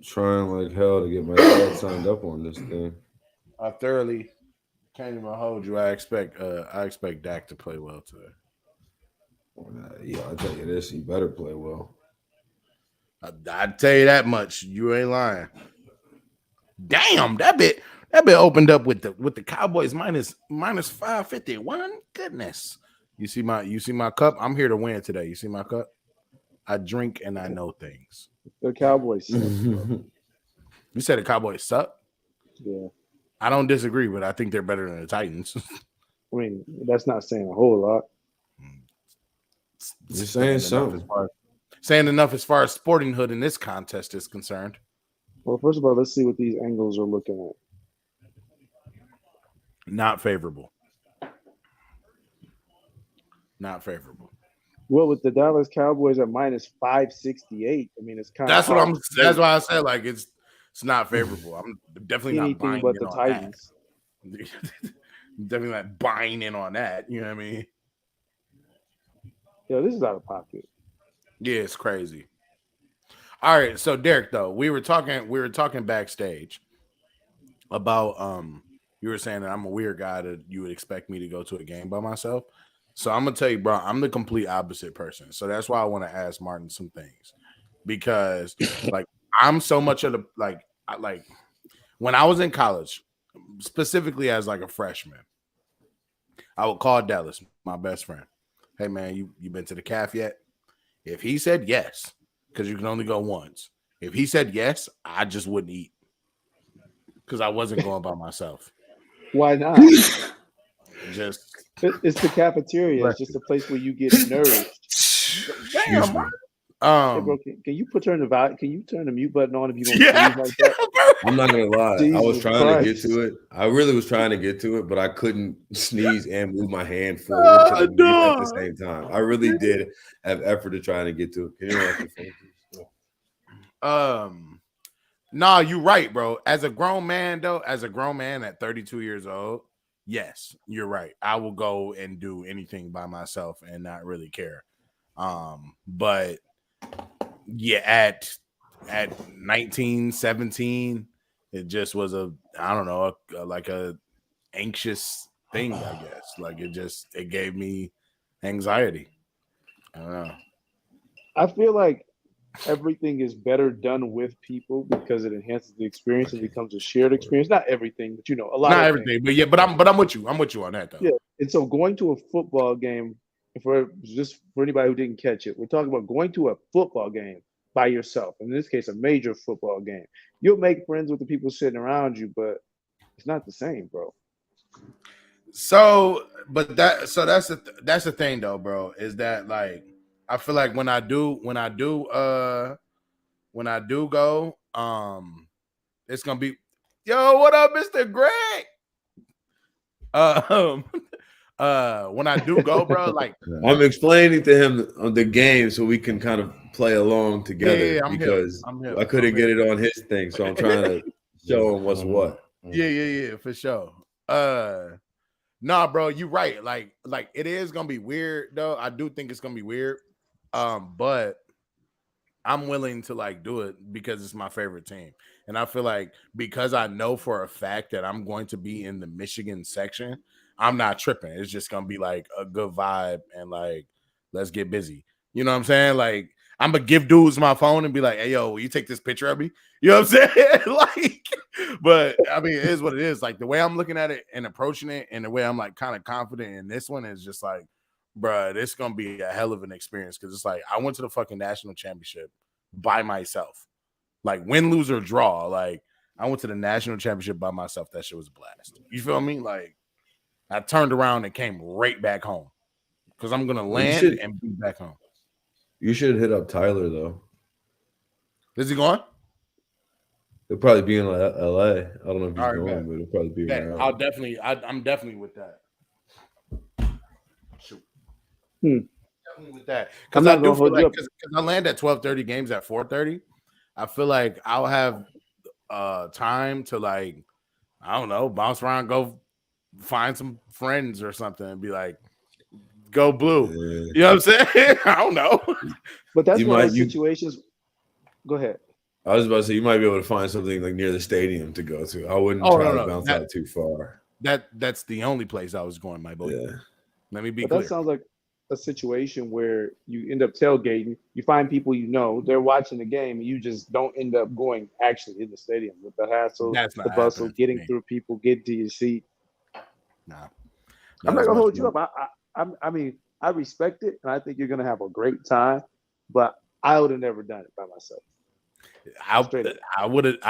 trying like hell to get my dad signed up on this thing. I thoroughly can't even hold you. I expect Dak to play well today. Yeah, I'll tell you this: he better play well. I'd tell you that much. You ain't lying. Damn, that bit opened up with the Cowboys minus 551. Goodness. You see my cup? I'm here to win today. You see my cup? I drink and I know things. The Cowboys suck, bro. You said the Cowboys suck? Yeah. I don't disagree, but I think they're better than the Titans. I mean, that's not saying a whole lot. You're saying something. Saying enough as far as Sportinghood in this contest is concerned. Well, first of all, let's see what these angles are looking at. Not favorable. Not favorable. Well, with the Dallas Cowboys at minus 568, I mean, it's kind of That's why I said like it's not favorable. I'm definitely not anything buying but in the on Titans. that. Definitely not buying in on that. You know what I mean? Yo, this is out of pocket. Yeah, it's crazy. All right, so Derek, though, we were talking backstage about you were saying that I'm a weird guy that you would expect me to go to a game by myself. So I'm gonna tell you, bro, I'm the complete opposite person. So that's why I want to ask Martin some things. Because like I'm so much of the like when I was in college, specifically as like a freshman, I would call Dallas, my best friend. Hey man, you been to the calf yet? If he said yes, because you can only go once. If he said yes, I just wouldn't eat. Because I wasn't going by myself. Why not? Just It's the cafeteria. It's just a place where you get nourished. damn, bro. Hey, bro, can you turn the mute button on if you don't Yeah, sneeze like that? I'm not gonna lie. I was Jesus trying to get Christ. to it. I really was trying to get to it, but I couldn't sneeze and move my hand forward to the mute at the same time. I really did have effort to trying to get to it. Can you answer nah, you right, bro. As a grown man, though, as a grown man at 32 years old, yes, you're right. I will go and do anything by myself and not really care. But yeah, at 19, 17, it just was I don't know, like a anxious thing, I guess. Like it gave me anxiety. I don't know. I feel like everything is better done with people because it enhances the experience and becomes a shared experience. Not everything, but a lot Not of everything, things. but yeah, I'm with you. I'm with you on that though. Yeah. And so going to a football game, for anybody who didn't catch it, we're talking about going to a football game by yourself. In this case, a major football game. You'll make friends with the people sitting around you, but it's not the same, bro. So, but that's the thing though, bro, is that like I feel like when I do go, it's gonna be yo, what up, Mr. Greg? Um when I do go, bro, like I'm explaining to him the game so we can kind of play along together I'm because hip. I couldn't get it on his thing, so I'm trying to show him what's what. Yeah, for sure. Nah, bro, you right. Like it is gonna be weird though. I do think it's gonna be weird. But I'm willing to like do it because it's my favorite team. And I feel like because I know for a fact that I'm going to be in the Michigan section, I'm not tripping. It's just gonna be like a good vibe and like let's get busy. You know what I'm saying? Like I'm gonna give dudes my phone and be like, hey yo, will you take this picture of me? You know what I'm saying? Like, but I mean, it is what it is. Like the way I'm looking at it and approaching it, and the way I'm like kind of confident in this one is just like, bruh, this is gonna be a hell of an experience because it's like I went to the fucking national championship by myself. Like win, lose, or draw. Like I went to the national championship by myself. That shit was a blast. You feel me? Like I turned around and came right back home because I'm gonna land and be back home. You should hit up Tyler though. Is he going? He'll probably be in LA. I don't know if he's All right, going, but he'll probably be around. I'm definitely with that. Shoot. Definitely with that. Because I do feel like because I land at 12:30, games at 4:30. I feel like I'll have time to like, I don't know, bounce around, go find some friends or something and be like, go blue. You know what I'm saying? I don't know. But that's one of those situations. Go ahead. I was about to say you might be able to find something like near the stadium to go to. I wouldn't Oh, try no, to bounce out too far. That's the only place I was going, my boy. Yeah. Let me be But clear. that sounds like a situation where you end up tailgating. You find people you know, they're watching the game, and you just don't end up going actually in the stadium with the hassle, That's the not bustle, happening for getting me. through people, getting to your seat. Nah. I'm Not not as gonna much. hold you up. I mean, I respect it, and I think you're gonna have a great time. But I would have never done it by myself. Straight up. I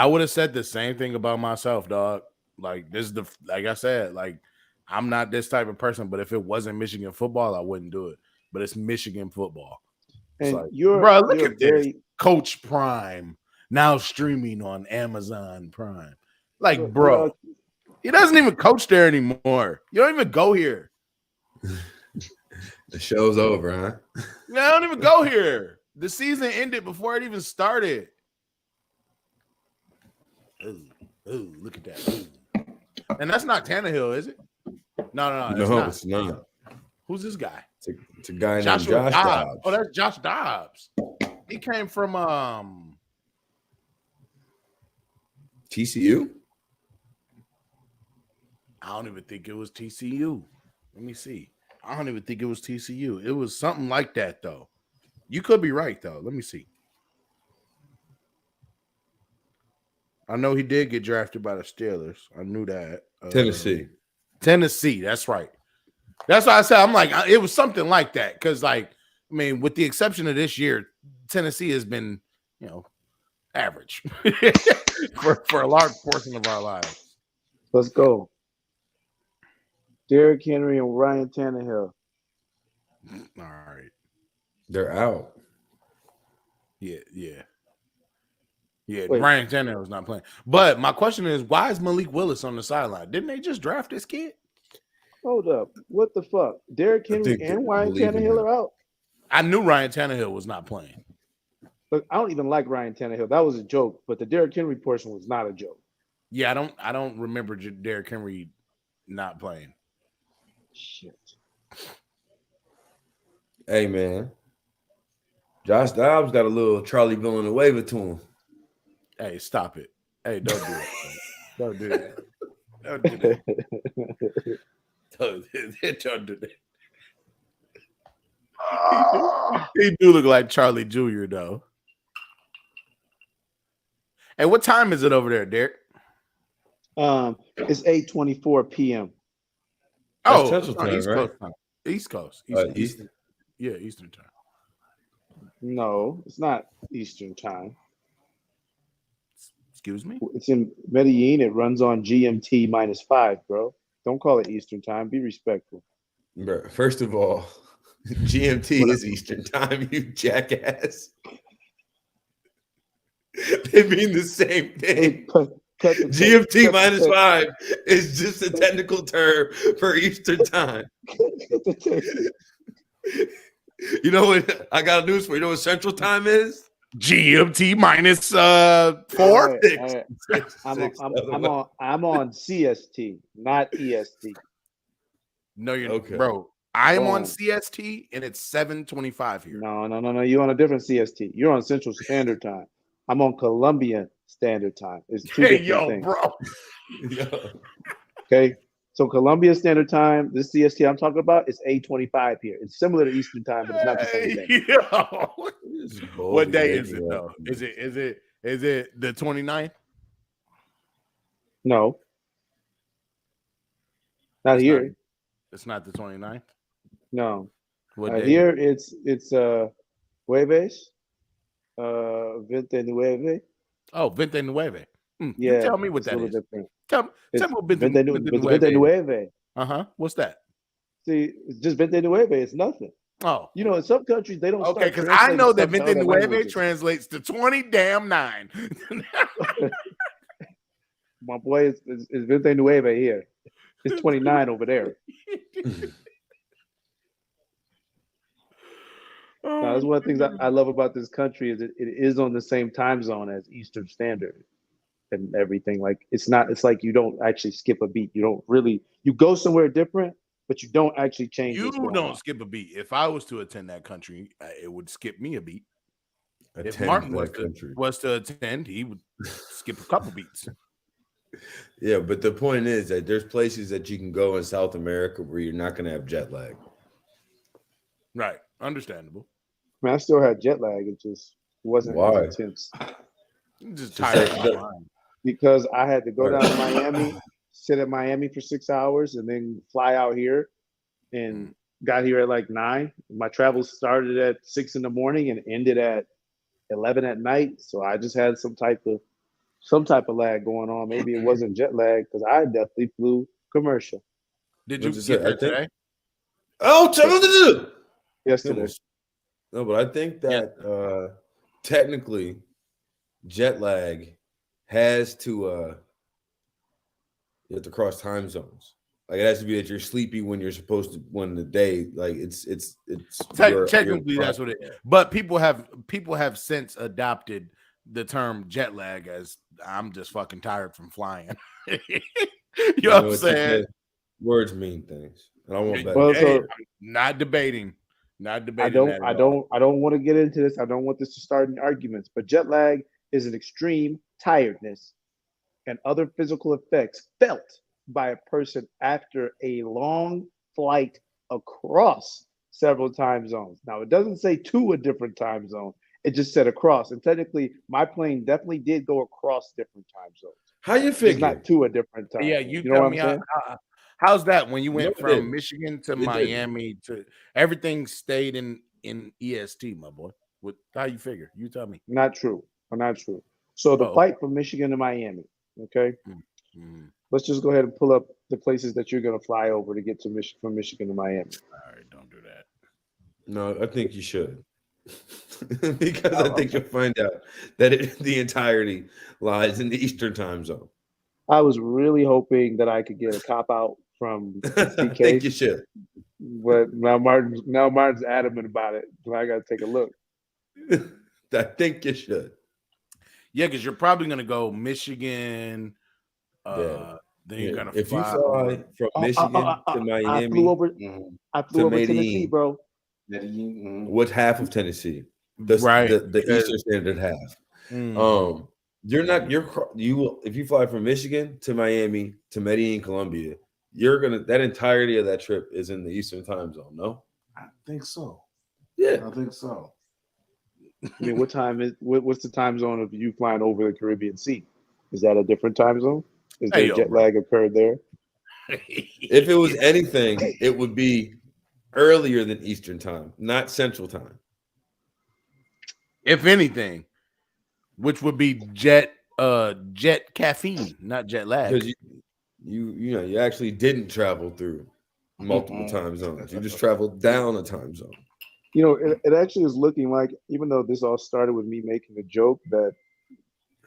would have said the same thing about myself, dog. Like this is like I said, like I'm not this type of person, but if it wasn't Michigan football, I wouldn't do it. But it's Michigan football. It's And like, you're bro, look you're at this. very Coach Prime now streaming on Amazon Prime. Like, you bro, know, he doesn't even coach there anymore. You don't even go here. The show's over, huh? You don't even go here. The season ended before it even started. Ooh, look at that. Ooh. And that's not Tannehill, is it? No, it's not. It's not. Who's this guy? It's a guy named Joshua Josh Dobbs. Dobbs. Oh, that's Josh Dobbs. He came from TCU? I don't even think it was TCU. Let me see. I don't even think it was TCU. It was something like that, though. You could be right, though. Let me see. I know he did get drafted by the Steelers. I knew that. Tennessee. That's right. That's why I said I'm like it was something like that because, like, I mean, with the exception of this year, Tennessee has been, average for a large portion of our lives. let's go. Derrick Henry and Ryan Tannehill. All right. They're out. Yeah. Wait. Ryan Tannehill is not playing. But my question is, why is Malik Willis on the sideline? Didn't they just draft this kid? Hold up. What the fuck? Derrick Henry and Ryan Tannehill are out. I knew Ryan Tannehill was not playing. Look, I don't even like Ryan Tannehill. That was a joke, but the Derrick Henry portion was not a joke. Yeah, I don't remember Derrick Henry not playing. Shit. Hey, man. Josh Dobbs got a little Charlie Villanueva to him. Hey, stop it. Hey, don't do it. Don't do that. Don't do that. Don't do that. He do look like Charlie Jr. though. Hey, what time is it over there, Derek? It's 8:24 p.m. That's Central Time, East right? Coast time. East Coast. Eastern. Yeah, Eastern time. No, it's not Eastern time. Excuse me? It's in Medellin. It runs on GMT -5, bro. Don't call it Eastern time. Be respectful. Bro, first of all, GMT is Eastern Time, you jackass. They mean the same thing. GMT -5 is just a technical term for Eastern Time. You know what? I got news for you. You know what Central Time is? GMT -4. I'm on CST, not EST. No, you're okay, bro. I'm on CST and it's 7:25 here. No. You're on a different CST. You're on Central Standard Time. I'm on Colombian Standard Time. It's two different things. Bro. Okay. So Columbia Standard Time, this CST I'm talking about, is 8:25 here. It's similar to Eastern Time, but it's not the same thing. What day is it though? Is it the 29th? No. Not here. It's not the 29th. No. What day? Here it's Jueves. 29. Oh, 29. Yeah. You tell me what that is. Different. Tell me what 29. Uh-huh. What's that? See, it's just 29. It's nothing. Oh. You know, in some countries they don't. Okay, because I know that 29 translates to 20 damn 9. My boy is 29 here. It's 29 over there. Now, that's one of the things I love about this country is it is on the same time zone as Eastern Standard and everything. Like it's like you don't actually skip a beat. You go somewhere different, but you don't actually change. You don't skip a beat. If I was to attend that country, it would skip me a beat. If Martin was to attend, he would skip a couple beats. Yeah, but the point is that there's places that you can go in South America where you're not going to have jet lag. Right. Understandable. I mean, I still had jet lag. It just wasn't as intense. I'm just tired because I had to go down to Miami, sit at Miami for 6 hours, and then fly out here, and got here at like 9. My travel started at 6 in the morning and ended at 11 at night. So I just had some type of lag going on. Maybe it wasn't jet lag because I definitely flew commercial. Did you get there today? Oh, yesterday. No, but I think that technically jet lag has to you have to cross time zones. Like it has to be that you're sleepy when you're supposed to when the day like it's technically that's what it is. But people have since adopted the term jet lag as I'm just fucking tired from flying. you know what I'm saying? Words mean things. And I want better. Well, so, not debating. I don't want to get into this. I don't want this to start in arguments, but jet lag is an extreme tiredness and other physical effects felt by a person after a long flight across several time zones. Now, it doesn't say to a different time zone. It just said across. And technically, my plane definitely did go across different time zones. How you figure? It's not to a different time. Yeah, you know what I'm saying? How's that when you went from Michigan to Miami to everything stayed in EST, my boy? How you figure? You tell me. Not true. So the flight from Michigan to Miami, okay? Mm-hmm. Let's just go ahead and pull up the places that you're going to fly over to get to from Michigan to Miami. All right, don't do that. No, I think you should. Because I think you'll find out that the entirety lies in the Eastern time zone. I was really hoping that I could get a cop out from CK. I think you should. But now Martin's adamant about it. So I got to take a look. I think you should. Yeah, because you're probably going to go Michigan. Then you're going to if you fly from Michigan to Miami. I flew over Tennessee, bro. What's half of Tennessee? The Eastern Standard half. If you fly from Michigan to Miami to Medellin, Colombia, that entirety of that trip is in the Eastern time zone, no? I think so. Yeah. I think so. I mean, what's the time zone of you flying over the Caribbean Sea? Is that a different time zone? Is there jet lag occurred there? If it was anything, it would be earlier than Eastern time, not Central time. If anything, which would be jet caffeine, not jet lag. Because you actually didn't travel through multiple time zones. You just traveled down a time zone. It actually is looking like, even though this all started with me making a joke, that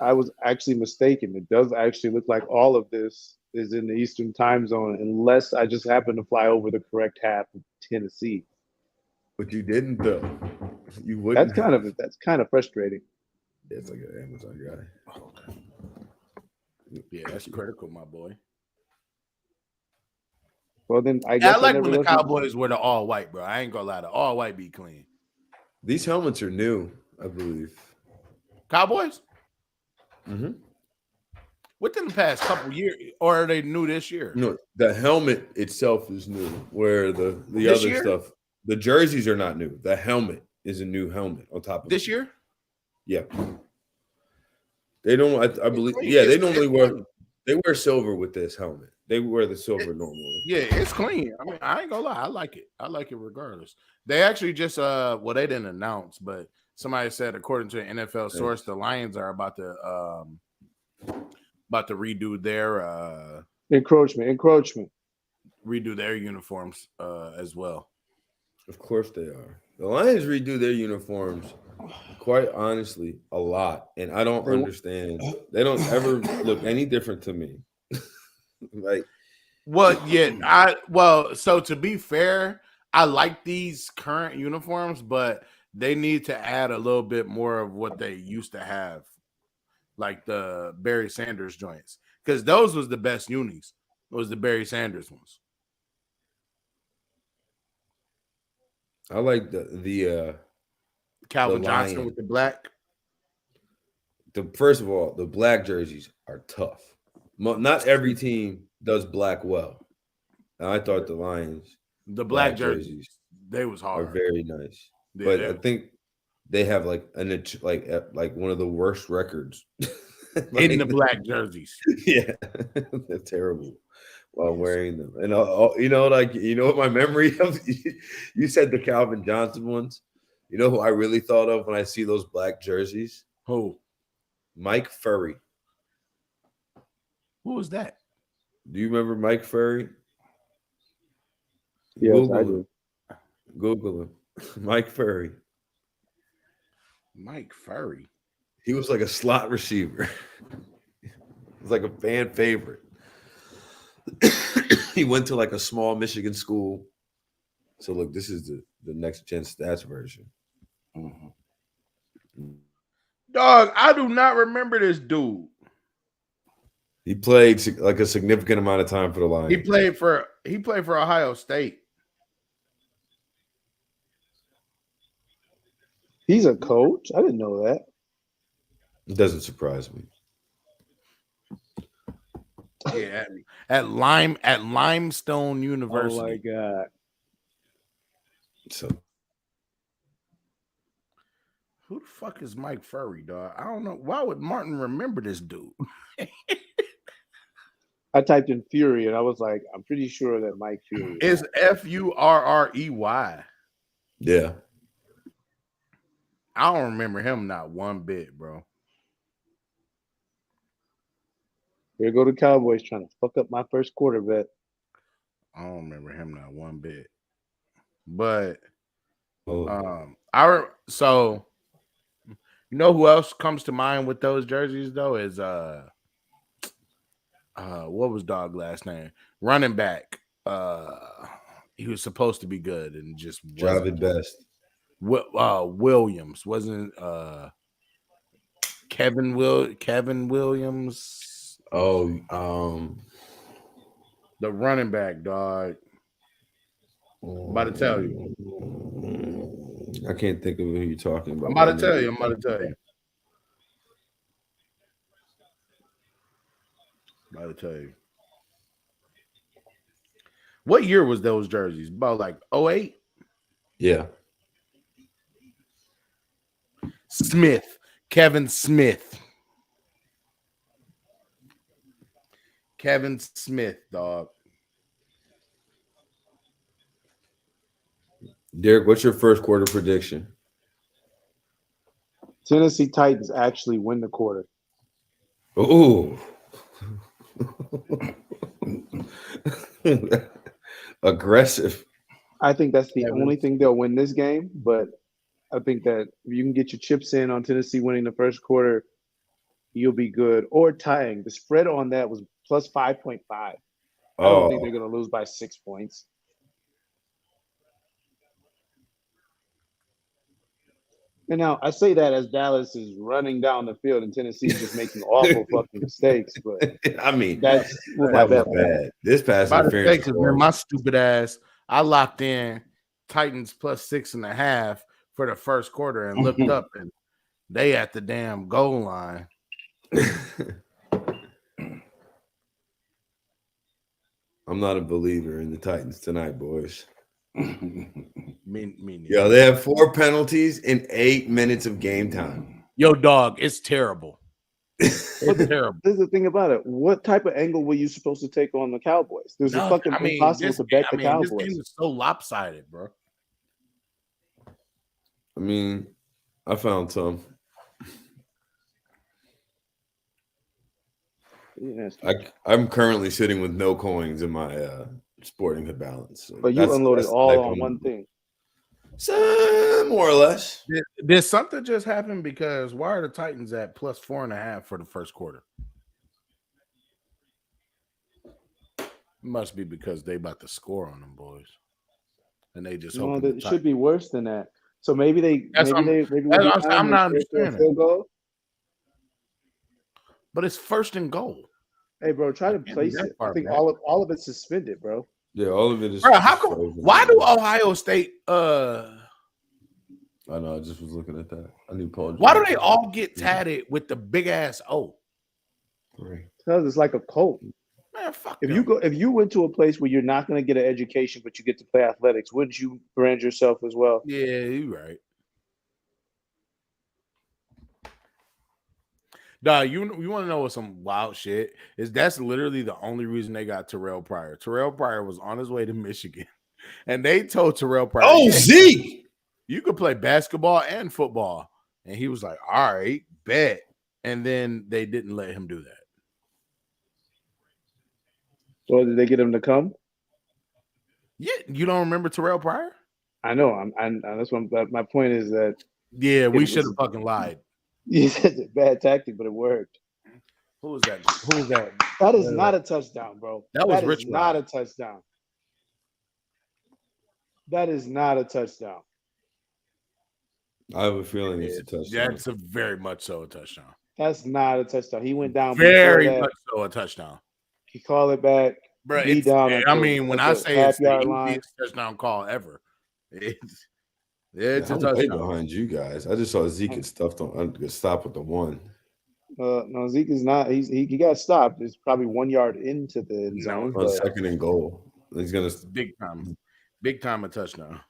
I was actually mistaken. It does actually look like all of this is in the Eastern time zone, unless I just happen to fly over the correct half of Tennessee. But you didn't, though. You wouldn't. That's kind of frustrating. Yeah, it's like an Amazon guy. Oh, okay. Yeah, that's critical, my boy. Well, then I like when the Cowboys were the all white, bro. I ain't gonna lie, the all white be clean. These helmets are new, I believe. Cowboys? Mm-hmm. Within the past couple years, or are they new this year? No, the helmet itself is new. Where the other stuff, the jerseys are not new. The helmet is a new helmet on top of this year. Yeah, they don't. I believe. Yeah, they normally wear silver with this helmet. They wear the silver normally. Yeah, it's clean. I mean, I ain't gonna lie. I like it. I like it regardless. They actually just they didn't announce, but somebody said, according to an NFL source, the Lions are about to redo their encroachment. Redo their uniforms as well. Of course they are. The Lions redo their uniforms, quite honestly, a lot, and I don't understand. They don't ever look any different to me. So to be fair, I like these current uniforms, but they need to add a little bit more of what they used to have, like the Barry Sanders joints, because those was the best unis. Was the Barry Sanders ones. I like the Calvin Johnson with the black. first of all, the black jerseys are tough. Not every team does black well. And I thought the Lions, the black jerseys, they was hard, are very nice. Yeah, but I think they have like one of the worst records in the black jerseys. Yeah, they're terrible while wearing them. And what my memory of? You said the Calvin Johnson ones. You know who I really thought of when I see those black jerseys? Who? Mike Furry. Who was that? Do you remember Mike Furry? Yes, I do. Google him. Mike Furry. Mike Furry. He was like a slot receiver. He was like a fan favorite. He went to like a small Michigan school. So look, this is the next gen stats version. Mm-hmm. Dog, I do not remember this dude. He played like a significant amount of time for the Lions. He played for Ohio State. He's a coach? I didn't know that. It doesn't surprise me. Yeah, at Limestone University. Oh my God. So who the fuck is Mike Furry, dog? I don't know. Why would Martin remember this dude? I typed in Fury and I was like, I'm pretty sure that Mike Fury is Furrey. Yeah. I don't remember him not one bit, bro. Here go the Cowboys trying to fuck up my first quarter bet. I don't remember him not one bit. But so you know who else comes to mind with those jerseys though is what was dog last name? Running back. He was supposed to be good and just Javid Best. Williams wasn't Kevin Williams. Oh, the running back, dog. I'm about to tell you. I can't think of who you're talking about. I'm about to tell you. What year was those jerseys? About like 08? Yeah. Kevin Smith, dog. Derek, what's your first quarter prediction? Tennessee Titans actually win the quarter. Ooh. Aggressive. I think that's the only thing they'll win this game, but I think that if you can get your chips in on Tennessee winning the first quarter, you'll be good. Or tying. The spread on that was plus 5.5. I don't think they're going to lose by 6 points. And now I say that as Dallas is running down the field and Tennessee is just making awful fucking mistakes. But I mean, that was bad. This pass interference. My stupid ass, I locked in Titans plus 6.5 for the first quarter and looked up and they at the damn goal line. I'm not a believer in the Titans tonight, boys. Me Yo, they have 4 penalties in 8 minutes of game time. Yo, dog, it's terrible. It's terrible. This is the thing about it. What type of angle were you supposed to take on the Cowboys? There's impossible to bet the Cowboys. This game is so lopsided, bro. I mean, I found some. Yes. I'm currently sitting with no coins in my Sportinghood balance. So but you unloaded all on one thing. More or less. Did something just happen? Because why are the Titans at plus 4.5 for the first quarter? Must be because they about to score on them boys, and they just hope it should be worse than that. So maybe I'm not understanding. But it's first and goal. Hey, bro, try to place it. I think all of it's suspended, bro. Yeah, all of it is. Bro, how come? Why do Ohio State? I know. I just was looking at that. I knew Paul. Why do they all get tatted with the big ass O? Because it's like a cult. Man, fuck If them. if you went to a place where you're not going to get an education, but you get to play athletics, wouldn't you brand yourself as well? Yeah, you're right. Dog, you want to know what some wild shit is? That's literally the only reason they got Terrell Pryor. Terrell Pryor was on his way to Michigan, and they told Terrell Pryor, "Oh, Zeke, you could play basketball and football," and he was like, "All right, bet." And then they didn't let him do that. So did they get him to come? Yeah, you don't remember Terrell Pryor? I know. I'm that's what my point is that. Yeah, we should have fucking lied. It's a bad tactic, but it worked. Who was that? Who was that? That is not a touchdown, bro. That was Rich not a touchdown. That is not a touchdown. I have a feeling it's a touchdown. That's a very much so a touchdown. That's not a touchdown. He went down very much so a touchdown. He called it back. Bro, I mean, when I say it's the easiest touchdown call ever, it's a touchdown. Way behind you guys. I just saw Zeke get stuffed on. Stop with the one. No, Zeke is not. He got stopped. It's probably 1 yard into the end zone. On second and goal, he's gonna big time a touchdown.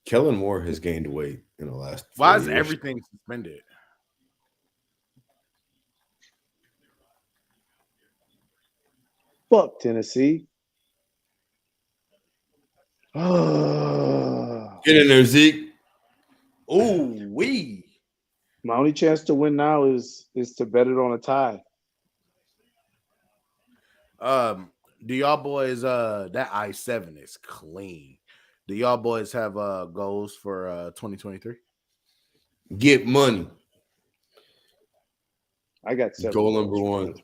Kellen Moore has gained weight in the last. Why is everything suspended? Fuck Tennessee. Get in there, Zeke. Ooh, wee. My only chance to win now is to bet it on a tie. Do y'all boys that I-7 is clean. Do y'all boys have goals for 2023? Get money. I got 7 goal number 1.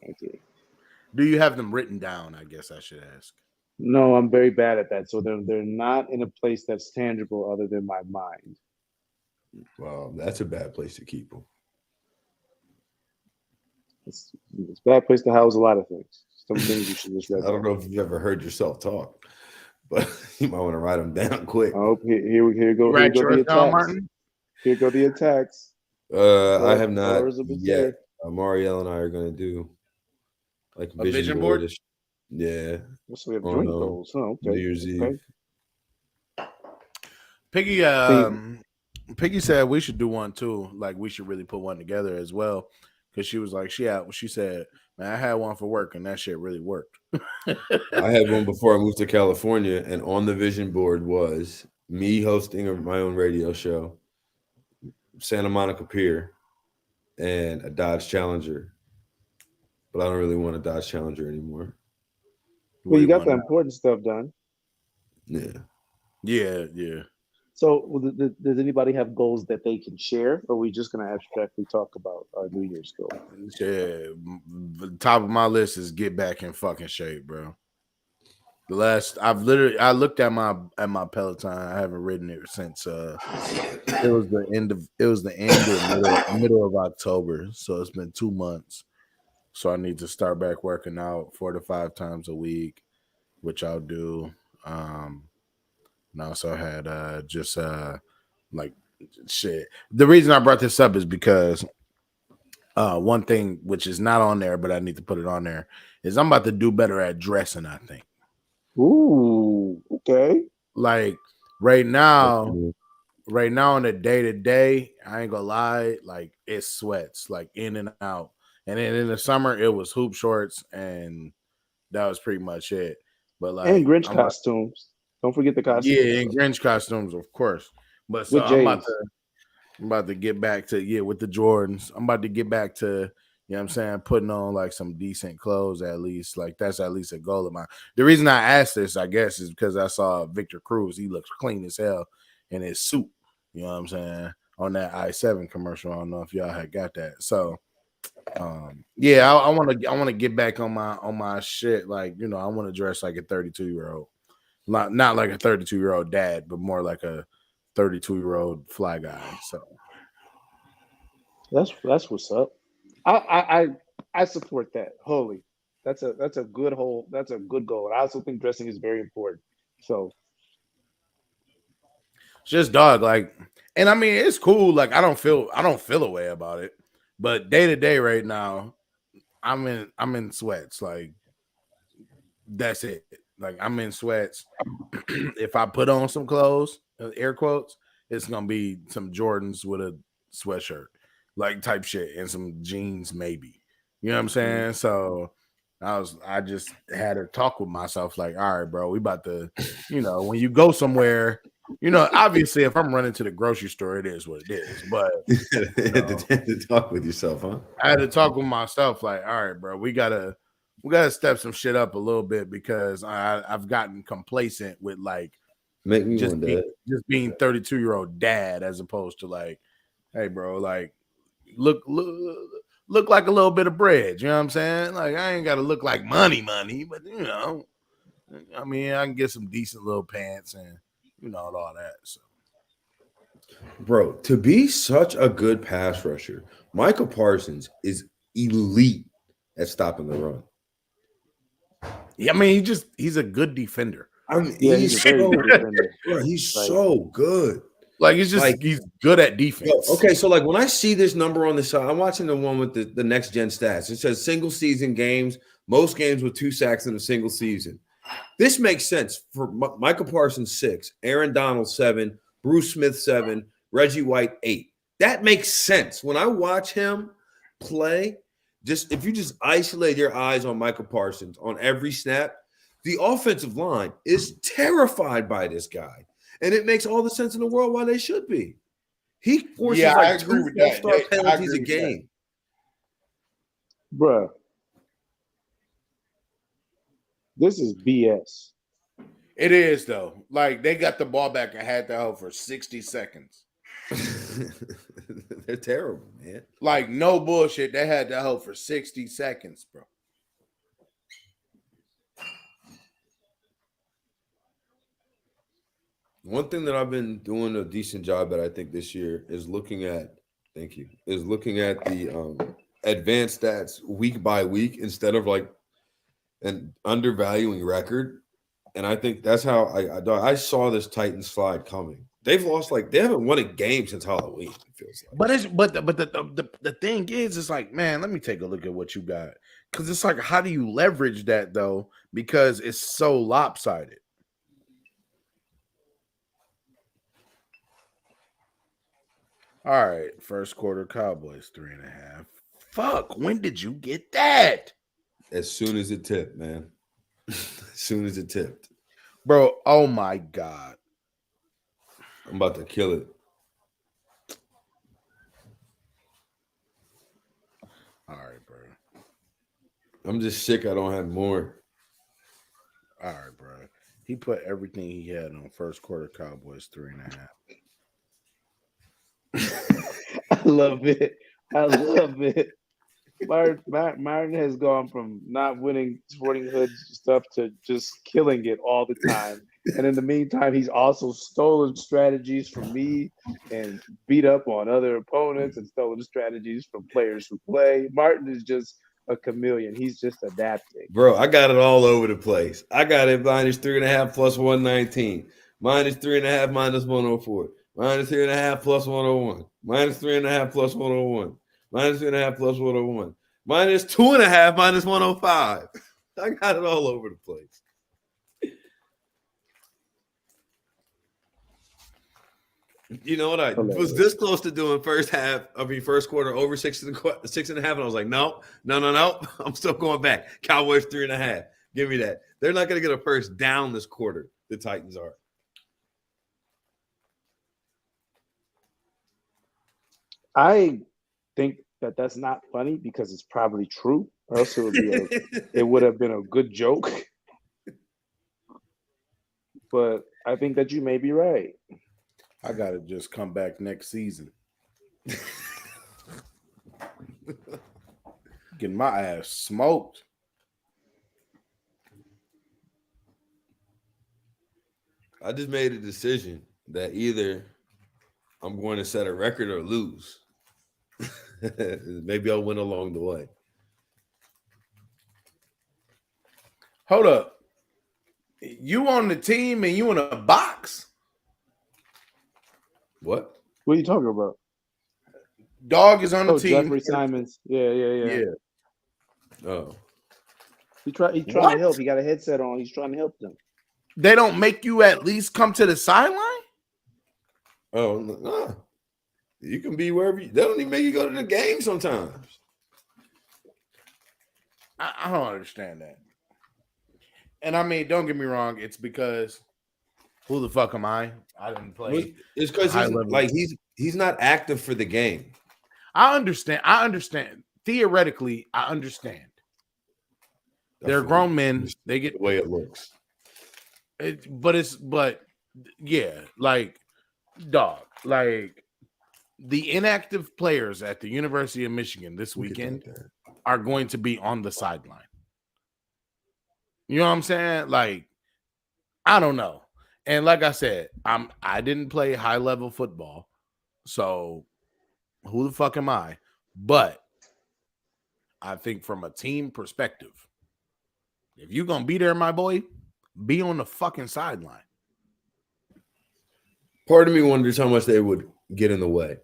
Do you have them written down? I guess I should ask. No, I'm very bad at that. So they're not in a place that's tangible other than my mind. Well, that's a bad place to keep them. It's a bad place to house a lot of things. Some things you should just read. I don't know if you've ever heard yourself talk, but you might want to write them down quick. Oh, here go the attacks. Here go the attacks. I have not yet. Marielle and I are going to do like a vision board. Yeah. So we have joint goals. Oh, okay. New Year's Eve. Piggy said we should do one too. Like we should really put one together as well. Because she was like, she said, man, I had one for work and that shit really worked. I had one before I moved to California, and on the vision board was me hosting my own radio show, Santa Monica Pier, and a Dodge Challenger. But I don't really want a Dodge Challenger anymore. Well, you got the important stuff done. Yeah. So, does anybody have goals that they can share, or are we just going to abstractly talk about our New Year's goal? Yeah, the top of my list is get back in fucking shape, bro. I looked at my Peloton. I haven't ridden it since it was the end of middle of October, so it's been 2 months. So I need to start back working out 4 to 5 times a week, which I'll do. And I also had like shit. The reason I brought this up is because one thing which is not on there, but I need to put it on there, is I'm about to do better at dressing, I think. Ooh, okay. Like right now on the day-to-day, I ain't gonna lie, like it sweats like in and out. And then in the summer it was hoop shorts, and that was pretty much it. But like, and Grinch costumes. Don't forget the costumes. Yeah, and Grinch costumes, of course. But so I'm about to get back to with the Jordans. I'm about to get back to, you know what I'm saying, putting on like some decent clothes at least. Like that's at least a goal of mine. The reason I asked this, I guess, is because I saw Victor Cruz. He looks clean as hell in his suit. You know what I'm saying? On that I-7 commercial. I don't know if y'all had got that. So I want to get back on my shit. Like, you know, I want to dress like a 32-year-old. Not like a 32-year-old dad, but more like a 32-year-old fly guy. So that's what's up. I support that wholly. That's a good goal. And I also think dressing is very important. So just dog, like And I mean, it's cool. Like I don't feel a way about it. But day to day right now, I'm in sweats. Like that's it. Like I'm in sweats. If I put on some clothes, air quotes, it's gonna be some Jordans with a sweatshirt, like type shit, and some jeans, maybe. You know what I'm saying? So I just had a talk with myself, like, all right, bro, we about to, when you go somewhere, obviously if I'm running to the grocery store, it is what it is. But to talk with yourself, huh? I had to talk with myself, like, all right, bro, we gotta step some shit up a little bit because I've gotten complacent with like make me just being 32-year-old dad as opposed to like, hey, bro, like look like a little bit of bread. You know what I'm saying? Like I ain't gotta look like money, but I mean, I can get some decent little pants and all that. So, bro, to be such a good pass rusher, Michael Parsons is elite at stopping the run. Yeah, I mean, he's a good defender. I mean, he's a very good defender. Bro, he's like, so good. Like he's good at defense. Okay, so like when I see this number on the side, I'm watching the one with the next gen stats. It says single season games, most games with 2 sacks in a single season. This makes sense for Michael Parsons 6, Aaron Donald 7, Bruce Smith 7, Reggie White 8. That makes sense when I watch him play. Just if you just isolate your eyes on Michael Parsons on every snap, the offensive line is terrified by this guy. And it makes all the sense in the world why they should be. He forces like 2 4-star penalties a game. Bruh. This is BS. It is, though. Like, they got the ball back and had that hoe for 60 seconds. They're terrible, man. Like, no bullshit. They had that hoe for 60 seconds, bro. One thing that I've been doing a decent job at, I think, this year is looking at the advanced stats week by week instead of like an undervaluing record. And I think that's how I saw this Titans slide coming. They've lost they haven't won a game since Halloween, it feels like. But the thing is, it's like, man, let me take a look at what you got. Because it's like, how do you leverage that though? Because it's so lopsided. All right, first quarter Cowboys 3.5. Fuck, when did you get that? As soon as it tipped, man. As soon as it tipped. Bro, oh my God. I'm about to kill it. All right, bro. I'm just sick I don't have more. All right, bro. He put everything he had on first quarter Cowboys 3.5. I love it. Martin has gone from not winning Sportinghood stuff to just killing it all the time. And in the meantime, he's also stolen strategies from me and beat up on other opponents and stolen strategies from players who play. Martin is just a chameleon. He's just adapting. Bro, I got it all over the place. I got it -3.5 plus 119. -3.5 minus 104. -3.5 plus 101. -3.5 plus 101. -3.5 plus 101. -2.5 minus 105. I got it all over the place. You know what? I was this close to doing first quarter over 6.5, and I was like, no. I'm still going back. Cowboys 3.5. Give me that. They're not going to get a first down this quarter. The Titans are. I think that's not funny because it's probably true, or else it would have been a good joke. But I think that you may be right. I gotta just come back next season. Getting my ass smoked. I just made a decision that either I'm going to set a record or lose. Maybe I'll win along the way. Hold up. You on the team and you in a box? What? What are you talking about? Dog is on the team. Jeffrey Simons. Yeah. Oh. He's trying to help. He got a headset on. He's trying to help them. They don't make you at least come to the sideline? Oh, no. You can be wherever they don't even make you go to the game sometimes. I don't understand that. And I mean, don't get me wrong. It's because who the fuck am I? I didn't play. It's because he's not active for the game. I understand. Theoretically, I understand. They're grown men. They get the way it looks. But yeah, like dog, like the inactive players at the University of Michigan this weekend are going to be on the sideline. You know what I'm saying? Like, I don't know. And like I said, I didn't play high level football, so who the fuck am I? But I think from a team perspective, if you're gonna be there, my boy, be on the fucking sideline. Part of me wonders how much they would get in the way.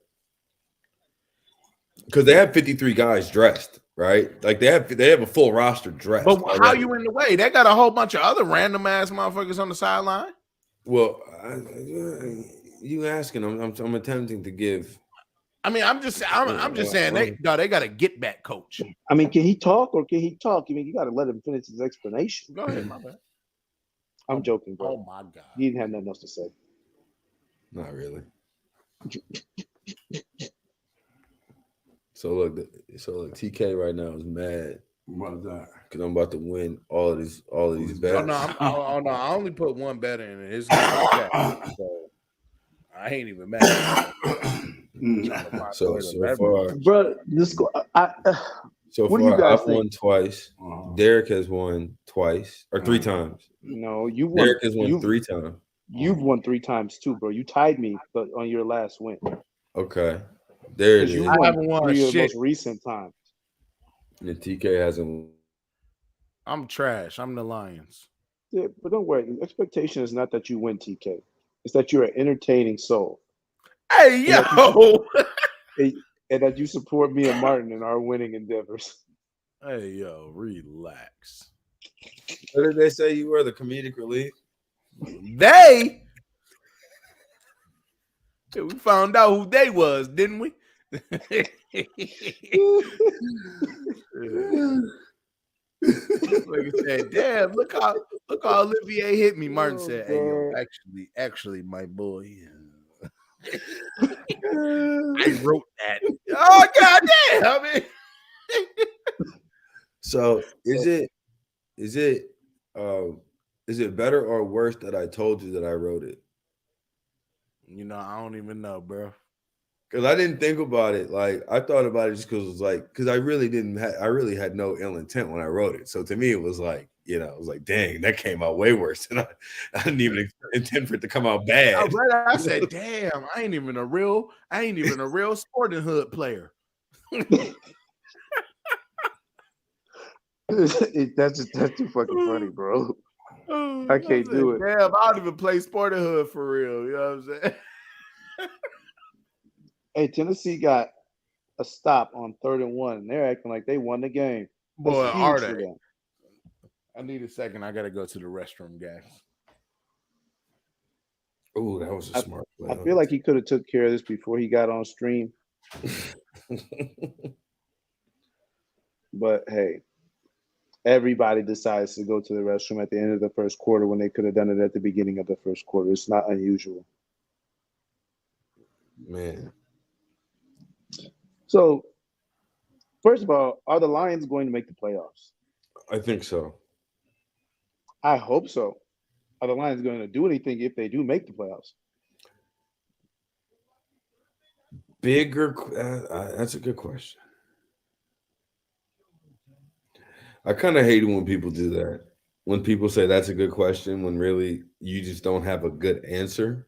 Because they have 53 guys dressed, right? Like they have a full roster dressed. But how you in the way? They got a whole bunch of other random ass motherfuckers on the sideline. Well, you asking? I'm attempting to give. I mean, I'm just saying they got a get back coach. I mean, can he talk or can he talk? I mean, you got to let him finish his explanation. Go ahead, my bad. I'm joking, bro. Oh my god, he didn't have nothing else to say. Not really. So look, TK right now is mad. What is that? Because I'm about to win all of these bets. Oh no, I only put one bet in, and it's not so I ain't even mad. So far, bro, this go. So what far, do you guys I've think? won twice. Derek has won twice or three times. No, you won. Derek has won 3 times. You've won 3 times too, bro. You tied me, but on your last win. Okay, there it is. You I haven't won 3 of the shit. most recent times. And TK hasn't. I'm trash. I'm the Lions. Yeah, but don't worry. The expectation is not that you win, TK. It's that you're an entertaining soul. Hey, yo. And that you support me and Martin in our winning endeavors. Hey, yo, relax. What did they say you were, the comedic relief? They? We found out who they was, didn't we? Like I said, damn, look how Olivier hit me. Martin said, hey, yo, actually, my boy. I wrote that. Oh, goddamn. I mean. So is it better or worse that I told you that I wrote it? You know, I don't even know, bro. Because I didn't think about it. Like I thought about it just because it was like, because I really had no ill intent when I wrote it. So to me, it was like, you know, it was like, dang, that came out way worse than I didn't even intend for it to come out bad. I said, damn, I ain't even a real Sportinghood player. That's too fucking funny, bro. I can't do it. Damn, I don't even play Sportinghood for real. You know what I'm saying? Hey, Tennessee got a stop on 3rd and 1, and they're acting like they won the game. Boy, are they? I need a second. I gotta go to the restroom, guys. Oh, that was a smart play. I feel like he could have took care of this before he got on stream. But hey, everybody decides to go to the restroom at the end of the first quarter when they could have done it at the beginning of the first quarter. It's not unusual. Man. So, first of all, are the Lions going to make the playoffs? I think so. I hope so. Are the Lions going to do anything if they do make the playoffs? That's a good question. I kind of hate it when people do that. When people say that's a good question, when really you just don't have a good answer.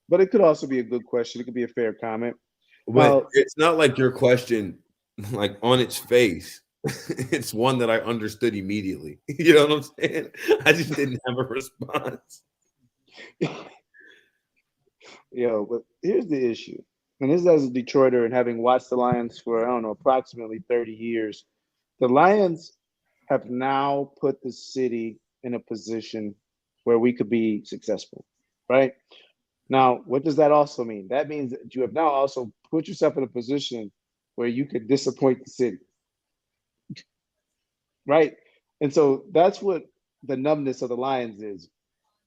But it could also be a good question. It could be a fair comment. But it's not like your question, like on its face, it's one that I understood immediately. You know what I'm saying? I just didn't have a response. But here's the issue. And this is as a Detroiter and having watched the Lions for, I don't know, approximately 30 years. The Lions have now put the city in a position where we could be successful, right? Now, what does that also mean? That means that you have now also put yourself in a position where you could disappoint the city, right? And so that's what the numbness of the Lions is.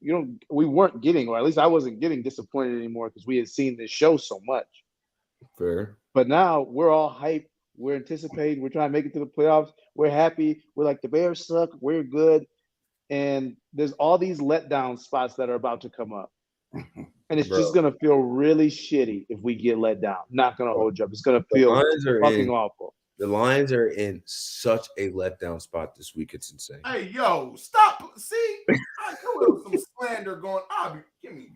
We weren't getting, or at least I wasn't getting disappointed anymore because we had seen this show so much. Fair. But now we're all hyped. We're anticipating. We're trying to make it to the playoffs. We're happy. We're like, the Bears suck. We're good. And there's all these letdown spots that are about to come up. And it's just going to feel really shitty if we get let down. Not going to hold you up. It's going to feel fucking awful. The Lions are in such a letdown spot this week. It's insane. Hey, yo, stop. See? I know some slander going on. Give me.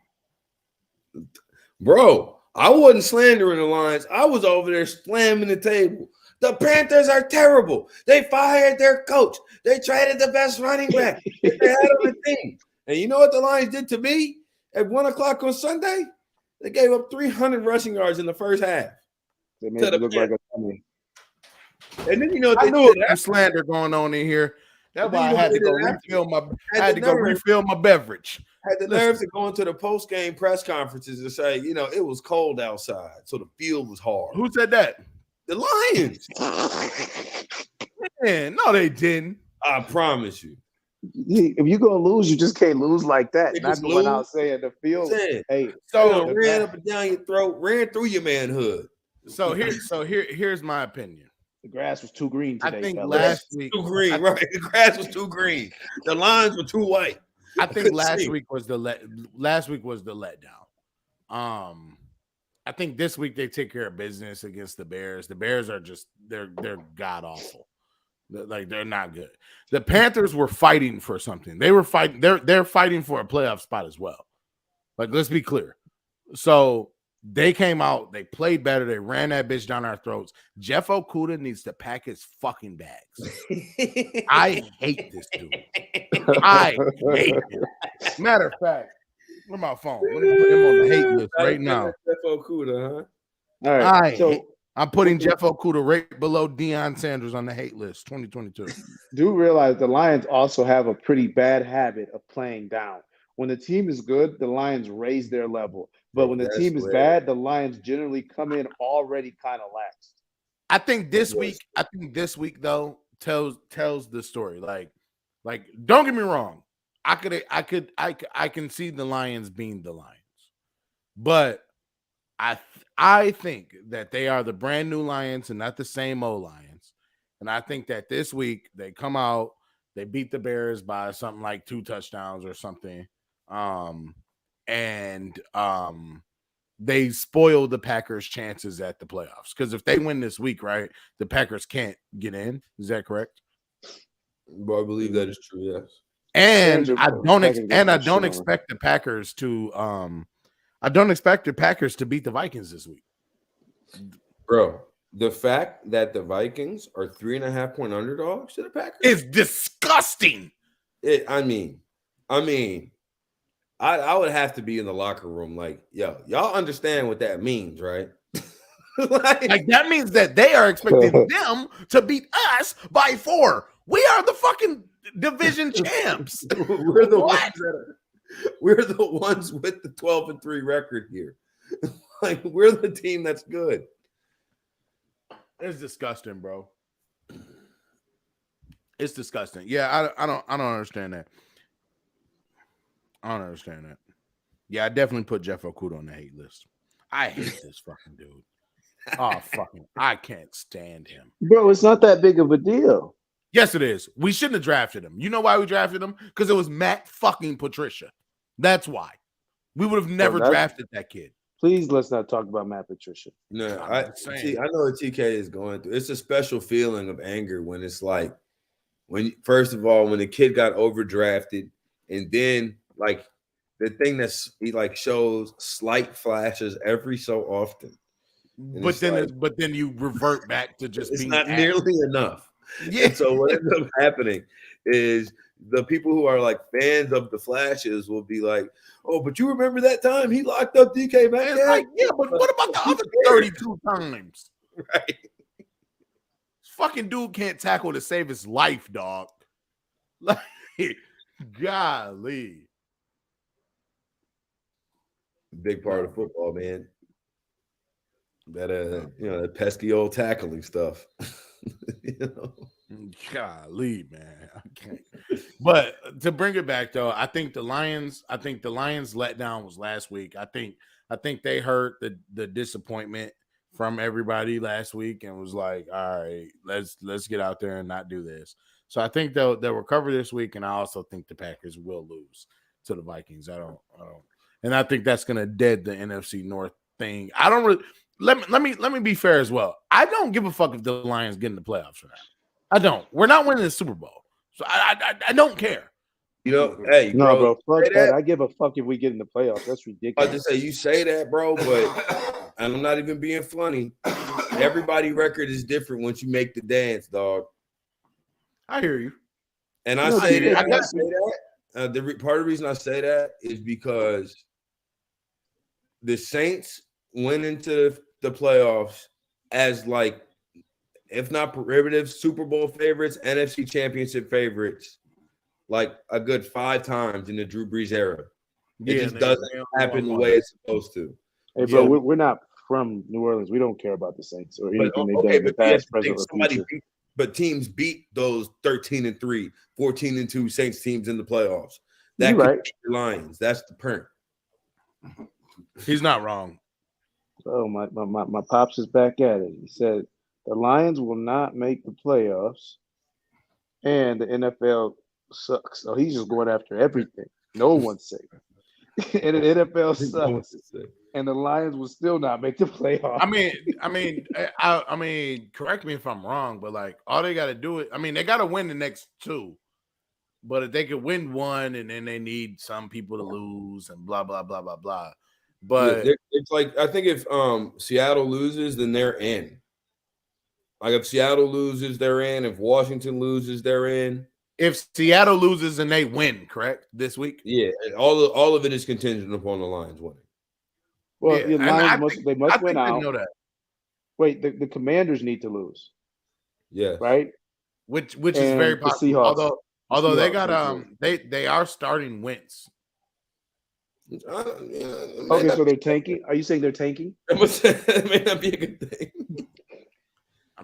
Bro, I wasn't slandering the Lions. I was over there slamming the table. The Panthers are terrible. They fired their coach. They traded the best running back they had on the team. And you know what the Lions did to me? At 1 o'clock on Sunday, they gave up 300 rushing yards in the first half. They made it look like a dummy. And then I knew some slander going on in here. That's why I had to go refill my. I had to go refill my beverage. Had the nerve to go into the post-game press conferences and say, it was cold outside, so the field was hard. Who said that? The Lions. Man, no, they didn't. I promise you. If you're gonna lose, you just can't lose like that. Not going out saying the field. Hey, so ran up and down your throat, ran through your manhood. Here's my opinion. The grass was too green today. I think last week too green, right? The grass was too green. The lines were too white. I think last week was the letdown. I think this week they take care of business against the Bears. The Bears are just they're god awful. Like they're not good. The Panthers were fighting for something. They were fighting. They're fighting for a playoff spot as well. Like, let's be clear. So they came out. They played better. They ran that bitch down our throats. Jeff Okudah needs to pack his fucking bags. I hate this dude. I hate him. Matter of fact, where's my phone? Let me put him on the hate list right now. Jeff Okudah, huh? All right. I'm putting Jeff Okudah right below Deion Sanders on the hate list, 2022. Do realize the Lions also have a pretty bad habit of playing down. When the team is good, the Lions raise their level. But when the team is bad, the Lions generally come in already kind of lax. I think this week though tells the story. Like don't get me wrong. I can see the Lions being the Lions. But I think that they are the brand new Lions and not the same old Lions. And I think that this week they come out, they beat the Bears by something like 2 touchdowns or something. They spoil the Packers' chances at the playoffs. Because if they win this week, right, the Packers can't get in. Is that correct? Well, I believe that is true, yes. And I don't expect the Packers to I don't expect the Packers to beat the Vikings this week. Bro, the fact that the Vikings are 3.5-point underdogs to the Packers is disgusting. I would have to be in the locker room like, yo, y'all understand what that means, right? like that means that they are expecting them to beat us by 4. We are the fucking division champs. We're the ones with the 12-3 record here. Like, we're the team that's good. It's disgusting, bro. It's disgusting. Yeah, I don't understand that. I don't understand that. Yeah, I definitely put Jeff Okudah on the hate list. I hate this fucking dude. Oh, fucking, I can't stand him. Bro, it's not that big of a deal. Yes, it is. We shouldn't have drafted him. You know why we drafted him? Because it was Matt fucking Patricia. That's why. We would have never drafted that kid. Please, let's not talk about Matt Patricia. No, I know what TK is going through. It's a special feeling of anger when it's like, first of all, when the kid got overdrafted, and then like the thing he like shows slight flashes every so often. But then you revert back to just it's being not nearly enough. Yeah. And so what ends up happening is the people who are like fans of the Flashes will be like, "Oh, but you remember that time he locked up DK Metcalf?" It's like, yeah, but what about the other 32 times? Right. This fucking dude can't tackle to save his life, dog. Like, golly. Big part of football, man. That that pesky old tackling stuff. You know? Golly, man. I can't. But to bring it back though, I think the Lions letdown was last week. I think they heard the disappointment from everybody last week and was like, all right, let's get out there and not do this. So I think they'll recover this week, and I also think the Packers will lose to the Vikings. I don't, and I think that's gonna dead the NFC North thing. I don't really let me be fair as well. I don't give a fuck if the Lions get in the playoffs or not. I don't. We're not winning the Super Bowl, so I don't care. You know, hey, no, bro, fuck that. I give a fuck if we get in the playoffs. That's ridiculous. I just say you say that, bro, but I'm not even being funny. Everybody record is different once you make the dance, dog. I hear you, and I say that. Part of the reason I say that is because the Saints went into the playoffs as like, if not prohibitive, Super Bowl favorites, NFC Championship favorites, like a good 5 times in the Drew Brees era. It just doesn't happen the way it's supposed to. Hey, bro, we're not from New Orleans. We don't care about the Saints or anything they've done in the past, present, or future. But teams beat those 13-3, 14-2 Saints teams in the playoffs. That could be the Lions. That's the point. He's not wrong. Oh, my pops is back at it. He said the Lions will not make the playoffs, and the NFL sucks. So he's just going after everything. No one's safe. And the NFL sucks. And the Lions will still not make the playoffs. I mean, correct me if I'm wrong, but like all they got to do is, they got to win the next 2. But if they could win 1, and then they need some people to lose, and blah blah blah blah blah. But it's like, I think if Seattle loses, then they're in. Like if Seattle loses, they're in. If Washington loses, they're in. If Seattle loses and they win, correct, this week? Yeah, all of it is contingent upon the Lions winning. Well, the Lions must win out. Know that. Wait, the Commanders need to lose. Yeah. Right? Which is very possible. Although they got they are starting Wentz. Okay, so they're tanking. Are you saying they're tanking? It may not be a good thing.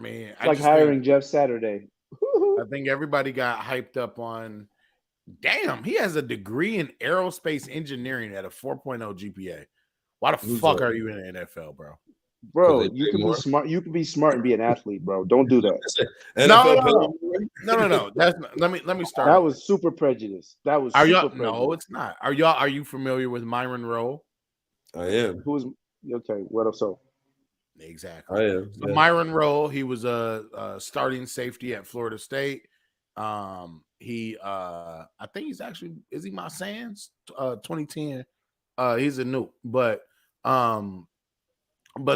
It's like hiring Jeff Saturday. I think everybody got hyped up on. Damn, he has a degree in aerospace engineering at a 4.0 GPA. Why the fuck are you in the NFL, bro? Bro, you can be smart. You can be smart and be an athlete, bro. Don't do that. No. That's let me start. That was super prejudice. That was. No, it's not. Are you familiar with Myron Rowe? I am. Who's okay? What else? So exactly. I am. So Myron Rowe. He was a starting safety at Florida State. I think he's actually, is he my Sands? 2010. He's a new, but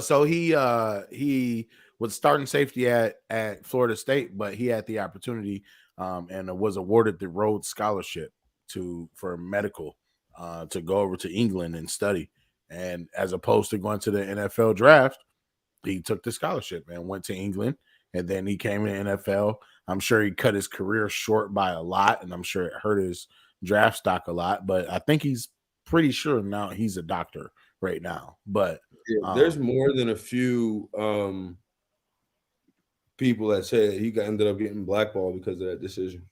so he was starting safety at Florida State, but he had the opportunity and was awarded the Rhodes Scholarship for medical to go over to England and study. And as opposed to going to the NFL draft, he took the scholarship and went to England, and then he came in the NFL. I'm sure he cut his career short by a lot, and I'm sure it hurt his draft stock a lot, but I think he's pretty sure now he's a doctor right now. But there's more than a few people that say he ended up getting blackballed because of that decision.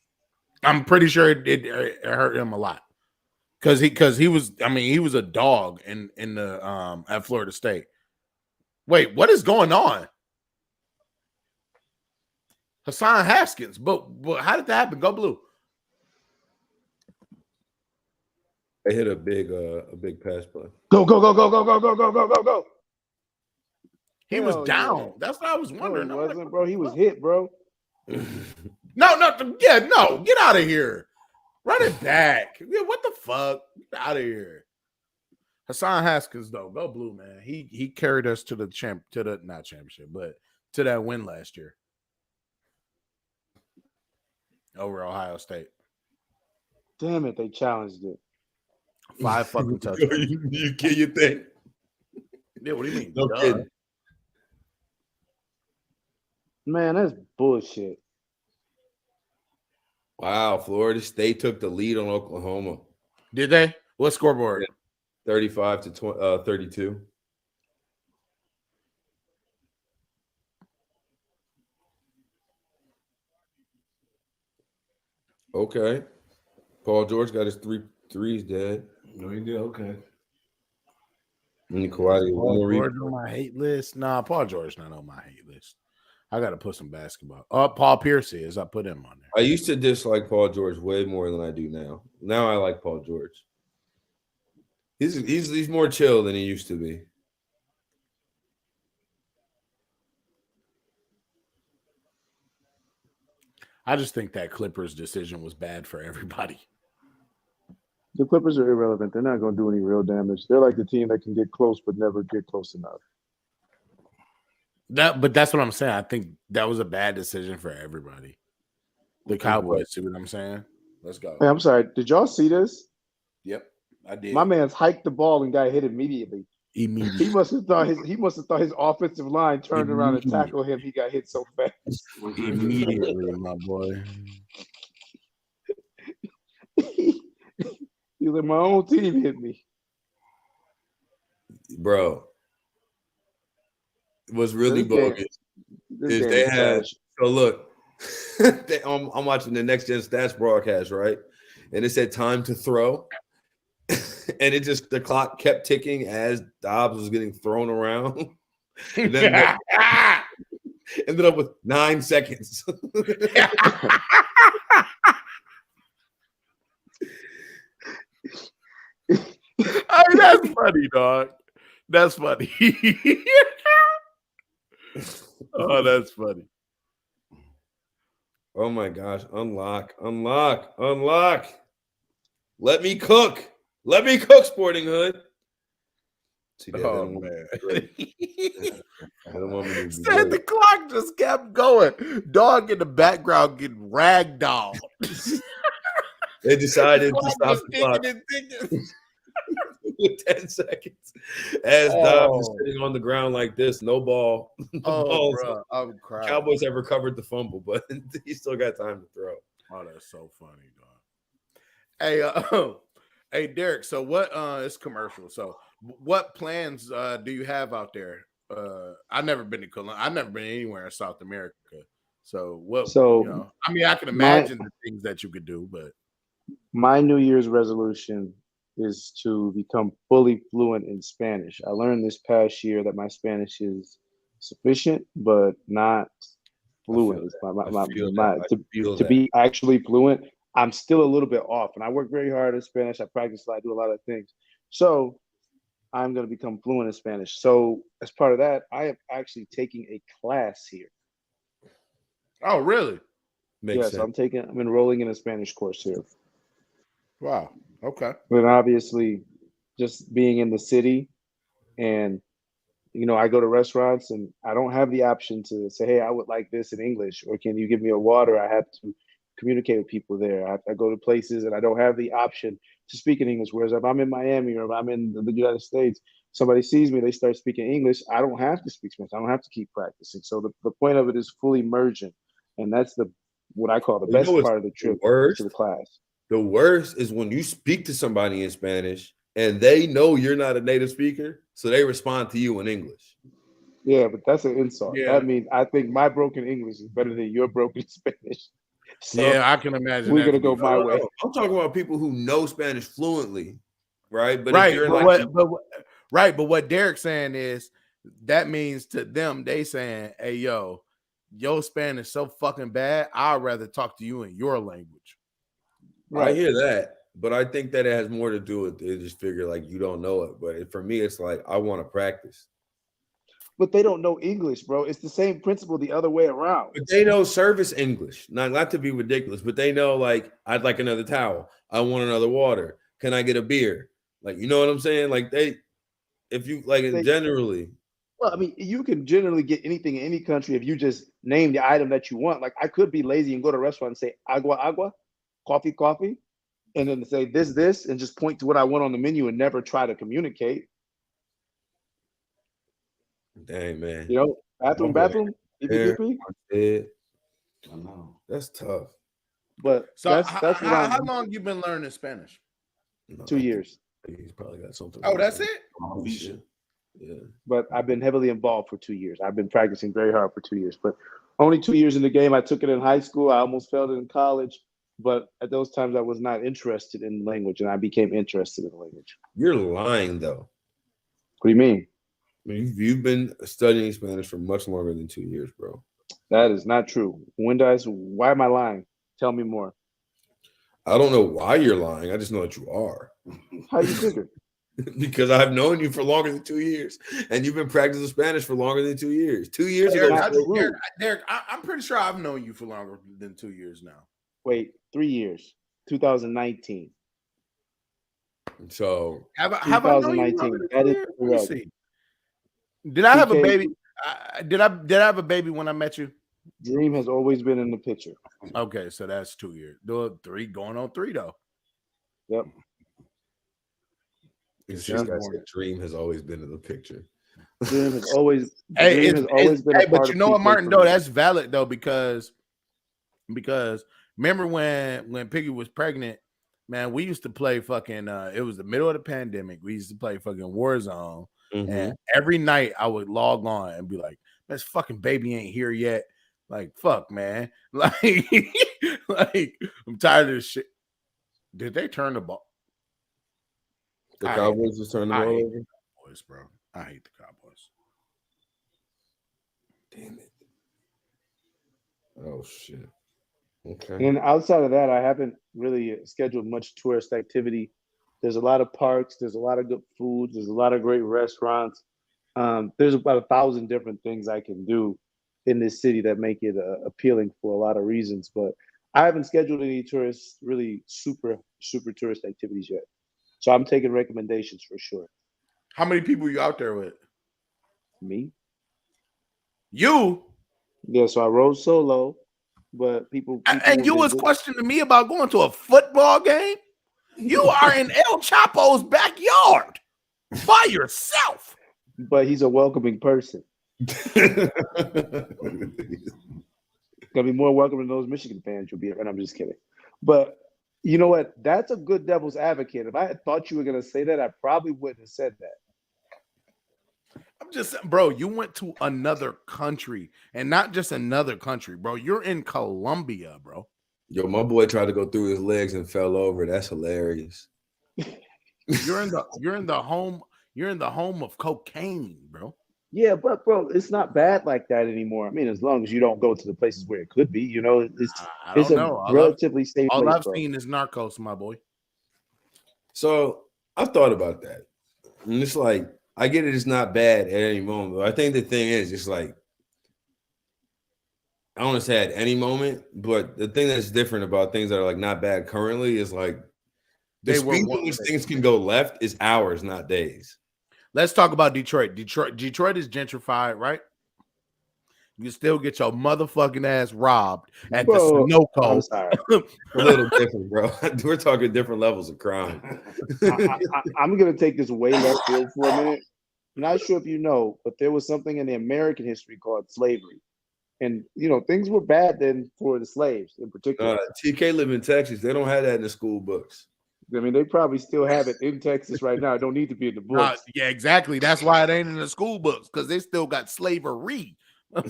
I'm pretty sure it hurt him a lot because he was a dog in the at Florida State. Wait, what is going on? Hassan Haskins, but how did that happen? Go Blue. They hit a big pass play. Go. He was down. Yeah. That's what I was wondering. No, he wasn't, bro. He was hit, bro. No. Get out of here. Run it back. Yeah, what the fuck? Get out of here. Hassan Haskins, though, go Blue, man. He carried us to the not championship, but to that win last year over Ohio State. Damn it, they challenged it. 5 fucking touchdowns. You kill your thing. Yeah, what do you mean? No kidding. Man, that's bullshit. Wow, Florida State took the lead on Oklahoma. Did they? What scoreboard? 35 to 32. Okay. Paul George got his threes dead. No, he did. Okay. And Kawhi, Paul George on my hate list? Nah, Paul George not on my hate list. I got to put some basketball. Paul Pierce is. I put him on there. I used to dislike Paul George way more than I do now. Now I like Paul George. He's more chill than he used to be. I just think that Clippers decision was bad for everybody. The Clippers are irrelevant. They're not going to do any real damage. They're like the team that can get close but never get close enough. But that's what I'm saying. I think that was a bad decision for everybody. The Cowboys, see what I'm saying? Let's go. Hey, I'm sorry. Did y'all see this? Yep, I did. My man's hiked the ball and got hit immediately. He must have thought his offensive line turned around and tackled him. He got hit so fast. Immediately, my boy. He was like, my own team hit me. Bro. What's really bogus is they had so look, I'm watching the Next Gen Stats broadcast, right? And it said time to throw. And it just the clock kept ticking as Dobbs was getting thrown around. And then ended up with 9 seconds. I mean, that's funny, dog. That's funny. Oh, that's funny. Oh my gosh. Unlock. Let me cook. Sportinghood. See that? Oh, man. Said the clock just kept going. Dog in the background getting ragdolled. They decided to stop the clock. 10 seconds. As Dobbs is sitting on the ground like this, no ball. Bro, I'm crying. Cowboys have recovered the fumble, but he still got time to throw. Oh, that's so funny, dog. Hey, Derek. So what? It's commercial. So what plans do you have out there? I've never been to Colombia. I've never been anywhere in South America. So what? So I mean, I can imagine the things that you could do, but my New Year's resolution is to become fully fluent in Spanish. I learned this past year that my Spanish is sufficient, but not fluent. To be actually fluent, I'm still a little bit off. And I work very hard in Spanish. I practice a lot. I do a lot of things. So I'm going to become fluent in Spanish. So as part of that, I am actually taking a class here. Oh, really? Yes, I'm enrolling in a Spanish course here. Wow. Okay. But obviously, just being in the city, and I go to restaurants, and I don't have the option to say, "Hey, I would like this in English," or "Can you give me a water?" I have to communicate with people there. I go to places, and I don't have the option to speak in English. Whereas if I'm in Miami or if I'm in the United States, somebody sees me, they start speaking English. I don't have to speak Spanish. I don't have to keep practicing. So the point of it is fully merging, and that's what I call the best part of the trip to the class. The worst is when you speak to somebody in Spanish and they know you're not a native speaker, so they respond to you in English. Yeah, but that's an insult. Yeah. That means I think my broken English is better than your broken Spanish. So yeah, I can imagine. We're gonna go my way. I'm talking about people who know Spanish fluently, right? But right, but what Derek's saying is that means to them they saying, "Hey, yo, your Spanish so fucking bad. I'd rather talk to you in your language." Right. I hear that, but I think that it has more to do with they just figure like you don't know it. But for me, it's like I want to practice. But they don't know English, bro. It's the same principle the other way around. But they know service English. Not to be ridiculous, but they know like I'd like another towel. I want another water. Can I get a beer? Like, you know what I'm saying? Like generally. Well, I mean, you can generally get anything in any country if you just name the item that you want. Like I could be lazy and go to a restaurant and say agua, coffee. and then say this, and just point to what I want on the menu and never try to communicate. Dang, man. You know, bathroom, I know. That's tough. But so that's how long you been learning Spanish? 2 years. He's probably got something. Oh, that's it? Oh, shit. Yeah. But I've been heavily involved for 2 years. I've been practicing very hard for 2 years. But only 2 years in the game. I took it in high school. I almost failed it in college. But at those times, I was not interested in language, and I became interested in language. You're lying, though. What do you mean? I mean, you've been studying Spanish for much longer than 2 years, bro. That is not true. Why am I lying? Tell me more. I don't know why you're lying. I just know that you are. How you figure? Because I've known you for longer than 2 years, and you've been practicing Spanish for longer than 2 years. 2 years ago, Derek, I'm pretty sure I've known you for longer than 2 years now. Wait, 3 years. 2019. So have I known you longer than 2 years? Let me see. Did I have a baby? Did I have a baby when I met you? Dream has always been in the picture. Okay, so that's 2 years. 3 going on 3 though. Yep. Dream has always been in the picture. Dream has always been. Hey, but you know what, Martin? Though that's valid though because remember when Piggy was pregnant, man, we used to play fucking. It was the middle of the pandemic. We used to play fucking Warzone, and every night I would log on and be like, "This fucking baby ain't here yet." Like, fuck, man. Like, I'm tired of this shit. Did they turn the ball? The Cowboys just turned the ball over? Cowboys, bro. I hate the Cowboys. Damn it. Oh, shit. Okay. And outside of that, I haven't really scheduled much tourist activity. There's a lot of parks. There's a lot of good food. There's a lot of great restaurants. There's about 1,000 different things I can do in this city that make it appealing for a lot of reasons. But I haven't scheduled any really super tourist activities yet. So I'm taking recommendations for sure. How many people are you out there with? Me? You? Yeah, so I rode solo, but people and you was questioning me about going to a football game? You are in El Chapo's backyard by yourself. But he's a welcoming person. Gonna be more welcome than those Michigan fans you'll be, and I'm just kidding. But you know what? That's a good devil's advocate. If I had thought you were gonna say that, I probably wouldn't have said that. I'm just saying, bro, you went to another country, and not just another country, bro. You're in Colombia, bro. Yo, my boy tried to go through his legs and fell over. That's hilarious. You're in the home of cocaine, bro. Yeah, but bro, it's not bad like that anymore. I mean, as long as you don't go to the places where it could be, you know, it's a relatively safe place. All I've seen is Narcos, my boy. So I thought about that. And it's like, I get it, it's not bad at any moment. But I think the thing is, it's like, I don't want to say at any moment, but the thing that's different about things that are like not bad currently is like the speed at which things can go left is hours, not days. Let's talk about Detroit. Detroit is gentrified, right? You still get your motherfucking ass robbed at the Sunoco. I'm sorry. A little different, bro. We're talking different levels of crime. I'm going to take this way left field for a minute. I'm not sure if you know, but there was something in the American history called slavery. And, you know, things were bad then for the slaves in particular. TK live in Texas. They don't have that in the school books. I mean, they probably still have it in Texas right now. It don't need to be in the books. Yeah, exactly. That's why it ain't in the school books, because they still got slavery. But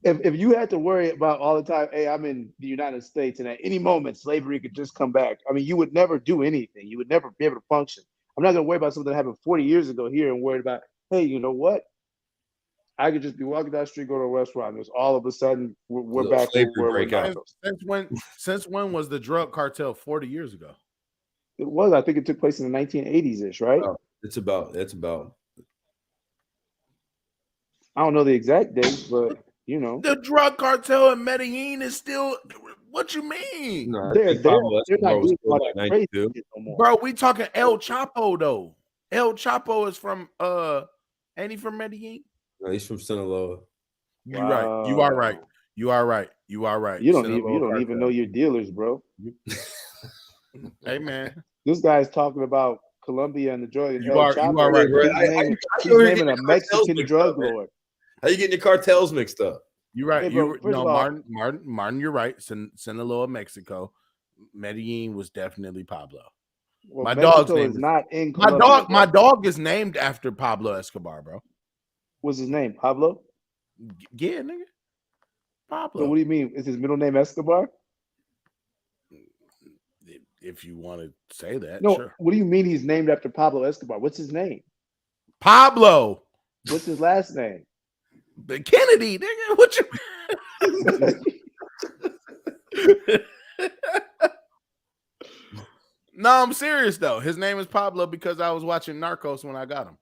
if you had to worry about all the time, hey, I'm in the United States, and at any moment slavery could just come back. I mean, you would never do anything. You would never be able to function. I'm not going to worry about something that happened 40 years ago here and worried about, hey, you know what? I could just be walking down the street, go to a restaurant, and just all of a sudden we're back. Since when was the drug cartel? 40 years ago. It was. I think it took place in the 1980s-ish, right? It's about. I don't know the exact date, but you know, the drug cartel in Medellin is still. What you mean? No, they're not doing all that crazy shit no more. Bro, we talking El Chapo though. El Chapo is from ain't he from Medellin? No, he's from Sinaloa. You're right. You are right. You are right. You don't even know your dealers, bro. Hey man, this guy's talking about Colombia and the drug. You are right. He's naming a Mexican drug lord. How you getting your cartels mixed up? You're right. Hey, bro, Martin, you're right. Sinaloa, Mexico. Medellin was definitely Pablo. Well, my dog's name is not in Colombia. My dog is named after Pablo Escobar, bro. What's his name? Pablo? Yeah, nigga. Pablo. So what do you mean? Is his middle name Escobar? If you want to say that, no. Sure. What do you mean he's named after Pablo Escobar? What's his name? Pablo. What's his last name? The Kennedy, nigga. What you? No, I'm serious though. His name is Pablo because I was watching Narcos when I got him.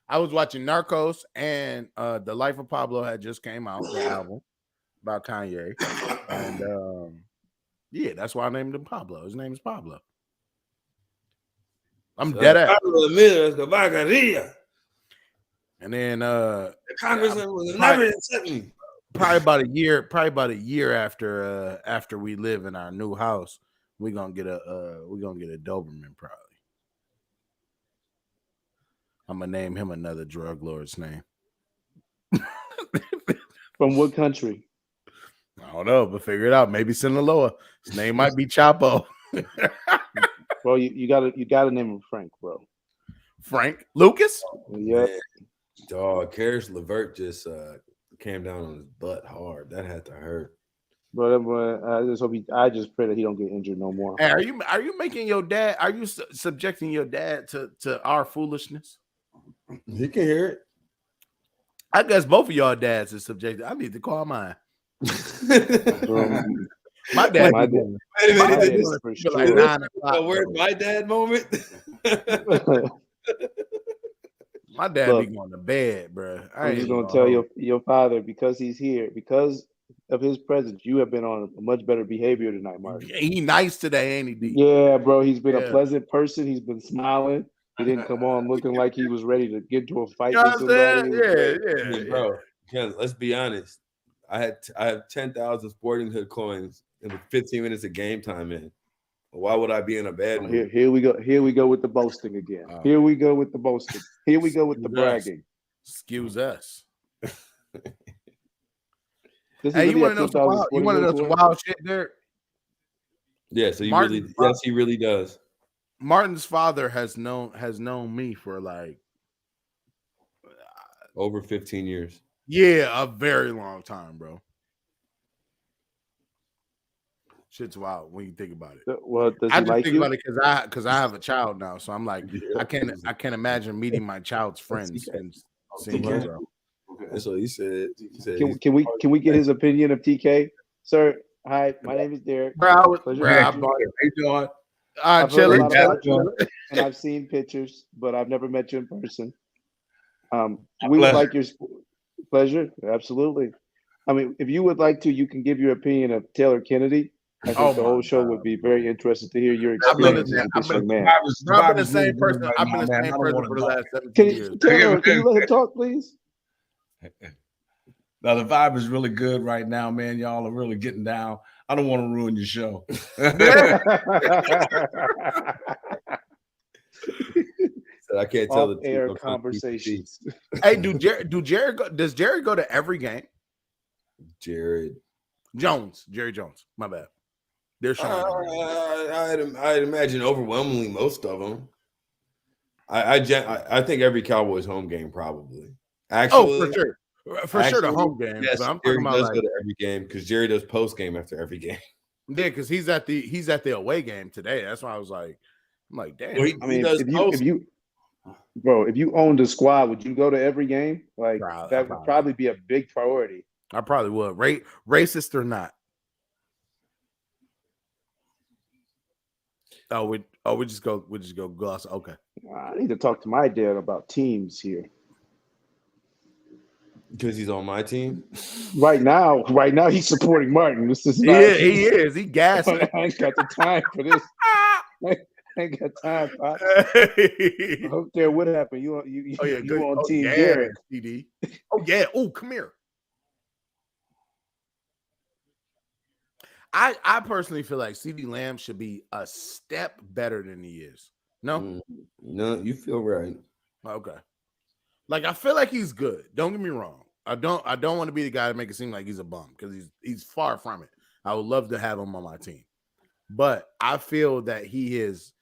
I was watching Narcos and The Life of Pablo had just came out, the album about Kanye. And yeah, that's why I named him Pablo. His name is Pablo. I'm dead ass. And then the congressman was never accepting. Probably about a year after we live in our new house, we're gonna get a Doberman probably. I'm gonna name him another drug lord's name. From what country? I don't know, but figure it out. Maybe Sinaloa. His name might be Chapo. Bro, you gotta name him Frank, bro. Frank Lucas? Yeah. Dog, Karis LeVert just came down on his butt hard. That had to hurt. But I just pray that he don't get injured no more. Hey, are you making your dad? Are you subjecting your dad to our foolishness? He can hear it. I guess both of y'all dads are subjected. I need to call mine. My dad. Where's my dad moment? My dad be going to bed, bro. I'm just gonna tell your father, because he's here, because of his presence, you have been on a much better behavior tonight, Martin. He nice today, ain't he? D? Yeah, bro. He's been a pleasant person. He's been smiling. He didn't come on looking like he was ready to get into a fight with somebody. Yeah, bro. Because let's be honest, I have 10,000 Sportinghood coins and 15 minutes of game time in. Why would I be in a bad mood? Here we go. Here we go with the boasting again. Here we go with the boasting. Here we go with the bragging. Excuse us. Hey, you want to know some wild shit, Derek? Yeah, so he really does. Martin's father has known me for like over 15 years. Yeah, a very long time, bro. Shit's wild when you think about it. Well, I just think about it because I have a child now, so I'm like, I can't imagine meeting my child's friends and seeing him, bro. That's what he said. Can we get his opinion of TK, sir? Hi, my name is Derek. Bro, and I've seen pictures, but I've never met you in person. We would like your pleasure. Absolutely. I mean, if you would like to, you can give your opinion of Taylor Kennedy. I think the whole show would be very interested to hear your experience with this young man. I've been the same person. I've been the same person for the last 17 years. Taylor, can you let him talk, please? Now the vibe is really good right now, man. Y'all are really getting down. I don't want to ruin your show. So I can't tell the air conversations. Hey, does Jerry go to every game? Jerry Jones. My bad. They're showing. I'd imagine overwhelmingly most of them. I think every Cowboys home game probably. Actually, for sure. For sure, the home game. Yes, I'm Jerry talking about does go to every game because Jerry does post game after every game. Yeah, because he's at the away game today. That's why I'm like, damn. Well, if you owned a squad, would you go to every game? Like that would probably be a big priority. I probably would. Racist or not. We just go gloss. Okay. I need to talk to my dad about teams here. Because he's on my team. Right now, he's supporting Martin. This is not, he is. He gassed. I ain't got the time for this. I ain't got time, Pop. Hey. I hope there would happen. You on Team Derek. CD. Oh yeah. Oh, come here. I personally feel like CeeDee Lamb should be a step better than he is. No? No, you feel right. Okay. Like I feel like he's good. Don't get me wrong. I don't want to be the guy to make it seem like he's a bum because he's far from it. I would love to have him on my team. But I feel that he is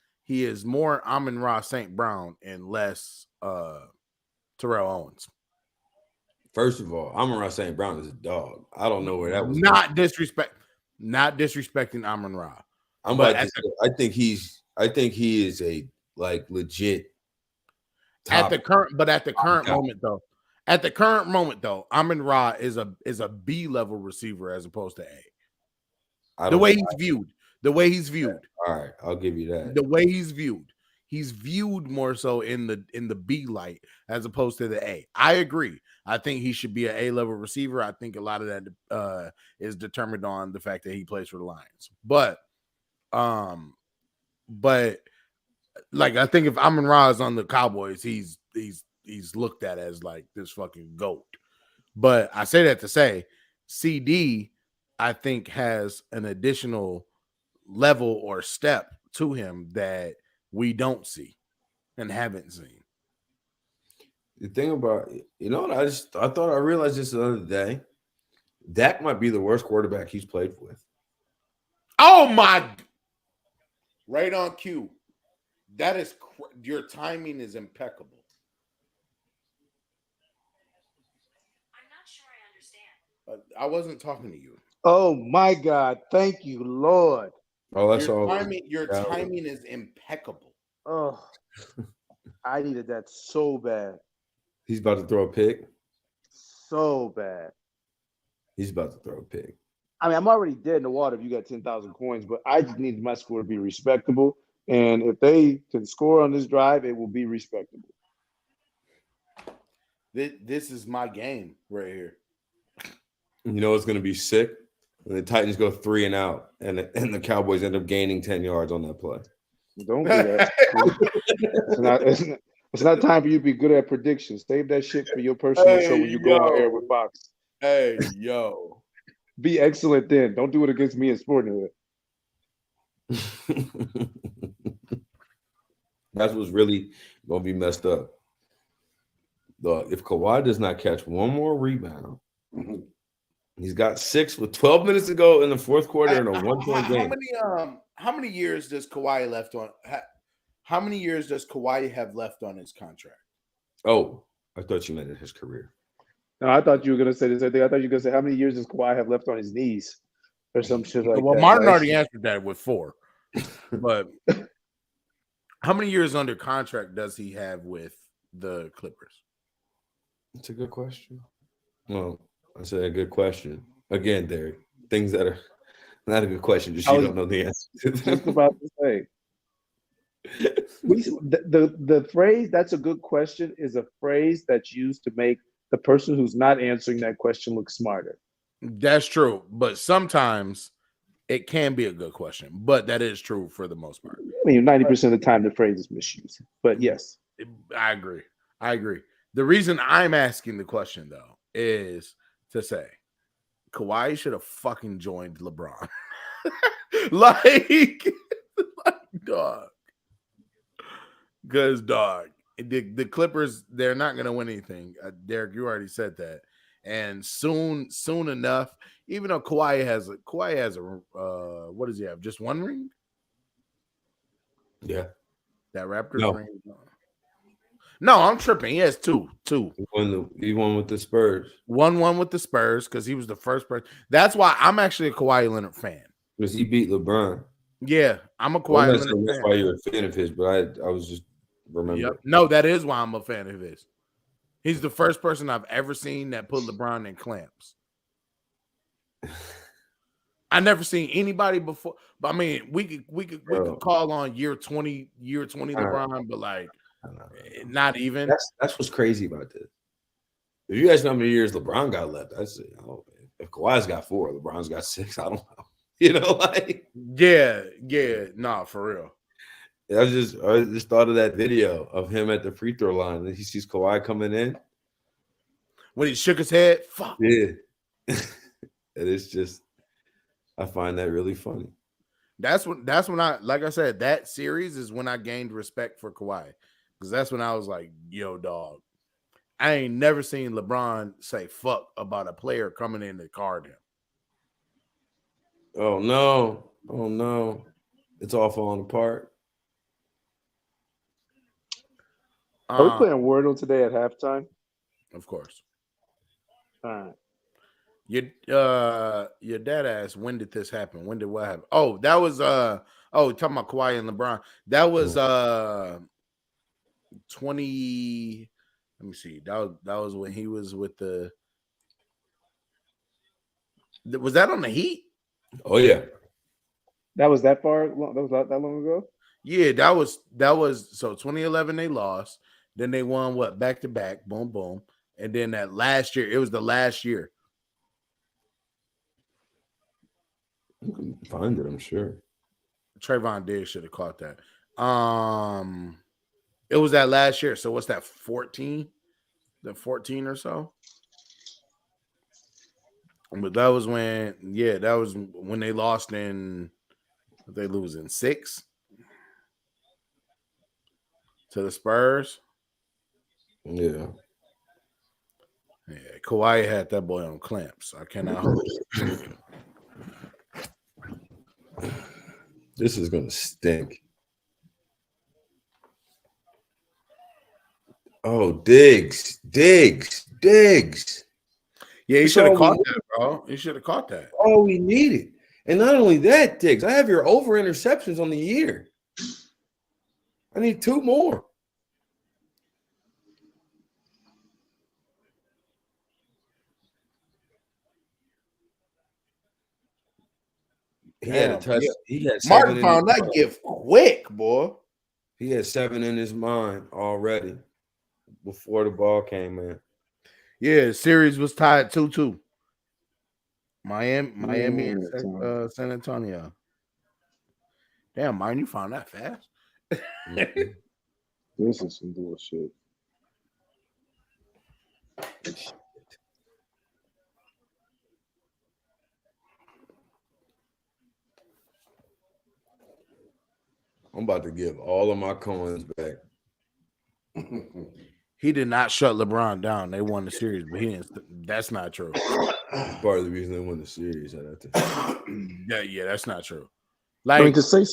more Amon-Ra St. Brown and less Terrell Owens. First of all, Amon-Ra St. Brown is a dog. I don't know where that was. Not disrespecting Amon-Ra. I think he is a like legit at the current moment though, Amon-Ra is a B level receiver as opposed to A. The way he's viewed. All right, I'll give you that. The way he's viewed more so in the B light as opposed to the A. I agree. I think he should be an A level receiver. I think a lot of that is determined on the fact that he plays for the Lions. But like I think if Amon-Ra is on the Cowboys, he's looked at as like this fucking GOAT. But I say that to say CD, I think, has an additional level or step to him that we don't see and haven't seen. The thing about, you know what, I thought I realized this the other day. Dak might be the worst quarterback he's played with. Oh my! Right on cue. That is your timing is impeccable. I'm not sure I understand. I wasn't talking to you. Oh my God! Thank you, Lord. Oh, that's all. Your timing is impeccable. Oh, I needed that so bad. He's about to throw a pick. So bad. He's about to throw a pick. I mean, I'm already dead in the water if you got 10,000 coins, but I just need my score to be respectable. And if they can score on this drive, it will be respectable. This is my game right here. You know it's going to be sick when the Titans go 3 and out, and the Cowboys end up gaining 10 yards on that play. Don't do that. It's not time for you to be good at predictions. Save that shit for your personal show when you go on air with Fox. Hey, yo. Be excellent then. Don't do it against me in Sportinghood. That's what's really going to be messed up. If Kawhi does not catch one more rebound, he's got 6 with 12 minutes to go in the fourth quarter in a 1-point game. How many years does Kawhi left on? How many years does Kawhi have left on his contract? Oh, I thought you meant in his career. No, I thought you were going to say the same thing. I thought you were going to say, how many years does Kawhi have left on his knees? Or some shit like that. Well, Martin already answered that with 4. But how many years under contract does he have with the Clippers? It's a good question. Well, I said a good question. Again, Derek, things that are not a good question, just you don't know the answer. Just about to say. The phrase, that's a good question, is a phrase that's used to make the person who's not answering that question look smarter. That's true. But sometimes it can be a good question. But that is true for the most part. I mean, 90% of the time the phrase is misused. But yes. I agree. The reason I'm asking the question, though, is to say Kawhi should have fucking joined LeBron. like, dog. Because, dog, the Clippers, they're not going to win anything. Derek, you already said that. And soon enough, even though Kawhi has a what does he have? Just 1 ring? Yeah. That Raptors ring? No, I'm tripping. He has 2. He won with the Spurs. 1-1 with the Spurs because he was the first person. That's why I'm actually a Kawhi Leonard fan. Because he beat LeBron. Yeah, I'm a Kawhi Leonard fan. That's why you're a fan of his, but I was just remembering. Yep. No, that is why I'm a fan of his. He's the first person I've ever seen that put LeBron in clamps. I never seen anybody before. But I mean, we could call on year 20 LeBron, but like not even. That's what's crazy about this. If you guys know how many years LeBron got left, that's it. If Kawhi's got 4, LeBron's got 6. I don't know. You know, like nah, for real. I just thought of that video of him at the free throw line, and he sees Kawhi coming in. When he shook his head, fuck. Yeah. And it's just I find that really funny. That's when I, like I said, that series is when I gained respect for Kawhi, because that's when I was like, yo, dog, I ain't never seen LeBron say fuck about a player coming in to guard him. Oh no, it's all falling apart. Are we playing Wordle today at halftime? Of course. All right. Your dad asked, when did this happen? When did what happen? Oh, that was talking about Kawhi and LeBron. That was 20. Let me see. That was when he was with the. Was that on the Heat? Oh yeah. That was that far. That was that long ago. Yeah, that was so 2011 they lost. Then they won what, back to back, boom, boom. And then that last year, it was the last year. You can find it, I'm sure. Trayvon Diggs should have caught that. It was that last year. So what's that, 14? The 14 or so? But that was when they lost in, they lose in 6 to the Spurs. Yeah. Yeah, Kawhi had that boy on clamps. I cannot hold it. This is gonna stink. Oh, Diggs. Yeah, he should have caught that, bro. He should have caught that. All we needed. And not only that, Diggs, I have your over interceptions on the year. I need 2 more. He had a touch. He had Martin found that gift quick, boy. He had 7 in his mind already before the ball came in. Yeah, the series was tied 2-2. Miami and San Antonio. Damn, Martin, you found that fast. Mm-hmm. This is some bullshit. I'm about to give all of my coins back. He did not shut LeBron down. They won the series, but he didn't. That's not true. Part of the reason they won the series. Yeah, that's not true. Like, I mean, to say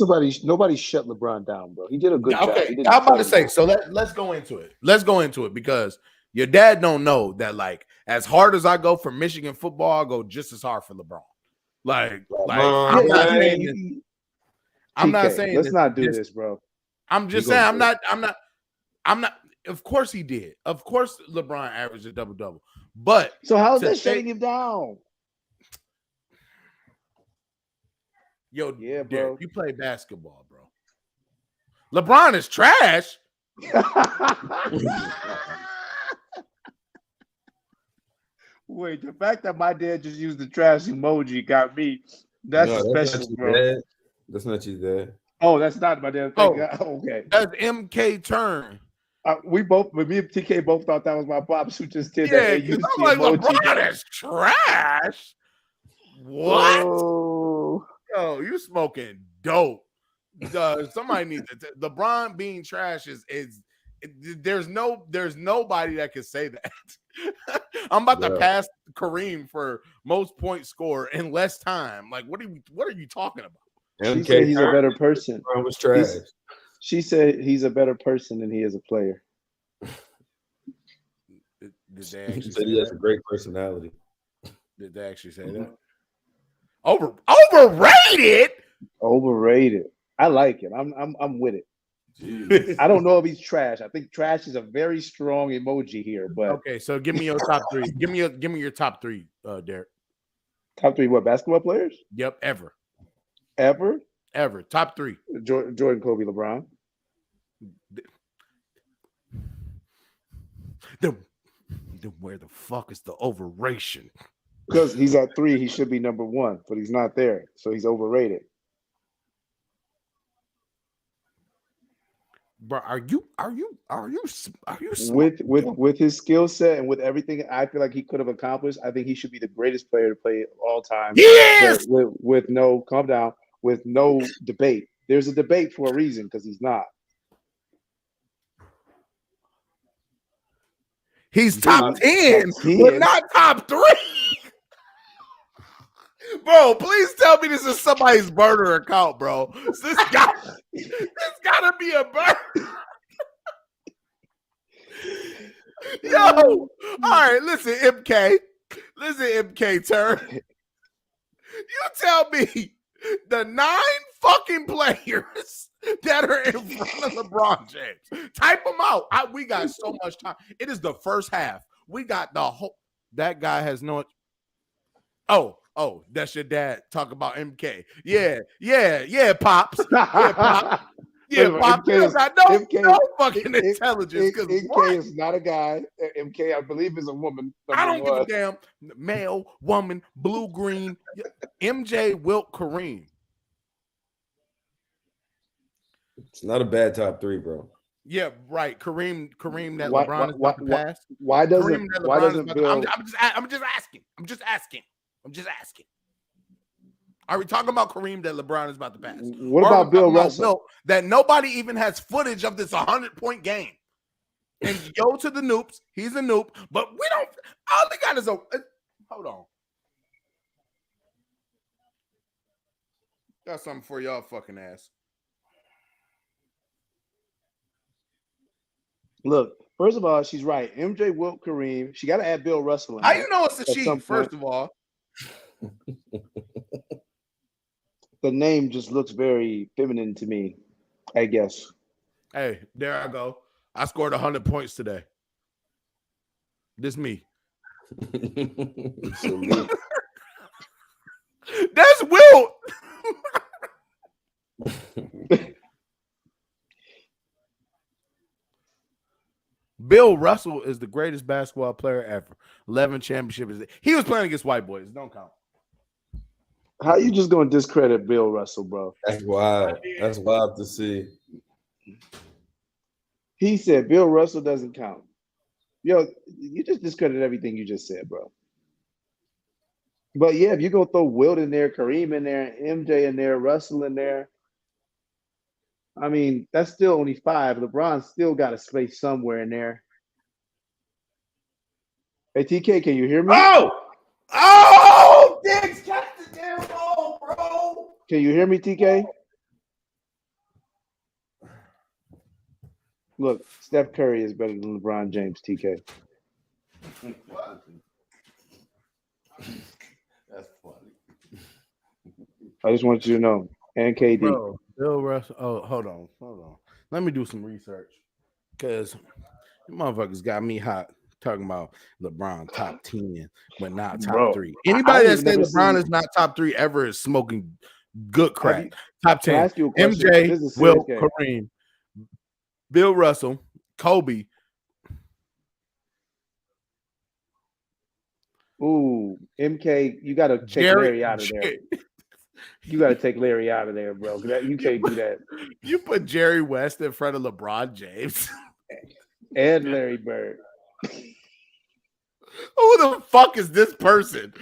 nobody shut LeBron down, bro. He did a good job. Okay, I'm about to say. So let's go into it. Let's go into it, because your dad don't know that, like, as hard as I go for Michigan football, I go just as hard for LeBron. I'm not saying. Let's not do this, bro. I'm just saying. I'm not. Of course he did. Of course LeBron averaged a double-double. But so how is that shutting him down? Yo, yeah, bro. You play basketball, bro. LeBron is trash. Wait, the fact that my dad just used the trash emoji got me. That's special, bro. Dad. That's not your dad. Oh, that's not my dad. Okay. That's MK Turn. Me and TK both thought that was my pops who just did that. Yeah, I'm like, LeBron is trash. What? Oh. Yo, you smoking dope. Somebody needs to. LeBron being trash is there's nobody that can say that. I'm about to pass Kareem for most points scored in less time. Like, what are you talking about? She said he's a better person. Was trash. She said he's a better person than he is a player. She said he has a great personality. Did they actually say that? Overrated. Overrated. I like it. I'm with it. Jeez. I don't know if he's trash. I think trash is a very strong emoji here. But okay, so give me your top 3. Give me your top 3, Derek. Top 3 what? Basketball players? Yep, ever. Top 3. Jordan, Kobe, LeBron. Then where the fuck is the overration? Because he's at 3, he should be number 1, but he's not there, so he's overrated. Bro, are you with his skill set and with everything I feel like he could have accomplished, I think he should be the greatest player to play all time. Yes! With no calm down, with no debate. There's a debate for a reason because he's not. He's top 10, but not top 3. Bro, please tell me this is somebody's burner account, bro. This gotta be a burner. Yo, all right, listen, MK. Listen, MK turn. You tell me the 9 fucking players that are in front of LeBron James. Type them out. We got so much time. It is the first half. We got the whole. That guy has no. Oh, that's your dad. Talk about MK. Yeah, Pops. Yeah, Pops. Yeah, Pops. You don't got no fucking intelligence. MK is not a guy. MK, I believe, is a woman. I don't give a damn. Male, woman, blue, green. MJ, Wilt, Kareem. It's not a bad top 3, bro. Yeah, right. Kareem that LeBron is about to pass. Why doesn't Bill? I'm just asking. Are we talking about Kareem that LeBron is about to pass? What about Bill Russell? That nobody even has footage of this 100-point game. And go to the Noops. He's a Noop. But we don't. All they got is a. Hold on. Got something for y'all fucking ass. Look, first of all, she's right. MJ, Wilt, Kareem. She got to add Bill Russell in. How you know it's a she? First of all, the name just looks very feminine to me, I guess. Hey, there I go. I scored 100 points today. This me. That's Wilt. Bill Russell is the greatest basketball player ever. 11 championships. He was playing against white boys. Don't count. How you just gonna discredit Bill Russell, bro? That's wild. That's wild to see. He said Bill Russell doesn't count. Yo, you just discredited everything you just said, bro. But yeah, if you're gonna throw Wilt in there, Kareem in there, MJ in there, Russell in there, I mean, that's still only 5. LeBron still got a space somewhere in there. Hey, TK, can you hear me? Oh! Diggs, catch the damn ball, bro! Can you hear me, TK? Look, Steph Curry is better than LeBron James, TK. That's funny. I just want you to know. And KD. Bro, Bill Russell. Oh, hold on. Let me do some research. Because motherfuckers got me hot talking about LeBron top 10, but not top 3. Anybody that says LeBron is not top 3 ever is smoking good crack. Top 10. MJ, Wilt, Kareem, Bill Russell, Kobe. Ooh, MK, you got to take Larry out of there. You got to take Larry out of there, bro. You can't do that. You put Jerry West in front of LeBron James. And Larry Bird. Who the fuck is this person?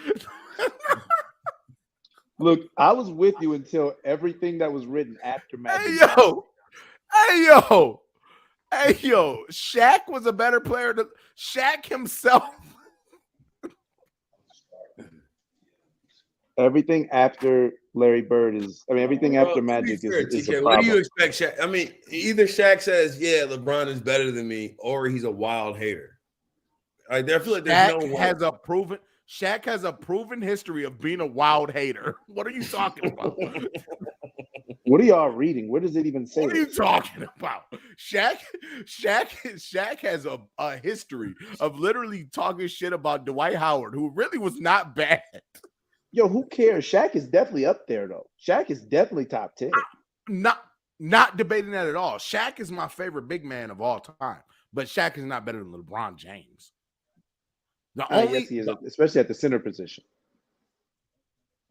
Look, I was with you until everything that was written after Magic. Hey, yo. Shaq was a better player than Shaq himself. Everything after Larry Bird everything after Magic is a problem. What do you expect, Shaq? I mean, either Shaq says, yeah, LeBron is better than me, or he's a wild hater. I feel like there's Shaq has a proven history of being a wild hater. What are you talking about? What are y'all reading? Where does it even say? What are you talking about? Shaq has a history of literally talking shit about Dwight Howard, who really was not bad. Yo, who cares? Shaq is definitely up there, though. Shaq is definitely top 10. Not debating that at all. Shaq is my favorite big man of all time, but Shaq is not better than LeBron James. Yes, he is, especially at the center position.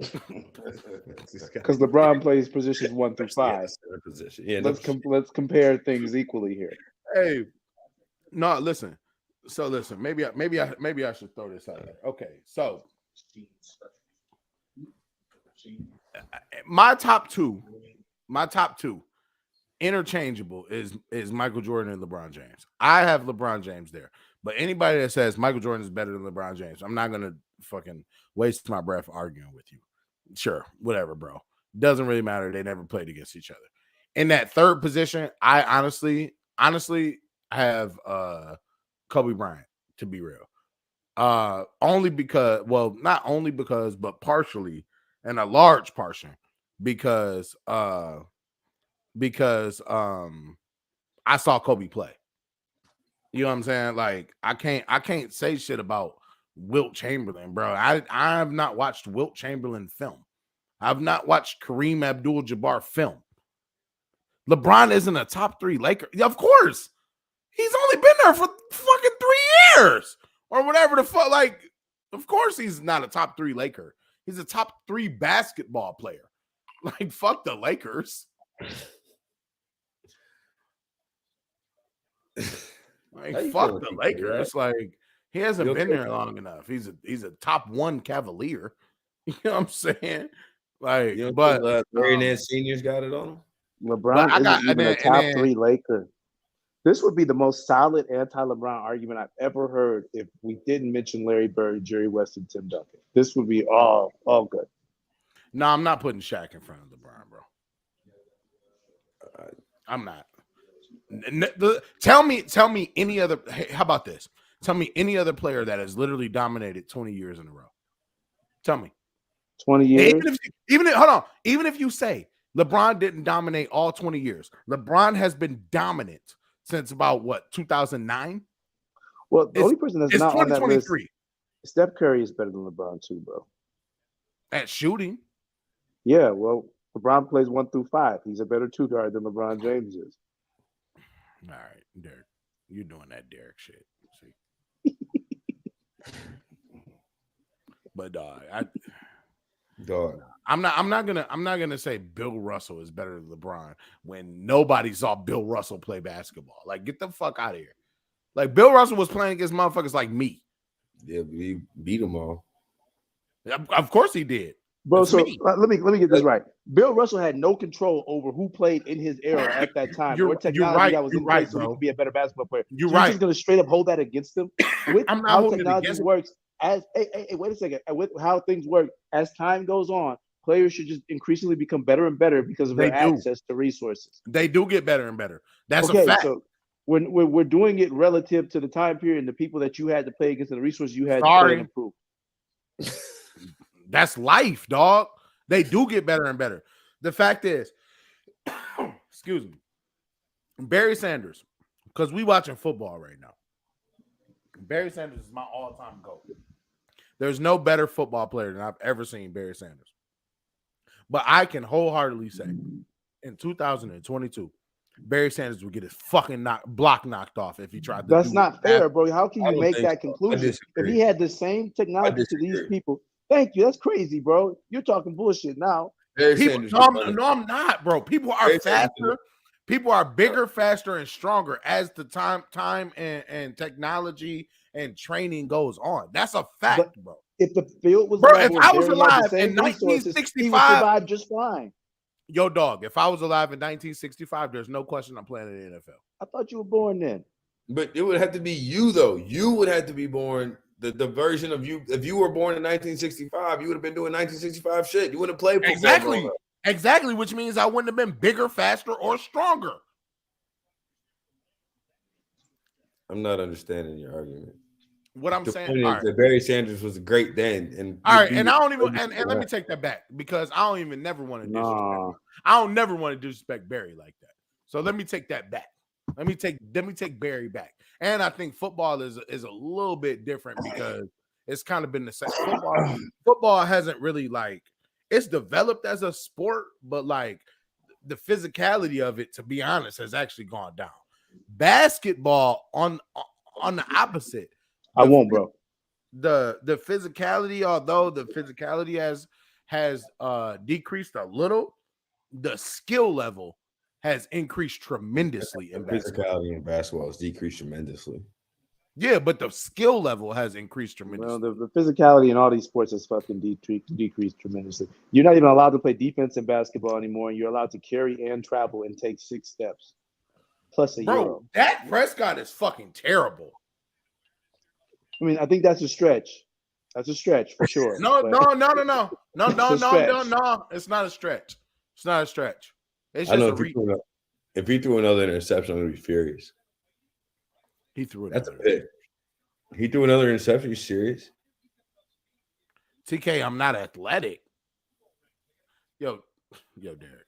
Because LeBron plays positions 1 through 5. Position. Yeah, let's compare things equally here. Hey, no, listen. So listen, maybe I should throw this out there. Okay, so my top two interchangeable is Michael Jordan and LeBron James. I have LeBron James there, but anybody that says Michael Jordan is better than LeBron James, I'm not gonna fucking waste my breath arguing with you. Sure, whatever, bro. Doesn't really matter. They never played against each other. In that third position, I honestly have Kobe Bryant, to be real. Only because, well, not only because, but partially, and a large portion, because I saw Kobe play. You know what I'm saying? Like, I can't say shit about Wilt Chamberlain, bro. I have not watched Wilt Chamberlain film. I've not watched Kareem Abdul-Jabbar film. LeBron isn't a top 3 Laker. Of course. He's only been there for fucking 3 years or whatever the fuck. Like, of course he's not a top 3 Laker. He's a top 3 basketball player. Like, fuck the Lakers. Like, fuck the Lakers. Like, he hasn't been there long enough. He's a top 1 Cavalier. You know what I'm saying? Like, but Larry Nance Senior's got it on him. LeBron isn't even a top 3 Laker. This would be the most solid anti-LeBron argument I've ever heard if we didn't mention Larry Bird, Jerry West, and Tim Duncan. This would be all good. No, I'm not putting Shaq in front of LeBron, bro. I'm not. Tell me any other. Hey, how about this? Tell me any other player that has literally dominated 20 years in a row. Tell me. 20 years? Even if you say LeBron didn't dominate all 20 years, LeBron has been dominant since about what, 2009? Well, the only person that's not on that list, 2023. Steph Curry is better than LeBron too, bro. At shooting? Yeah, well, LeBron plays 1 through 5. He's a better 2 guard than LeBron James is. All right, Derek, you're doing that Derek shit. See, but I'm not gonna say Bill Russell is better than LeBron when nobody saw Bill Russell play basketball. Like, get the fuck out of here. Like, Bill Russell was playing against motherfuckers like me. Yeah, we beat them all. Of course he did. Bro, so let me get this right. Bill Russell had no control over who played in his era at that time, or technology that was in place so he could be a better basketball player. You're right. He's going to straight up hold that against him. With I'm not how holding technology it against works, wait a second. With how things work, as time goes on, players should just increasingly become better and better because of their access to resources. They do get better and better. That's a fact. So when we're doing it relative to the time period and the people that you had to play against and the resources you had to play and improve. That's life, dog. They do get better and better. The fact is, excuse me, Barry Sanders, because we watching football right now. Barry Sanders is my all-time GOAT. There's no better football player than I've ever seen Barry Sanders. But I can wholeheartedly say, in 2022, Barry Sanders would get his fucking block knocked off if he tried to. That's not fair, bro. How can you make that conclusion if he had the same technology to these people? Thank you. That's crazy, bro. You're talking bullshit now. No, I'm not, bro. People are faster. People are bigger, faster, and stronger as the time and technology and training goes on. That's a fact, bro. If the field was, if I was alive in 1965, he would survive just fine. Yo, dog, if I was alive in 1965, there's no question I'm playing in the NFL. I thought you were born then. But it would have to be you, though. You would have to be born. The version of you, if you were born in 1965, you would have been doing 1965 shit. You wouldn't have played football. Exactly, which means I wouldn't have been bigger, faster, or stronger. I'm not understanding your argument. What I'm saying is that Barry Sanders was great then, and all right, and I don't even and let me take that back because I don't even never want to disrespect. I don't never want to disrespect Barry like that. So let me take that back. Let me take Barry back. And I think football is a little bit different because it's kind of been the same. Football hasn't really it's developed as a sport, but the physicality of it, to be honest, has actually gone down. Basketball on the opposite. I won't, bro. The physicality, although the physicality has decreased a little, the skill level has increased tremendously in basketball. Physicality in basketball has decreased tremendously. Yeah, but the skill level has increased tremendously. Well, the physicality in all these sports has fucking decreased tremendously. You're not even allowed to play defense in basketball anymore, and you're allowed to carry and travel and take 6 steps plus a euro. Dak Prescott is fucking terrible. I mean, I think that's a stretch. That's a stretch for sure. No. It's not a stretch. It's not a stretch. It's I just know a reach. if he threw another interception, I'm gonna be furious. He threw it. That's a pick. He threw another interception. You serious? TK, I'm not athletic. Yo, Derek.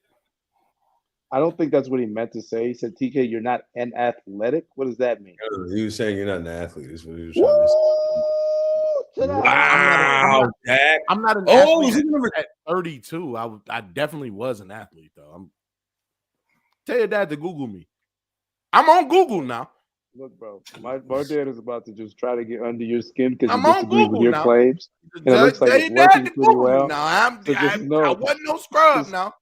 I don't think that's what he meant to say. He said, "TK, you're not an athletic." What does that mean? He was saying you're not an athlete. That's what he was trying to say. Wow, Dak. I'm not an athlete at 32. I definitely was an athlete, though. Tell your dad to Google me. I'm on Google now. Look, bro, my dad is about to just try to get under your skin because I'm he on disagrees with Google your now. claims. And it looks like Tell it's your dad working to pretty Google well. me now. I wasn't no scrub now.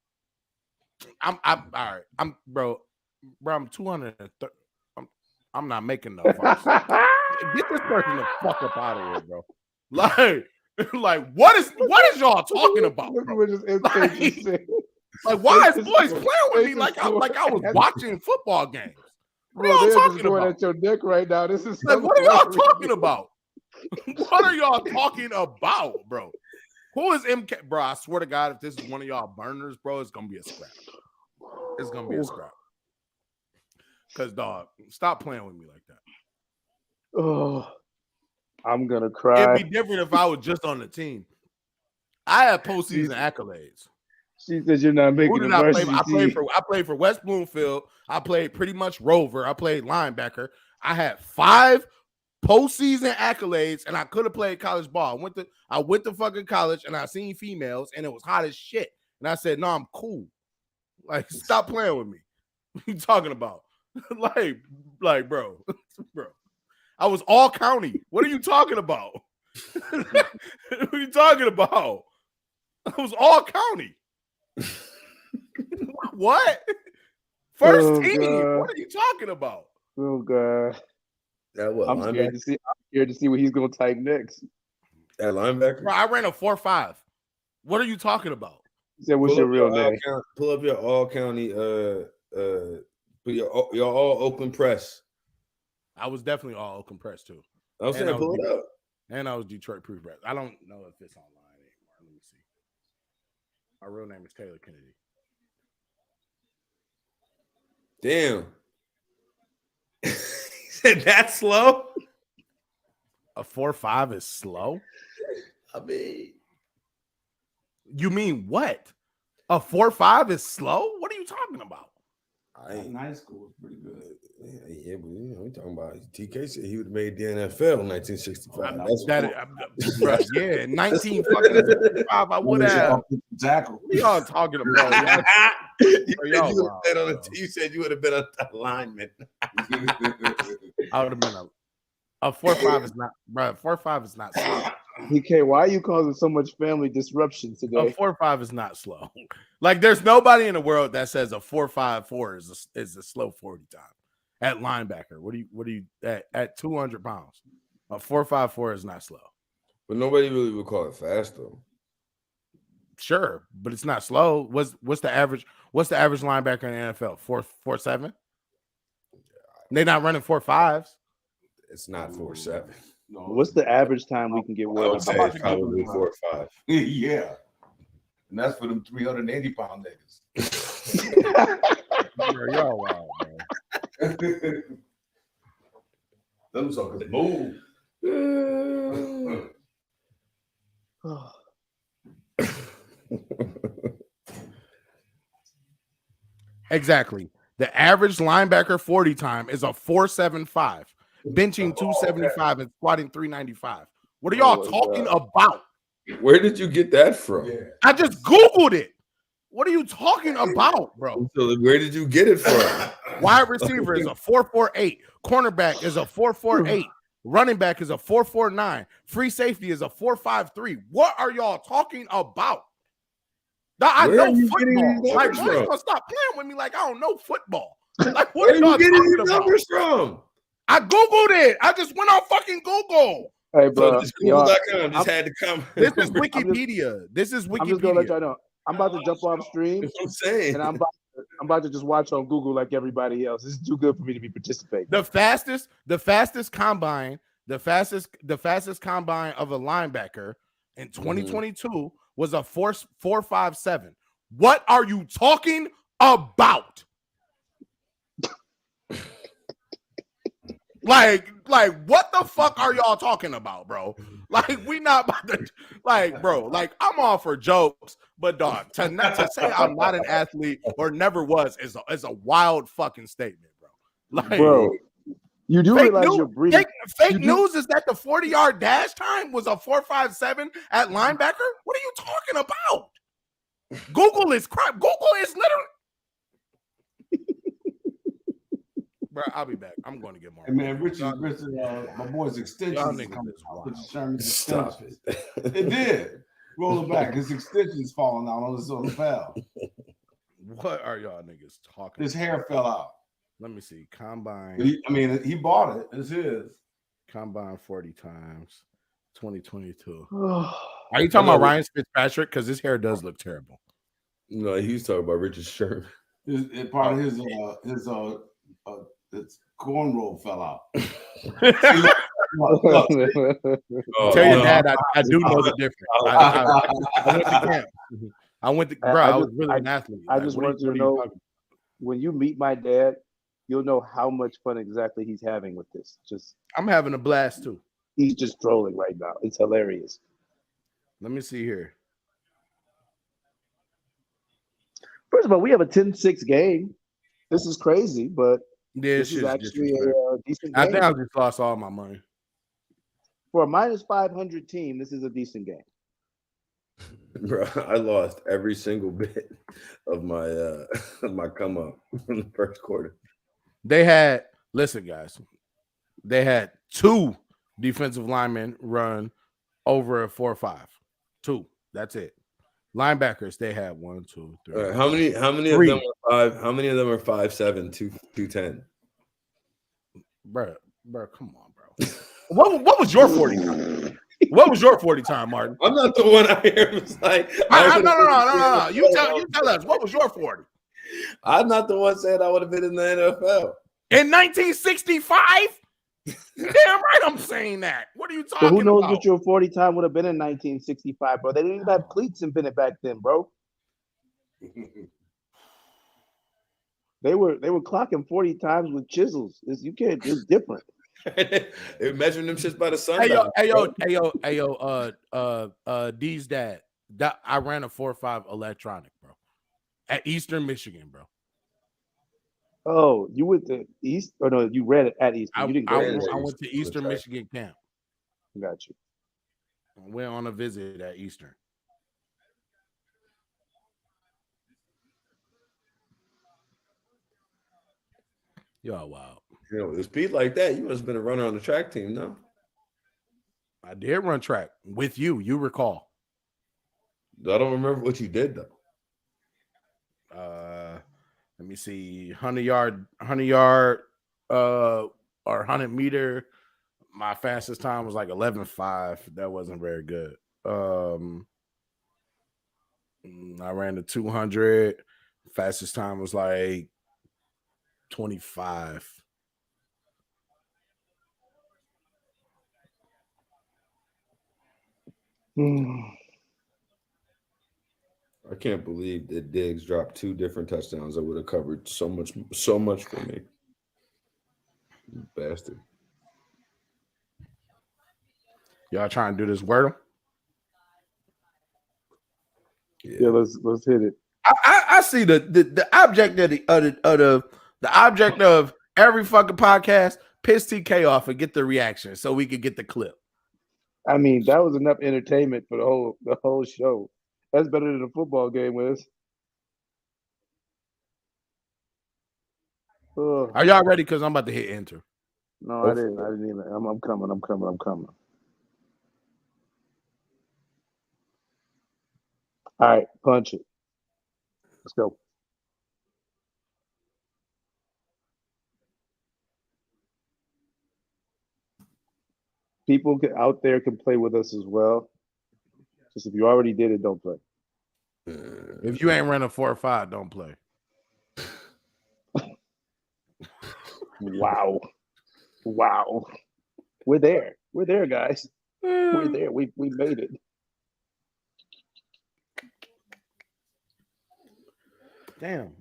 I'm all right. I'm 230. I'm not making no fuss. Get this person the fuck up out of here, bro. Like what is y'all talking about? Bro? Like why is boys playing with me like I was watching football games? What are y'all talking about? At your neck right now. This is like, what are y'all talking about? What are y'all talking about, bro? Who is MK? Bro, I swear to God, if this is one of y'all burners, bro, it's gonna be a scrap. It's gonna be a scrap. Cause dog, stop playing with me like that. Oh, I'm gonna cry. It'd be different if I was just on the team. I had postseason accolades. She said you're not making the varsity team. I played for West Bloomfield. I played pretty much Rover. I played linebacker. I had 5 postseason accolades, and I could have played college ball. I went to fucking college, and I seen females, and it was hot as shit. And I said, "No, I'm cool. Like, stop playing with me. What are you talking about? like, bro. I was all county. What are you talking about? What are you talking about? I was all county. What? First team. God. What are you talking about? Oh God. I'm scared to see what he's gonna type next. At linebacker? Bro, I ran a 4.5. What are you talking about? He said, what's your real name? Pull up your all county your all open press. I was definitely all open press too. I was saying pull it up. And I was Detroit Proof Press. I don't know if it's online anymore. Let me see. My real name is Taylor Kennedy. Damn. He said that's slow. A 4.5 is slow? I mean, you mean what? A 4.5 is slow? What are you talking about? In high school was pretty good. Yeah, but we're talking about TK said he would have made the NFL in 1965. Yeah, 1965 I would have. Tackle. What are y'all talking about? You said you would have been a lineman. I would have been a 4.5 is not, bro. 4.5 is not slow. DK, why are you causing so much family disruption today? A 4.5 is not slow. Like, there's nobody in the world that says a 4.54 is a slow 40 time at linebacker. What do you at 200 pounds? A 4.54 is not slow. But nobody really would call it fast though. Sure, but it's not slow. What's the average? What's the average linebacker in the NFL? 4.7. They're not running 4.5s. It's not 4.7. No. What's the average time we can get worried about? Probably 4.5. Yeah. And that's for them 380-pound niggas. Y'all wild, man. Them suckers move. Exactly. The average linebacker 40 time is a 4.75. Benching 275 and squatting 395. What are y'all talking about? Where did you get that from? Yeah. I just Googled it. What are you talking about, bro? So where did you get it from? Wide receiver is a 4.48. Cornerback is a 4.48. Running back is a 4.49. Free safety is a 4.53. What are y'all talking about? I Where know are you football. getting these Like, numbers why you from? gonna stop playing with me like I don't know football? Like, Where what are are y'all you getting talking these about? numbers from? I Googled it. I just went on fucking Google. Hey, So bro, just y'all, Google.com just had to come. This is I'm just, Wikipedia. This is I'm just gonna let Wikipedia. y'all know. I'm about to jump off stream, That's what I'm saying. and I'm about to just watch on Google like everybody else. This is too good for me to be participating. The fastest combine of a linebacker in 2022 was a 4.57. What are you talking about? Like, what the fuck are y'all talking about, bro? Like, we not about to, like, bro, like, I'm all for jokes, but dog, to say I'm not an athlete or never was is a wild fucking statement, bro. Like, Bro, you do realize you're breathing. Fake news is that the 40-yard dash time was a 4.57 at linebacker? What are you talking about? Google is crap. Google is literally. Bro, I'll be back. I'm going to get more. Hey man, Richard, my boy's extensions. Stop it. It did. Roll it back. His extension's falling out on his own fell. What are y'all niggas talking His about? hair fell out. Let me see. Combine. He bought it. It's his. Combine 40 times. 2022. Are you talking about Ryan Fitzpatrick? Because his hair does look terrible. No, he's talking about Richard Sherman. Part of his cornrow fell out. Tell your dad I do know the difference. I went to camp. I was really an athlete. I just want you to know, when you meet my dad, you'll know how much fun exactly he's having with this. I'm having a blast too. He's just trolling right now. It's hilarious. Let me see here. First of all, we have a 10-6 game. This is crazy, but this is actually a decent game. I think I just lost all my money. For a minus 500 team, this is a decent game. Bro, I lost every single bit of my come up in the first quarter. Listen, guys, they had 2 defensive linemen run over a 4.5. 2. That's it. Linebackers, they had 1, 2, 3. Right, how many 3. of them are 5? How many of them are 5'7", 210? Bro, come on, bro. What was your 40 time? What was your 40 time, Martin? I'm not the one out here who's like, no. You tell us, what was your 40? I'm not the one saying I would have been in the NFL. In 1965? Damn right I'm saying that. What are you talking about? Who knows what your 40 time would have been in 1965, bro? They didn't even have cleats invented back then, bro. They were clocking 40 times with chisels. It's different. They're measuring them shits by the sun. D's dad. I ran a 4.5 electronic, bro. At Eastern Michigan, bro. Oh, you went to East? Or no, you read it at Eastern. You didn't go I went to Eastern Michigan camp. Got you. I went on a visit at Eastern. Y'all wild. You know, with a speed like that, you must have been a runner on the track team, no? I did run track with you. You recall. I don't remember what you did though. Let me see. 100-yard, or 100-meter. My fastest time was like 11.5. That wasn't very good. I ran the 200. Fastest time was like 25. I can't believe that Diggs dropped 2 different touchdowns that would have covered so much for me. Bastard. Y'all trying to do this Wordle? Yeah, let's hit it. I see the object of the object of every fucking podcast. Piss TK off and get the reaction so we could get the clip. I mean, that was enough entertainment for the whole show. That's better than a football game, Wiz. Are y'all ready? Because I'm about to hit enter. No, I didn't even. I'm coming. All right, punch it. Let's go. People out there can play with us as well. Just if you already did it, don't play. If you ain't running 4 or 5, don't play. Wow. We're there. We're there, guys. We're there. We made it. Damn.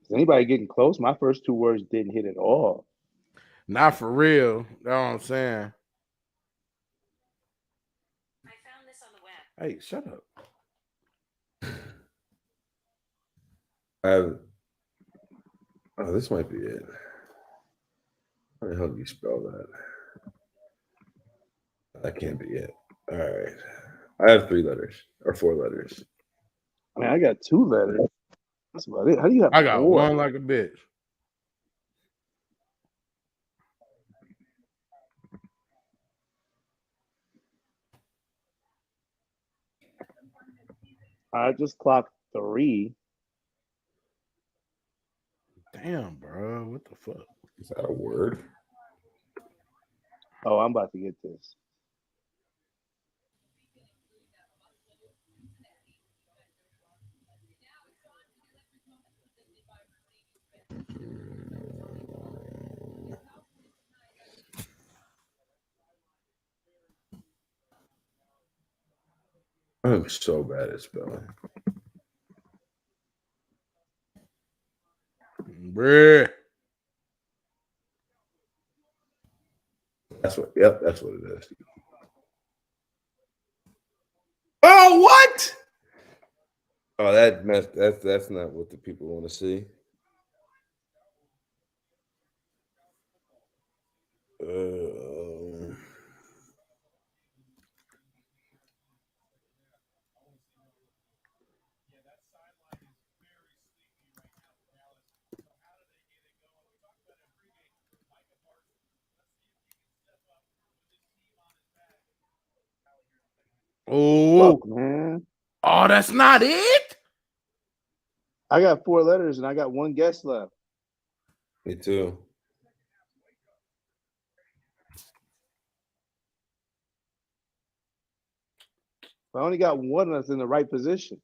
Is anybody getting close? My first 2 words didn't hit at all. Not for real. That's what I'm saying. I found this on the web. Hey, shut up. This might be it. How the hell do you spell that? That can't be it. All right. I have 3 letters or 4 letters. I mean, I got 2 letters. That's about it. How do you have I got 4? one like a bitch. I just clocked 3. Damn, bro. What the fuck? Is that a word? Oh, I'm about to get this. I'm so bad at spelling. Bruh. That's what it is. Oh, what? Oh, that's not what the people want to see. Oh, Fuck, man. Oh, that's not it? I got 4 letters and I got 1 guess left. Me too. I only got 1 that's in the right position.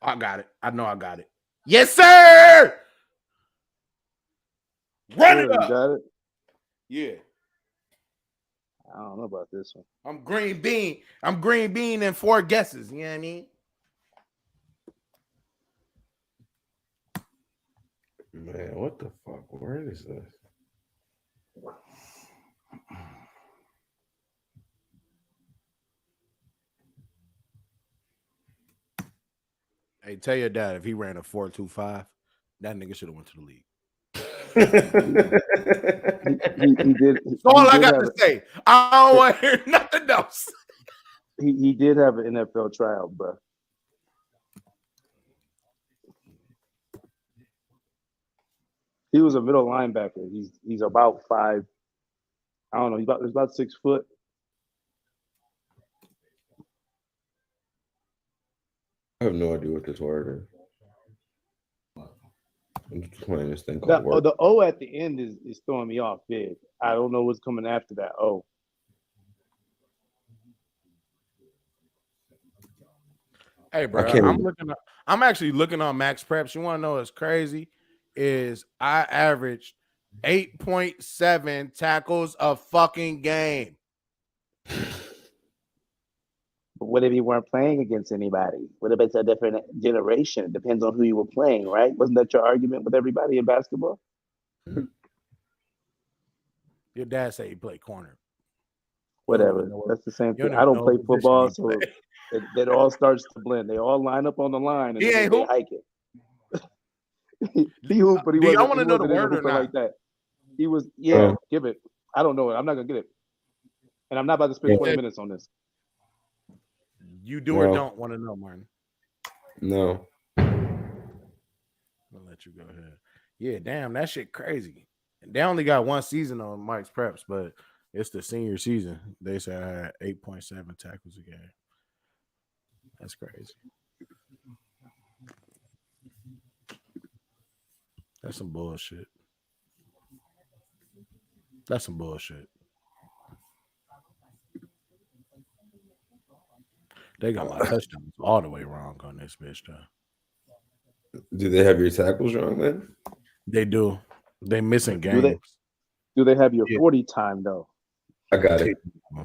I got it. I know I got it. Yes, sir. Run it You up. got it? Yeah. I don't know about this one. I'm green bean. I'm green bean in 4 guesses. You know what I mean? Man, what the fuck? Where is this? Hey, tell your dad if he ran a 4.25, that nigga should have went to the league. He did. That's all I got to say. I don't want to hear nothing else. He did have an NFL tryout, bro. He was a middle linebacker. He's about 5. I don't know. He's about 6 foot. I have no idea what this word is. I'm just playing this thing called word. The O at the end is throwing me off big. I don't know what's coming after that O. Hey, bro, I'm actually looking on Max Preps. You want to know what's crazy? Is I averaged 8.7 tackles a fucking game. But what if you weren't playing against anybody? What if it's a different generation? It depends on who you were playing, right? Wasn't that your argument with everybody in basketball? Your dad said you play corner. Whatever. That's the same thing. I don't play football, so it all starts to blend. They all line up on the line and they hike it. He hooped, but he Do y'all wasn't. want He to know the wasn't in a word or hooper not? like that. He was. Yeah, give it. I don't know it. I'm not gonna get it, and I'm not about to spend 20 minutes on this. You do or don't want to know, Martin? No. I'll let you go ahead. Yeah, damn, that shit crazy. They only got one season on Mike's Preps, but it's the senior season. They say I had 8.7 tackles a game. That's crazy. That's some bullshit. That's some bullshit. They got my touchdowns all the way wrong on this bitch, though. Do they have your tackles wrong then? They do. They missing games. Do they have your 40 time though? I got it.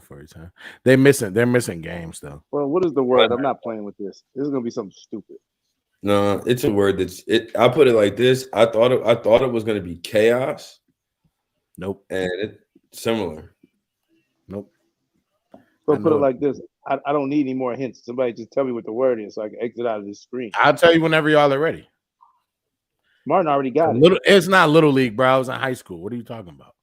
40 time. They're missing games though. Well, what is the word? I'm not playing with this. This is gonna be something stupid. No, it's a word that's it. I put it like this. I thought it was gonna be chaos. Nope. And it's similar. Nope. So put it like this. I don't need any more hints. Somebody just tell me what the word is so I can exit out of this screen. I'll tell you whenever y'all are ready. Martin already got it. It's not little league, bro. I was in high school. What are you talking about?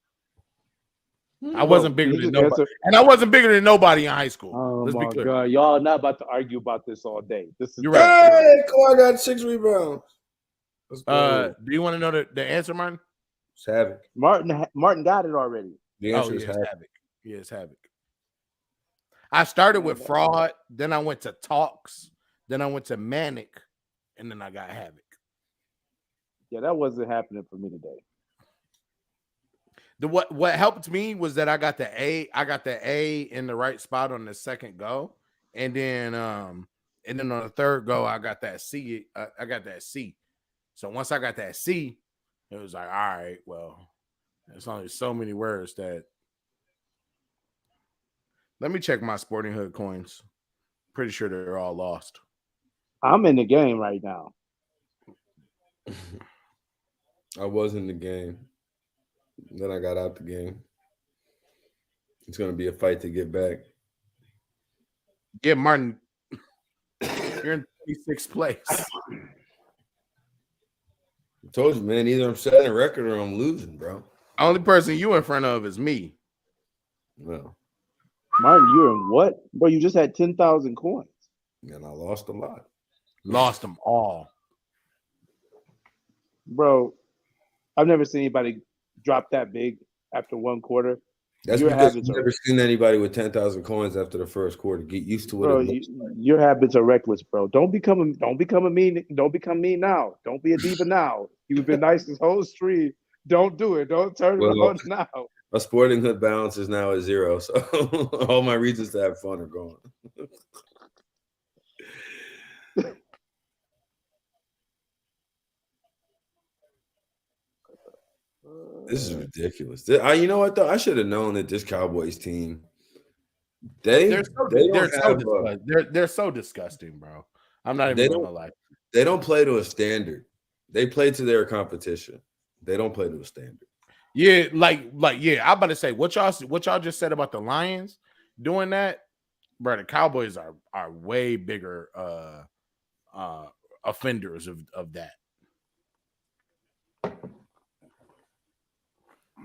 I wasn't bigger than nobody, and I wasn't bigger than nobody in high school. Oh Let's my be clear. God, y'all not about to argue about this all day. This is You're right. Hey, I got 6 rebounds. Do you want to know the answer, Martin? It's Havoc. Martin got it already. The answer is Havoc. Yeah, it's Havoc. I started with fraud, then I went to talks, then I went to manic, and then I got Havoc. Yeah, that wasn't happening for me today. What helped me was that I got the A in the right spot on the second go, and then on the third go I got that C. I got that C. So once I got that C, it was like, all right, well, there's only so many words that. Let me check my Sportinghood coins. Pretty sure they're all lost. I'm in the game right now. I was in the game. Then I got out the game. It's going to be a fight to get back. Yeah, Martin. You're in 26th place. I told you, man, either I'm setting a record or I'm losing, bro. Only person you in front of is me. No. Martin, you're in what? Bro, you just had 10,000 coins. And I lost a lot. Lost them all. Bro, I've never seen anybody drop that big after one quarter. That's because I've never seen anybody with 10,000 coins after the first quarter. Get used to it. Bro, your habits are reckless, bro. Don't become a mean. Don't become mean now. Don't be a diva now. You've been nice this whole stream. Don't do it. Don't turn it on now. My Sportinghood balance is now at 0, so all my reasons to have fun are gone. This is ridiculous. You know what though? I should have known that this Cowboys team. They're so disgusting, bro. I'm not even gonna lie. They don't play to a standard. They play to their competition. They don't play to a standard. Yeah, yeah. I'm about to say what y'all just said about the Lions doing that, bro. The Cowboys are way bigger offenders of that.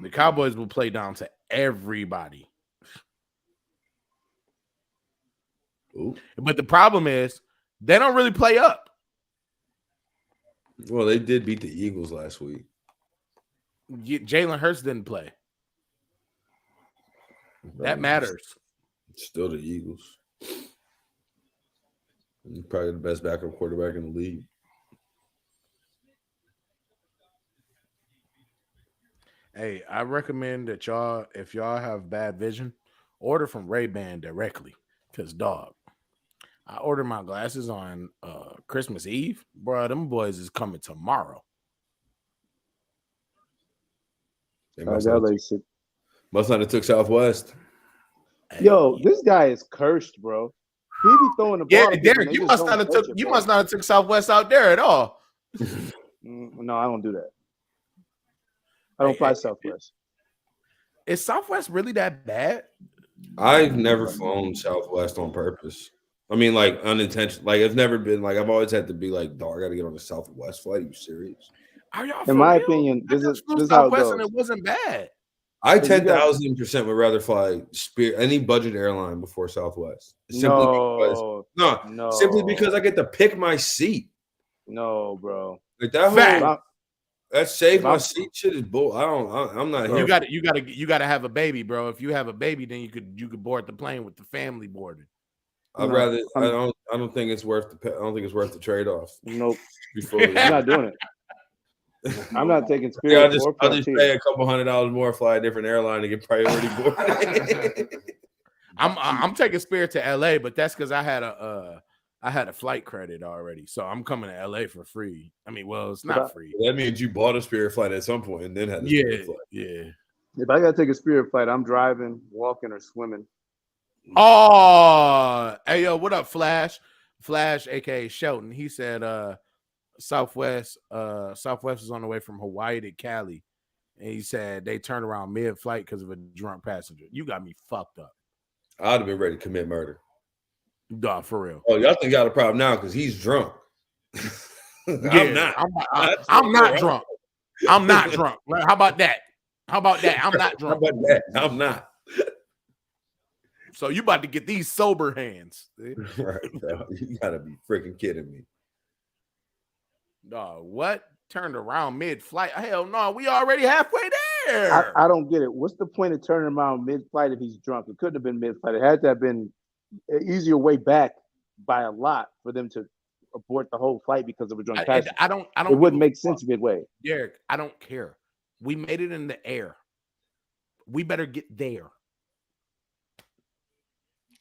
The Cowboys will play down to everybody. Ooh. But the problem is they don't really play up. Well, they did beat the Eagles last week. Jalen Hurts didn't play. That matters. Still the Eagles. Probably the best backup quarterback in the league. Hey, I recommend that y'all, if y'all have bad vision, order from Ray-Ban directly. Because, dog, I ordered my glasses on Christmas Eve. Bro, them boys is coming tomorrow. They must not have took Southwest. Yo, this guy is cursed, bro. He be throwing the ball. Yeah, Derek, you must not have took Southwest out there at all. No, I don't do that. I don't fly Southwest. Is Southwest really that bad? I've never flown Southwest on purpose. I mean, like unintentional. Like it's never been like I've always had to be like, dog, I got to get on the Southwest flight. Are you serious? Are y'all? In my real? opinion, I this is flew how it Southwest goes. and it wasn't bad. I 10,000% would rather fly any budget airline before Southwest. Simply because I get to pick my seat. No, bro. Like that save my seat shit is bull. I'm not here. You got to have a baby, bro. If you have a baby, then you could board the plane with the family boarding. I don't think it's worth the trade-off. Nope. I'm not doing it. I'm not taking Spirit. I'll just pay a couple $100 more, fly a different airline to get priority boarding. I'm taking Spirit to LA, but that's because I had a flight credit already, so I'm coming to LA for free. I mean, well, it's not free. That means you bought a Spirit flight at some point and then had a Spirit flight. Yeah. If I gotta take a Spirit flight, I'm driving, walking, or swimming. Oh, hey yo, what up, Flash? Flash, aka Shelton. He said Southwest is on the way from Hawaii to Cali. And he said they turned around mid-flight because of a drunk passenger. You got me fucked up. I'd have been ready to commit murder. Dog, for real. Oh, y'all think you got a problem now because he's drunk. I'm not. I'm not drunk. I'm not drunk. How about that? I'm not drunk. How about that? I'm not. So you about to get these sober hands. Right, bro. You gotta be freaking kidding me. Dog, what? Turned around mid-flight? Hell no, we already halfway there. I don't get it. What's the point of turning around mid-flight if he's drunk? It couldn't have been mid-flight. It had to have been an easier way back by a lot for them to abort the whole flight because of a drunk passenger. I don't. It wouldn't make sense midway. Derek, I don't care. We made it in the air. We better get there.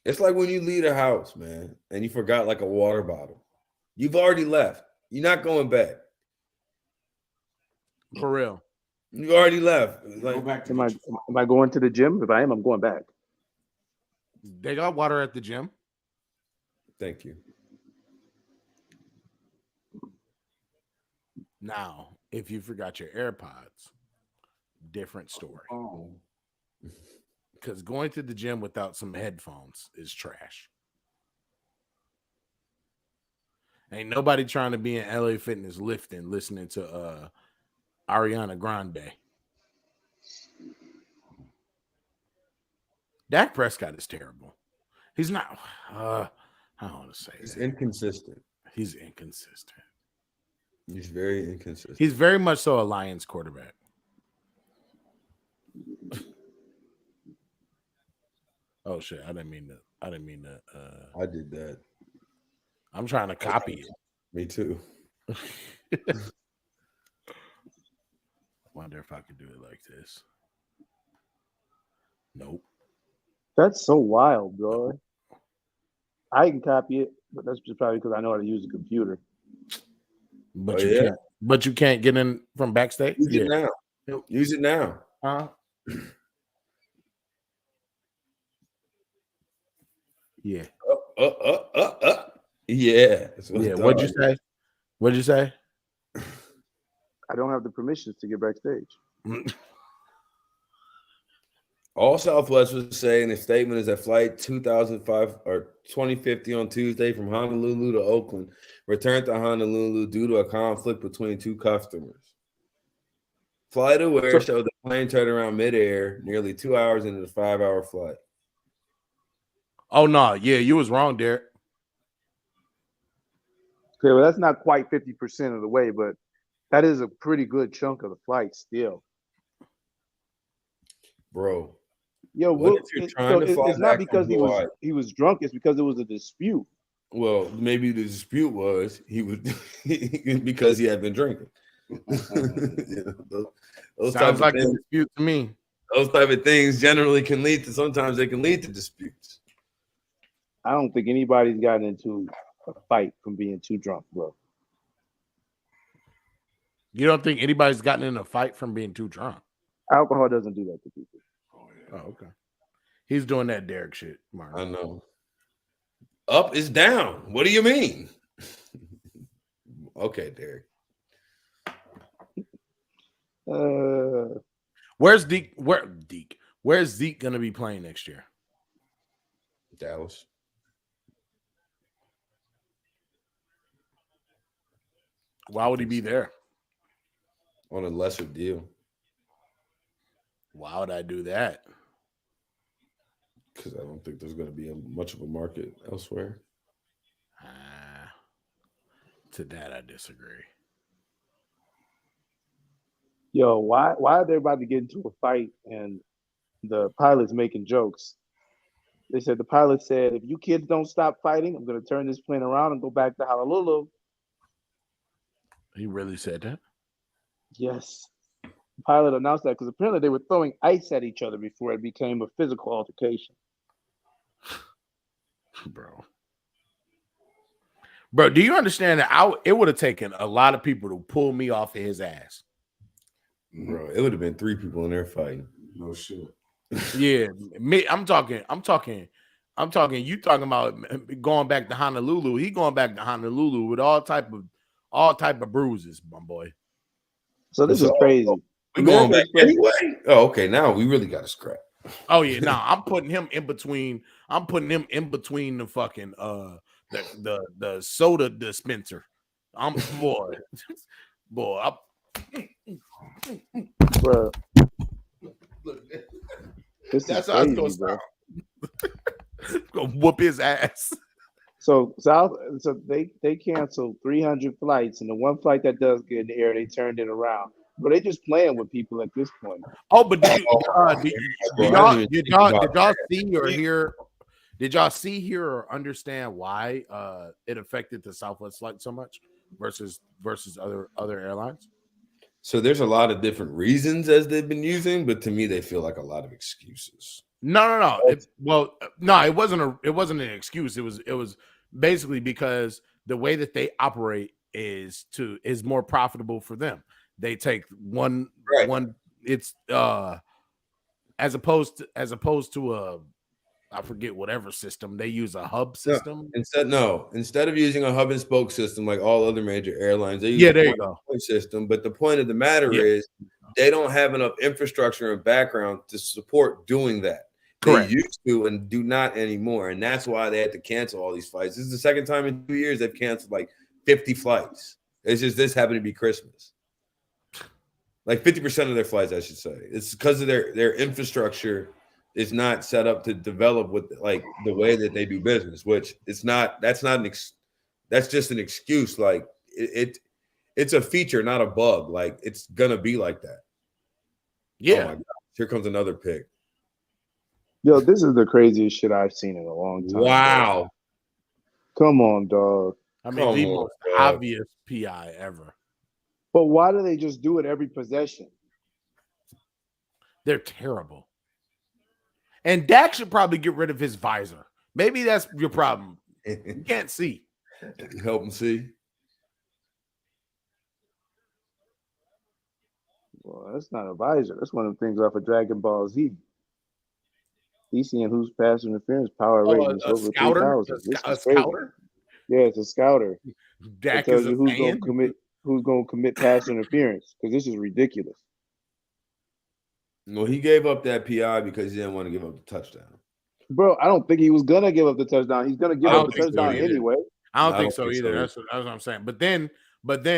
It's like when you leave a house, man, and you forgot like a water bottle. You've already left. You're not going back. For real. You already left. Like, Go back to am I going to the gym? If I am, I'm going back. They got water at the gym. Thank you. Now, if you forgot your AirPods, different story. Oh. Because going to the gym without some headphones is trash. Ain't nobody trying to be in LA Fitness lifting, listening to Ariana Grande. Dak Prescott is terrible. He's not. I don't want to say He's that. inconsistent. He's inconsistent. He's very inconsistent. He's very much so a Lions quarterback. Oh shit! I didn't mean to. I did that. I'm trying to copy it. Me too. Wonder if I could do it like this. Nope. That's so wild, bro. I can copy it, but that's just probably because I know how to use a computer. But can't. But you can't get in from backstage. Use it now. Use it now. Yeah. Yeah. Yeah. What'd you say? What'd you say? I don't have the permissions to get backstage. All Southwest was saying in a statement is that flight 2005 or 2050 on Tuesday from Honolulu to Oakland returned to Honolulu due to a conflict between two customers. Flight Aware showed the plane turned around midair nearly 2 hours into the 5-hour flight. Oh no, yeah, you was wrong, Derek. Okay, well, that's not quite 50% of the way, but that is a pretty good chunk of the flight still. Bro. Yo, it's not because he was drunk, it's because it was a dispute. Well, maybe the dispute was he was because he had been drinking. Those sounds like a dispute to me. Those type of things generally can lead to disputes. I don't think anybody's gotten into a fight from being too drunk, bro. You don't think anybody's gotten in a fight from being too drunk? Alcohol doesn't do that to people. Oh, okay. He's doing that Derek shit, Mark. I know. Up is down. What do you mean? Okay, Derek. Where's Zeke? Where's Zeke gonna be playing next year? Dallas. Why would he be there? on a lesser deal. Why would I do that? Because I don't think there's going to be much of a market elsewhere. To that, I disagree. Yo, why are they about to get into a fight and the pilot's making jokes? They said the pilot said, if you kids don't stop fighting, I'm going to turn this plane around and go back to Honolulu. He really said that? Yes. The pilot announced that because apparently they were throwing ice at each other before it became a physical altercation. Bro, do you understand that it would have taken a lot of people to pull me off of his ass? Bro, it would have been 3 people in there fighting. No shit. Yeah, I'm talking. You talking about going back to Honolulu? He going back to Honolulu with all type of bruises, my boy. So this is crazy. We going back anyway? Oh, okay. Now we really got to scrap. Oh yeah, no, I'm putting him in between. I'm putting him in between the fucking the soda dispenser. I'm boy. Bro. That's how it's gonna sound. Gonna whoop his ass. So they canceled 300 flights, and the one flight that does get in the air, they turned it around. But they just playing with people at this point. Oh, but did y'all see or hear? Did y'all see, hear, or understand why it affected the Southwest flight so much versus other airlines? So there's a lot of different reasons as they've been using, but to me, they feel like a lot of excuses. No. It wasn't an excuse. It was basically because the way that they operate is more profitable for them. They take one. It's as opposed to a, I forget whatever system they use, a hub system. Instead of using a hub and spoke system like all other major airlines, they use there you go system. But the point of the matter is they don't have enough infrastructure and background to support doing that. Correct. They used to and do not anymore, and that's why they had to cancel all these flights. This is the second time in 2 years they've canceled like 50 flights. It's just this happened to be Christmas. Like 50% of their flights, I should say. It's because of their infrastructure is not set up to develop with like the way that they do business, which it's not. That's just an excuse. Like it's a feature, not a bug. Like it's gonna be like that. Yeah. Oh my God. Here comes another pick. Yo, this is the craziest shit I've seen in a long time. Wow. Bro. Come on, dog. I mean, the most obvious PI ever. But why do they just do it every possession? They're terrible. And Dak should probably get rid of his visor. Maybe that's your problem. You can't see. Help him see. Well, that's not a visor. That's one of the things off of Dragon Ball Z. He's seeing who's pass interference power rating is over 3,000. A scouter? Yeah, it's a scouter. Dak it tells is you who's going to commit pass interference because this is ridiculous. Well, he gave up that PI because he didn't want to give up the touchdown. Bro, I don't think he was going to give up the touchdown. He's going to give up the touchdown anyway. I don't think so either. That's what I'm saying. But then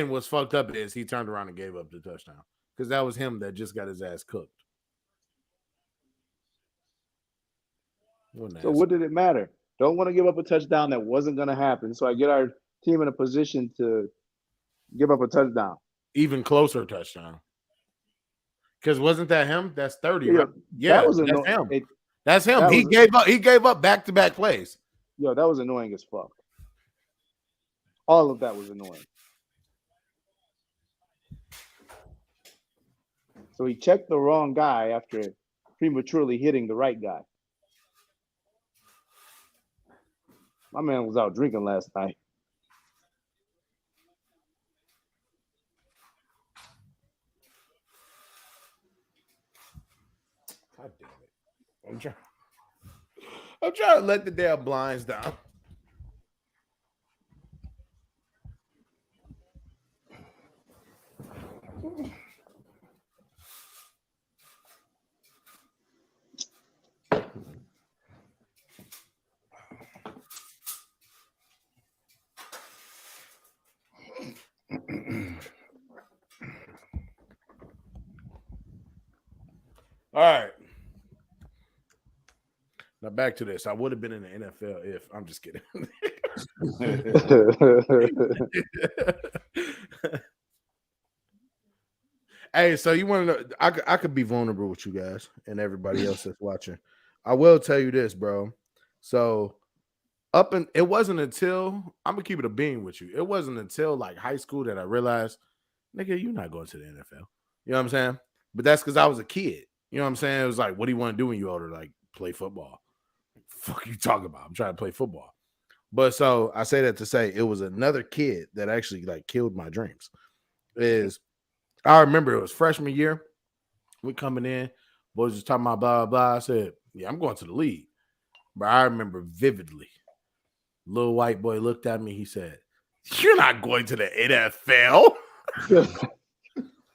what's fucked up is he turned around and gave up the touchdown because that was him that just got his ass cooked. So what did it matter? Don't want to give up a touchdown that wasn't going to happen. So I get our team in a position to give up a touchdown. Even closer touchdown. Because wasn't that him? That's 30. Yeah, right? Yeah, that's him. That's him. He gave up back-to-back plays. Yo, that was annoying as fuck. All of that was annoying. So he checked the wrong guy after prematurely hitting the right guy. My man was out drinking last night. God damn it. I'm trying to let the damn blinds down. All right. Now back to this. I would have been in the NFL if I'm just kidding. Hey, so you want to know? I could be vulnerable with you guys and everybody else that's watching. I will tell you this, bro. So it wasn't until I'm gonna keep it a bean with you. It wasn't until like high school that I realized, nigga, you're not going to the NFL. You know what I'm saying? But that's because I was a kid. You know what I'm saying? It was like, what do you want to do when you're older? Like play football. Fuck you talking about? I'm trying to play football. But so I say that to say it was another kid that actually like killed my dreams. I remember it was freshman year. We coming in, boys was talking about blah, blah, blah. I said, yeah, I'm going to the league. But I remember vividly. Little white boy looked at me. He said, you're not going to the NFL.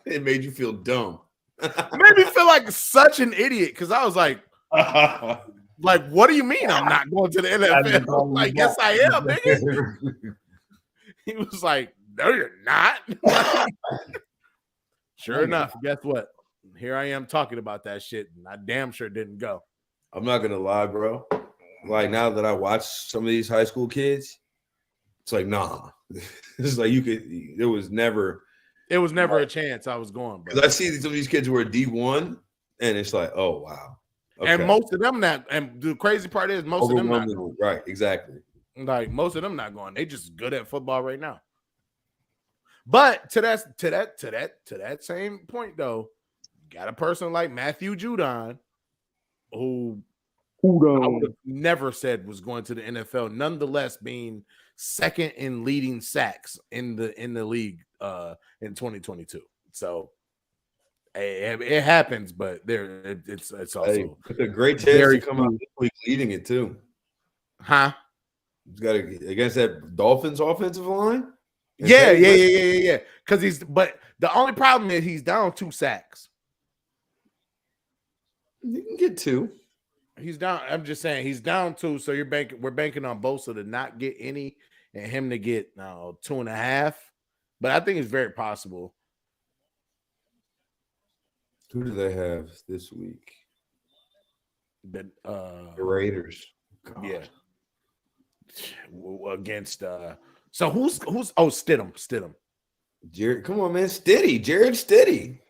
It made you feel dumb. It made me feel like such an idiot because I was like, what do you mean I'm not going to the NFL? Like, yes, I am, nigga. He was like, no, you're not. Sure enough, guess what? Here I am talking about that shit, and I damn sure didn't go. I'm not gonna lie, bro. Like now that I watch some of these high school kids, it's like, nah. It's like there was never a chance I was going. Because I see some of these kids who are D1, and it's like, oh wow. Okay. And most of them not. And the crazy part is most of them not going. Right, exactly. Like most of them not going. They just good at football right now. But to that same point though, got a person like Matthew Judon, who I would have never said was going to the NFL, nonetheless being second in leading sacks in the league in 2022. So it happens, but it's also a great chance to come out this week leading it too. Huh? He's got against that Dolphins offensive line. Yeah. Because but the only problem is he's down 2 sacks. You can get 2. He's down. I'm just saying he's down 2. So we're banking on Bosa to not get any and him to get 2.5. But I think it's very possible. Who do they have this week? The Raiders. God. Yeah. Against so who's Stidham. Jared, come on, man. Jared Stiddy.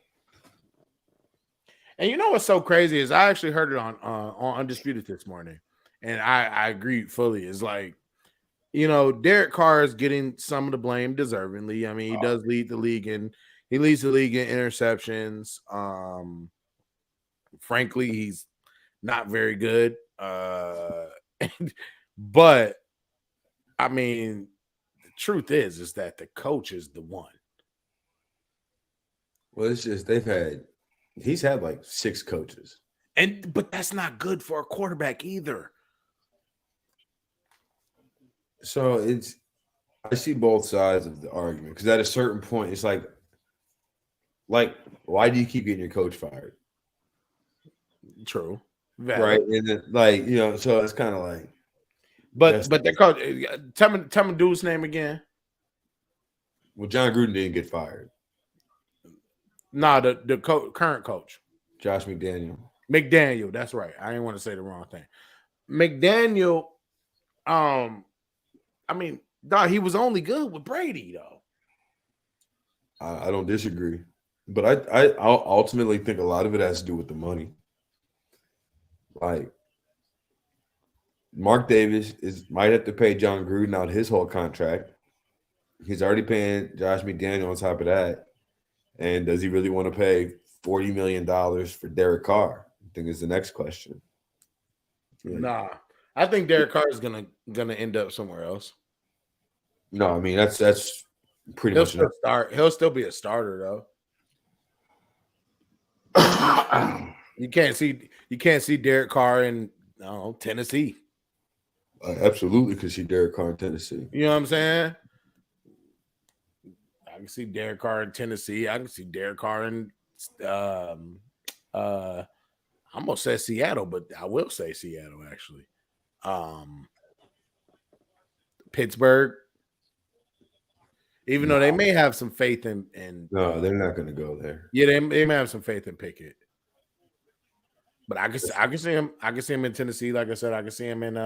And you know what's so crazy is I actually heard it on Undisputed this morning, and I agree fully. It's like, Derek Carr is getting some of the blame deservingly. I mean, he does lead the league in interceptions. Frankly, he's not very good. But I mean, the truth is that the coach is the one. Well, it's just he's had like 6 coaches. But that's not good for a quarterback either. So I see both sides of the argument because at a certain point, it's like, why do you keep getting your coach fired? True. Valid. Right. And then, so it's kind of like, but the coach, tell me dude's name again. Well, John Gruden didn't get fired. Nah, the current coach. Josh McDaniel. McDaniel, that's right. I didn't want to say the wrong thing. McDaniel, I mean, he was only good with Brady, though. I don't disagree. But I ultimately think a lot of it has to do with the money. Like, Mark Davis might have to pay John Gruden out his whole contract. He's already paying Josh McDaniel on top of that. And does he really want to pay $40 million for Derek Carr? I think is the next question. Yeah. Nah, I think Derek Carr is gonna end up somewhere else. No, I mean that's pretty much still start. He'll still be a starter though. You can't see Derek Carr in Tennessee. Absolutely could see Derek Carr in Tennessee. You know what I'm saying? I can see Derek Carr in Tennessee. I can see Derek Carr in I almost said Seattle, but I will say Seattle actually. Pittsburgh. Even though they may have some faith in no, they're not going to go there. Yeah, they may have some faith in Pickett. But I can see him. I can see him in Tennessee. Like I said, I can see him in.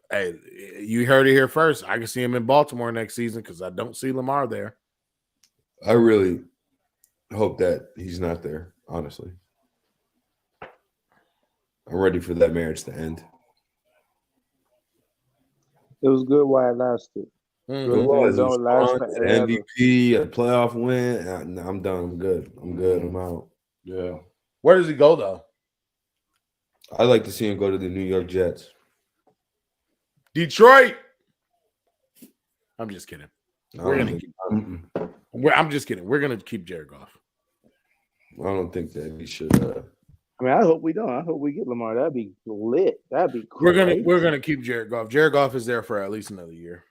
Hey, you heard it here first. I can see him in Baltimore next season because I don't see Lamar there. I really hope that he's not there. Honestly, I'm ready for that marriage to end. It was good while it lasted. It Good was. things It was don't last fun. forever. MVP, a playoff win. I'm done. I'm good. I'm out. Yeah. Where does he go though? I'd like to see him go to the New York Jets. Detroit. I'm just kidding. I'm just kidding. We're gonna keep Jared Goff. I don't think that he should. I mean, I hope we don't. I hope we get Lamar. That'd be lit. That'd be cool. We're gonna keep Jared Goff. Jared Goff is there for at least another year.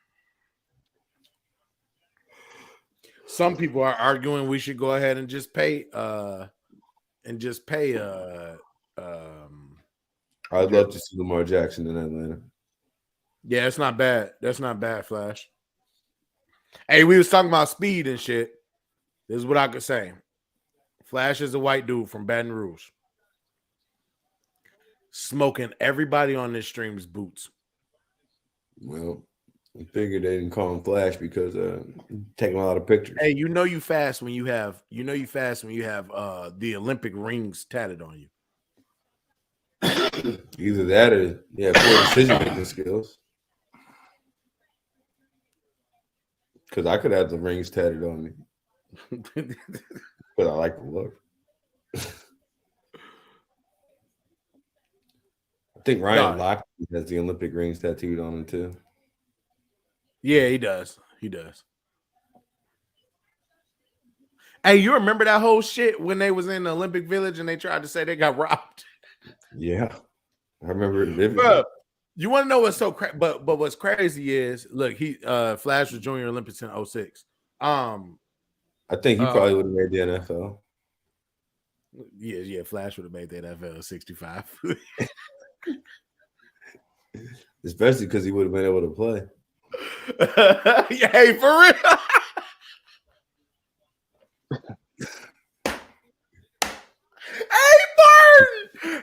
Some people are arguing we should go ahead and just pay. I'd love to see Lamar Jackson in Atlanta. Yeah, it's not bad. That's not bad, Flash. Hey, we was talking about speed and shit. This is what I could say. Flash is a white dude from Baton Rouge. Smoking everybody on this stream's boots. Well, I figured they didn't call him Flash because taking a lot of pictures. Hey, you know you fast when you have the Olympic rings tatted on you. Either that or poor decision making skills. Because I could have the rings tatted on me. But I like the look. I think Ryan Lochte has the Olympic rings tattooed on him too. Yeah, he does. He does. Hey, you remember that whole shit when they was in the Olympic Village and they tried to say they got robbed? Yeah, I remember it vividly. Bro, you want to know what's so crazy? But what's crazy is, look, Flash was Junior Olympics in 06. I think he probably would have made the NFL. Yeah, Flash would have made the NFL 65. Especially because he would have been able to play. Yeah, hey, for real.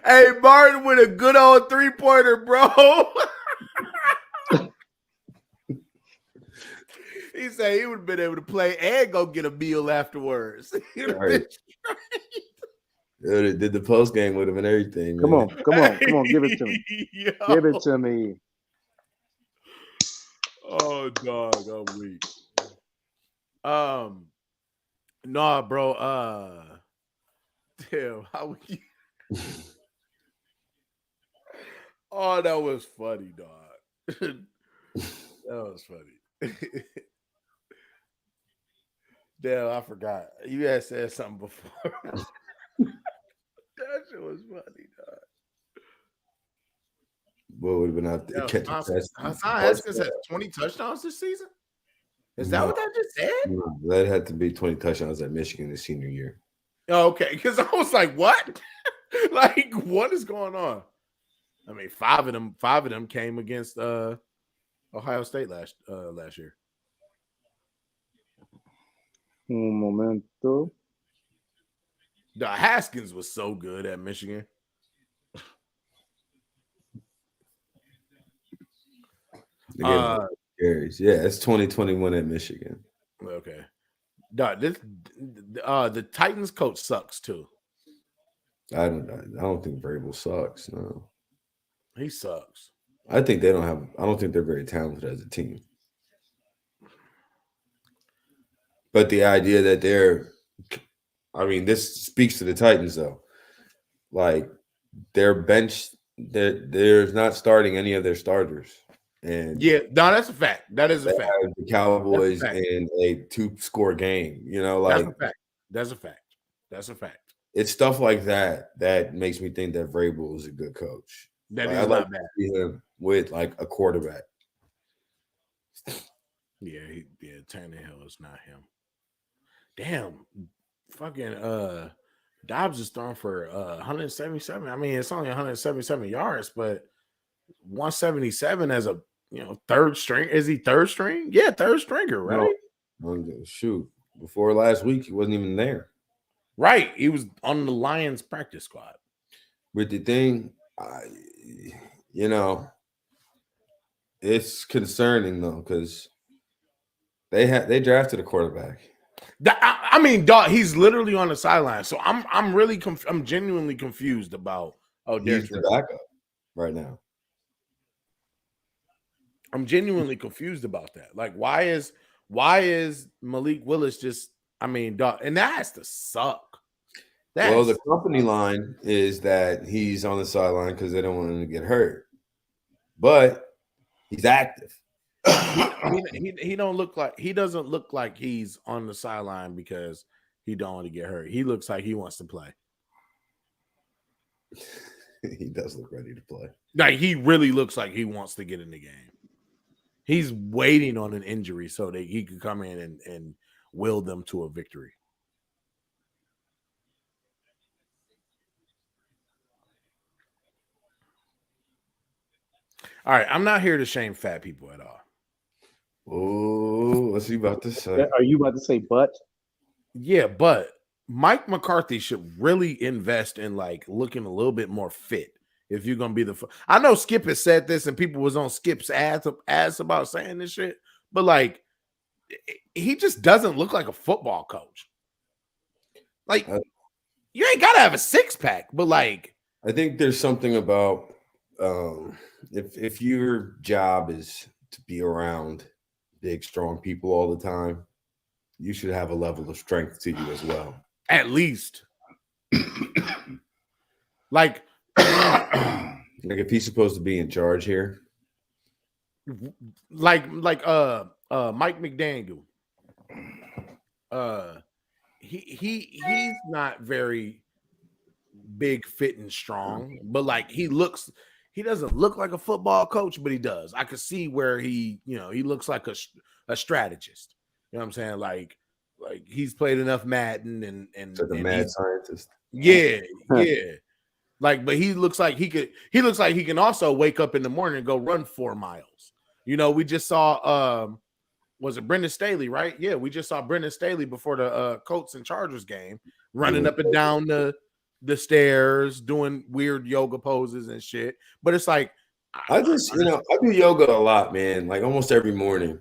Hey, Martin with a good old 3-pointer, bro. He said he would have been able to play and go get a meal afterwards. Right. Did the post game with him and everything. Come on, give it to me. Yo. Give it to me. Oh, dog, I'm weak. Nah, bro. Damn, how would you? Oh, that was funny, dog. That was funny. Damn, I forgot. You had said something before. That shit was funny, dog. What would have been out there? Hassan Haskins had 20 touchdowns this season? Is that what I just said? No, that had to be 20 touchdowns at Michigan his senior year. Oh, okay, because I was like, what? Like, what is going on? I mean, five of them came against Ohio State last year. Un momento. The Haskins was so good at Michigan. Yeah, it's 2021 at Michigan. Okay. The Titans coach sucks too. I don't think Vrabel sucks. No, he sucks. I don't think they're very talented as a team. But the idea that this speaks to the Titans though. Like their bench, they're not starting any of their starters. And yeah, no, that's a fact. That is a fact. The Cowboys in a 2-score game, That's a fact. It's stuff like that makes me think that Vrabel is a good coach. I'd like to see him with like a quarterback. Yeah, Tannehill is not him. Damn, fucking Dobbs is throwing for 177. I mean, it's only 177 yards, but 177 as a third string. Is he third string? Yeah, third stringer, right? No, shoot. Before last week, he wasn't even there. Right. He was on the Lions practice squad. With the thing, you know, it's concerning though because they drafted a quarterback. I mean, dog, he's literally on the sideline. So I'm really I'm genuinely confused about He's the backup right now. I'm genuinely confused about that. Like, why is Malik Willis just? I mean, dog, and that has to suck. Well, the company line is that he's on the sideline because they don't want him to get hurt, but he's active. He doesn't look like he's on the sideline because he don't want to get hurt. He looks like he wants to play. He does look ready to play. Like, he really looks like he wants to get in the game. He's waiting on an injury so that he could come in and will them to a victory. All right, I'm not here to shame fat people at all. Oh, what's he about to say? Are you about to say but? Yeah, but Mike McCarthy should really invest in like looking a little bit more fit if you're gonna be the. I know Skip has said this and people was on Skip's ass about saying this shit, but like he just doesn't look like a football coach. Like you ain't gotta have a six pack, but like I think there's something about if your job is to be around big, strong people all the time, you should have a level of strength to you as well. At least. like if he's supposed to be in charge here. Like Mike McDaniel. He's not very big, fit, and strong, but like he doesn't look like a football coach, but he does. I could see where he looks like a strategist. You know what I'm saying? Like he's played enough Madden and so the mad scientist. Yeah. Like, but he looks like he can also wake up in the morning and go run 4 miles. You know, we just saw was it Brendan Staley, right? Yeah, we just saw Brendan Staley before the Colts and Chargers game, running up and down the stairs, doing weird yoga poses and shit. But it's like I do yoga a lot, man, like almost every morning.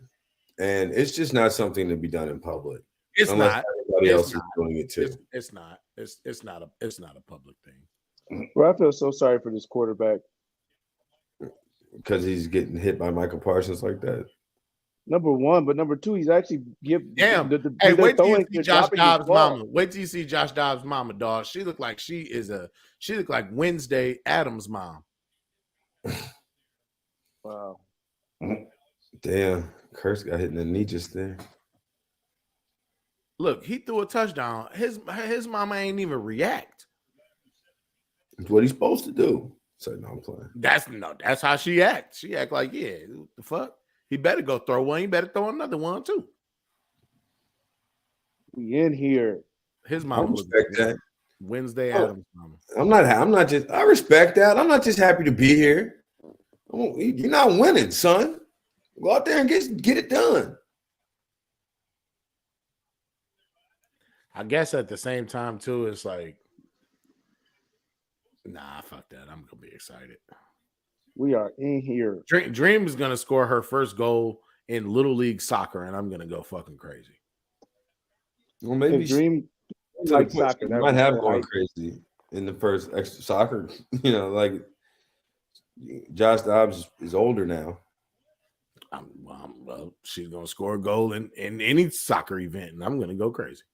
And it's just not something to be done in public. It's not. Everybody else is doing it too. It's not. It's not a public thing. Well, I feel so sorry for this quarterback. Because he's getting hit by Michael Parsons like that. Number one, but number two, he's actually Hey, wait till you see Josh Dobbs' mama. Wait till you see Josh Dobbs' mama, dog. She looked like she looked like Wednesday Adams' mom. Wow. Damn, Curse got hit in the knee just there. Look, he threw a touchdown. His mama ain't even react. It's what he's supposed to do. So no, I'm playing. That's how she acts. She act like, yeah, what the fuck? He better go throw one. He better throw another one too. We in here. His mama I respect that. Wednesday Adams' mama. I respect that. I'm not just happy to be here. You're not winning, son. Go out there and get it done. I guess at the same time, too, it's like, nah, fuck that. I'm gonna be excited. We are in here. Dream is gonna score her first goal in Little League soccer, and I'm gonna go fucking crazy. Well, maybe Dream like soccer. That might have gone crazy in the first extra soccer. You know, like Josh Dobbs is older now. Well, she's gonna score a goal in any soccer event, and I'm gonna go crazy.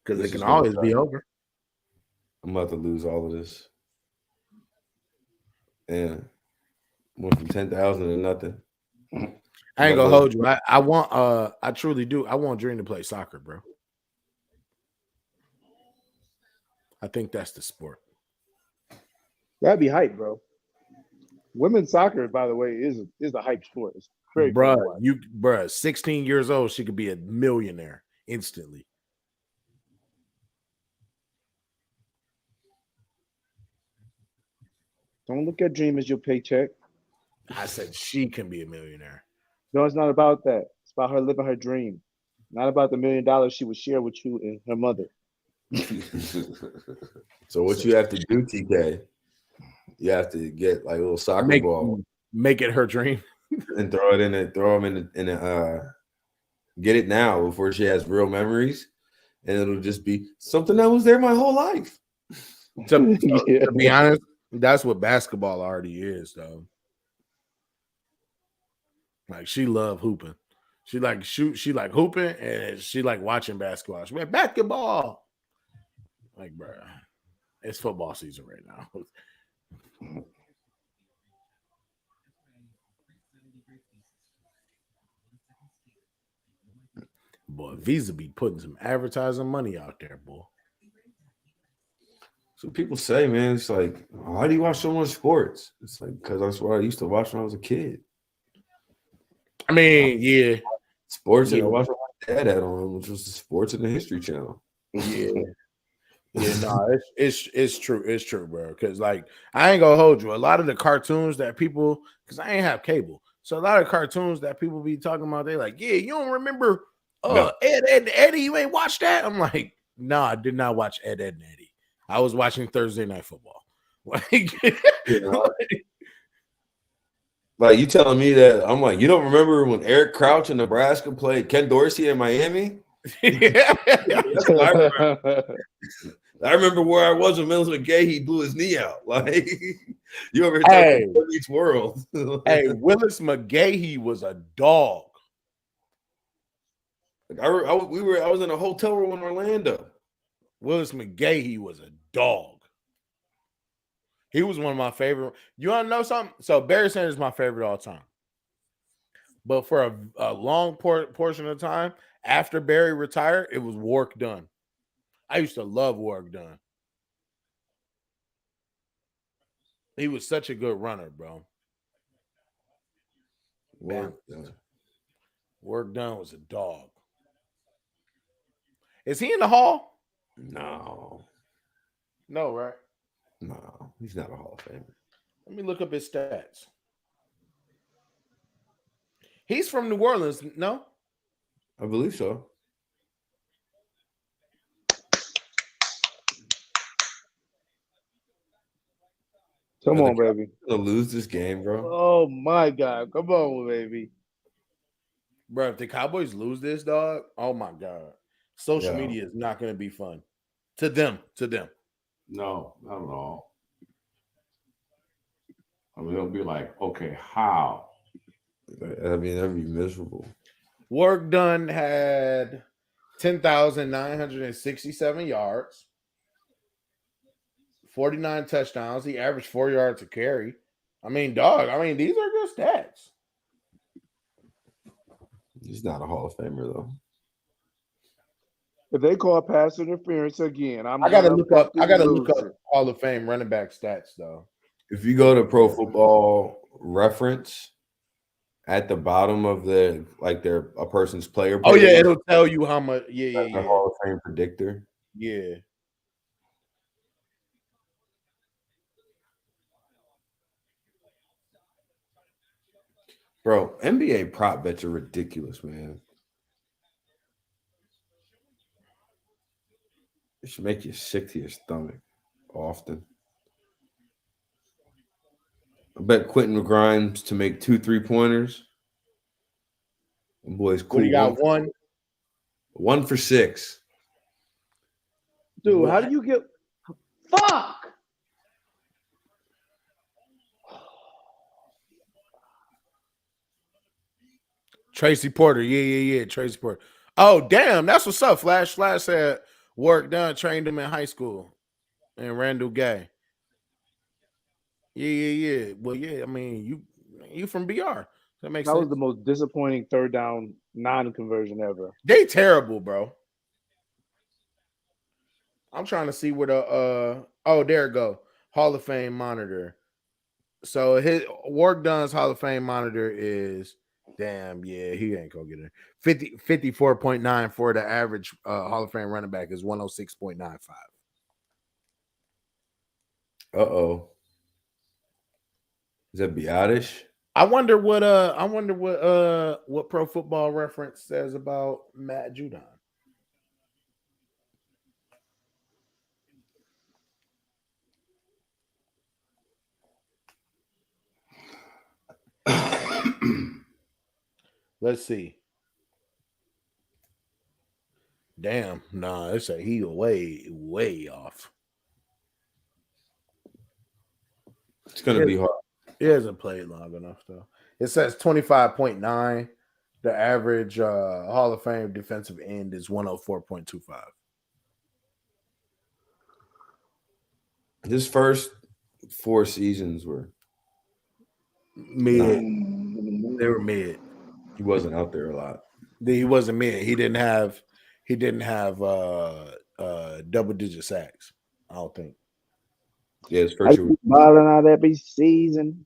Because it can always be over. I'm about to lose all of this. And went from 10,000 to nothing. I ain't gonna hold you. I truly do. I want Dream to play soccer, bro. I think that's the sport. That'd be hype, bro. Women's soccer, by the way, is a hype sport. It's very bro. 16 years old, she could be a millionaire instantly. Don't look at Dream as your paycheck. I said she can be a millionaire. No, it's not about that. It's about her living her dream. Not about the $1 million she would share with you and her mother. So what you have to do, TK? You have to get like a little soccer ball, make it her dream, and throw it in it. Throw them in a get it now before she has real memories, and it'll just be something that was there my whole life. To be honest, that's what basketball already is, though. Like she love hooping. She like hooping, and she like watching basketball. She like basketball. Like, bro, it's football season right now. Boy, Visa be putting some advertising money out there, boy. So people say, man, it's like, why do you watch so much sports? It's like, because that's what I used to watch when I was a kid. I mean, yeah. Sports, and I watched what my dad had on, which was the Sports and the History Channel. Yeah. Yeah, no, it's true. It's true, bro. Because like I ain't gonna hold you. A lot of the cartoons that people, because I ain't have cable, so a lot of cartoons that people be talking about, they like, yeah, you don't remember Ed, and Eddie? You ain't watched that? I'm like, no, I did not watch Ed, and Eddie. I was watching Thursday Night Football. Like you telling me that I'm like, you don't remember when Eric Crouch in Nebraska played Ken Dorsey in Miami? That's what I remember. I remember where I was when Mills McGahee blew his knee out. Like you ever talking each world? Hey, Willis McGahee was a dog. Like I was in a hotel room in Orlando. Willis McGahee was a dog. He was one of my favorite. You want to know something? So Barry Sanders is my favorite all time. But for a long portion of time after Barry retired, it was Warrick Dunn. I used to love Warrick Dunn. He was such a good runner, bro. Warrick Dunn was a dog. Is he in the Hall? No. No, right? No, he's not a Hall of Famer. Let me look up his stats. He's from New Orleans, no? I believe so. Come on, baby. Gonna lose this game, bro. Oh my God. Come on, baby. Bro, if the Cowboys lose this, dog, oh my God. Social media is not going to be fun. To them. No, not at all. I mean, it'll be like, okay, how? I mean, that'd be miserable. Warrick Dunn had 10,967 yards, 49 touchdowns. He averaged 4 yards a carry. I mean, dog, these are good stats. He's not a Hall of Famer, though. If they call pass interference again, I gotta look up Hall of Fame running back stats, though. If you go to Pro Football Reference, at the bottom of a person's player page, oh yeah, it'll tell you how much. Yeah. Hall of Fame predictor. Yeah. Bro, NBA prop bets are ridiculous, man. It should make you sick to your stomach often. I bet Quentin Grimes to make 2 3-pointers. Boy's cool. What, he got one? 1 for 6. Dude, what? How do you get fuck? Tracy Porter. Yeah. Tracy Porter. Oh, damn. That's what's up. Flash said Warrick Dunn trained him in high school in Randall Gay. Yeah. Well, yeah, I mean, you from BR. That makes sense. That was the most disappointing third down non-conversion ever. They terrible, bro. I'm trying to see where the there it go. Hall of Fame monitor. So Warrick Dunn's Hall of Fame monitor is he ain't gonna get it. 54.9 for the average Hall of Fame running back is 106.95. Uh-oh. Is that Biotish? I wonder what Pro Football Reference says about Matt Judon. Let's see. Damn, nah, it's a he way off. It's gonna be hard. He hasn't played long enough though. It says 25.9. The average Hall of Fame defensive end is 104.25. His first 4 seasons were mid. They were mid. He wasn't out there a lot. He wasn't mid. He didn't have double digit sacks. I don't think. Yeah, his first year. Balling out every season.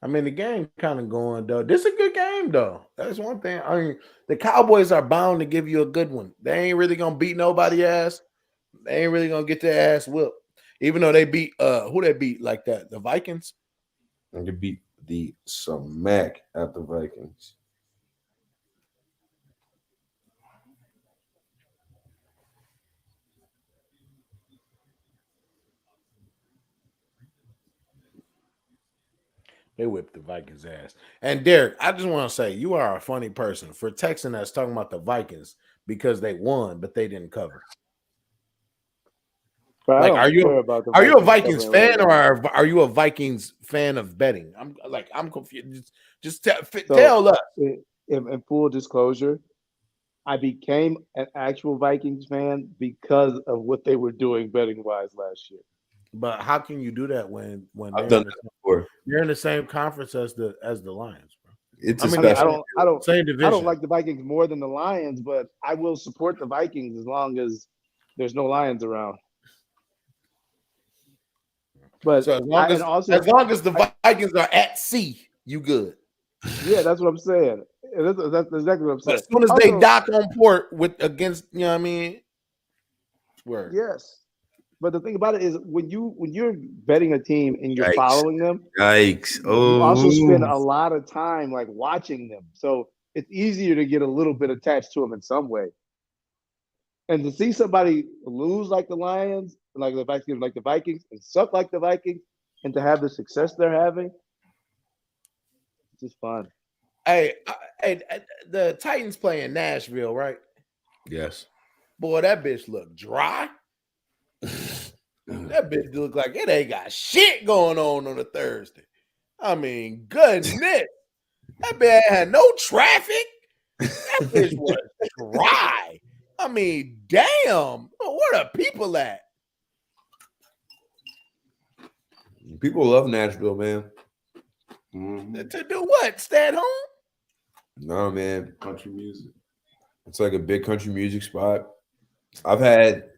I mean, the game kind of going though. This is a good game though. That's one thing. I mean, the Cowboys are bound to give you a good one. They ain't really gonna beat nobody ass. They ain't really gonna get their ass whipped. Even though they beat who they beat like that, the Vikings. And they beat the smack at the Vikings. They whipped the Vikings' ass. And Derek, I just want to say you are a funny person for texting us talking about the Vikings because they won, but they didn't cover. But Like, are you a Vikings fan or are you a Vikings fan of betting? I'm confused. Just tell us. In full disclosure, I became an actual Vikings fan because of what they were doing betting wise last year. But how can you do that when I've done that before. You're in the same conference as the Lions, bro? It's I don't same division. I don't like the Vikings more than the Lions, but I will support the Vikings as long as there's no Lions around. But so as long as the Vikings are at sea, you good. Yeah, that's what I'm saying. That's exactly what I'm saying. As soon as they dock on port against, you know what I mean? Word. Yes. But the thing about it is when you're betting a team and you're following them, you also spend a lot of time like watching them. So it's easier to get a little bit attached to them in some way. And to see somebody lose like the Lions, like the Vikings, and suck like the Vikings, and to have the success they're having, it's just fun. Hey, the Titans play in Nashville, right? Yes. Boy, that bitch look dry. That bitch look like it ain't got shit going on a Thursday. I mean, goodness. That bitch had no traffic. That bitch was dry. I mean, damn. Where the people at? People love Nashville, man. To do what? Stay at home? No, man. Country music. It's like a big country music spot. I've had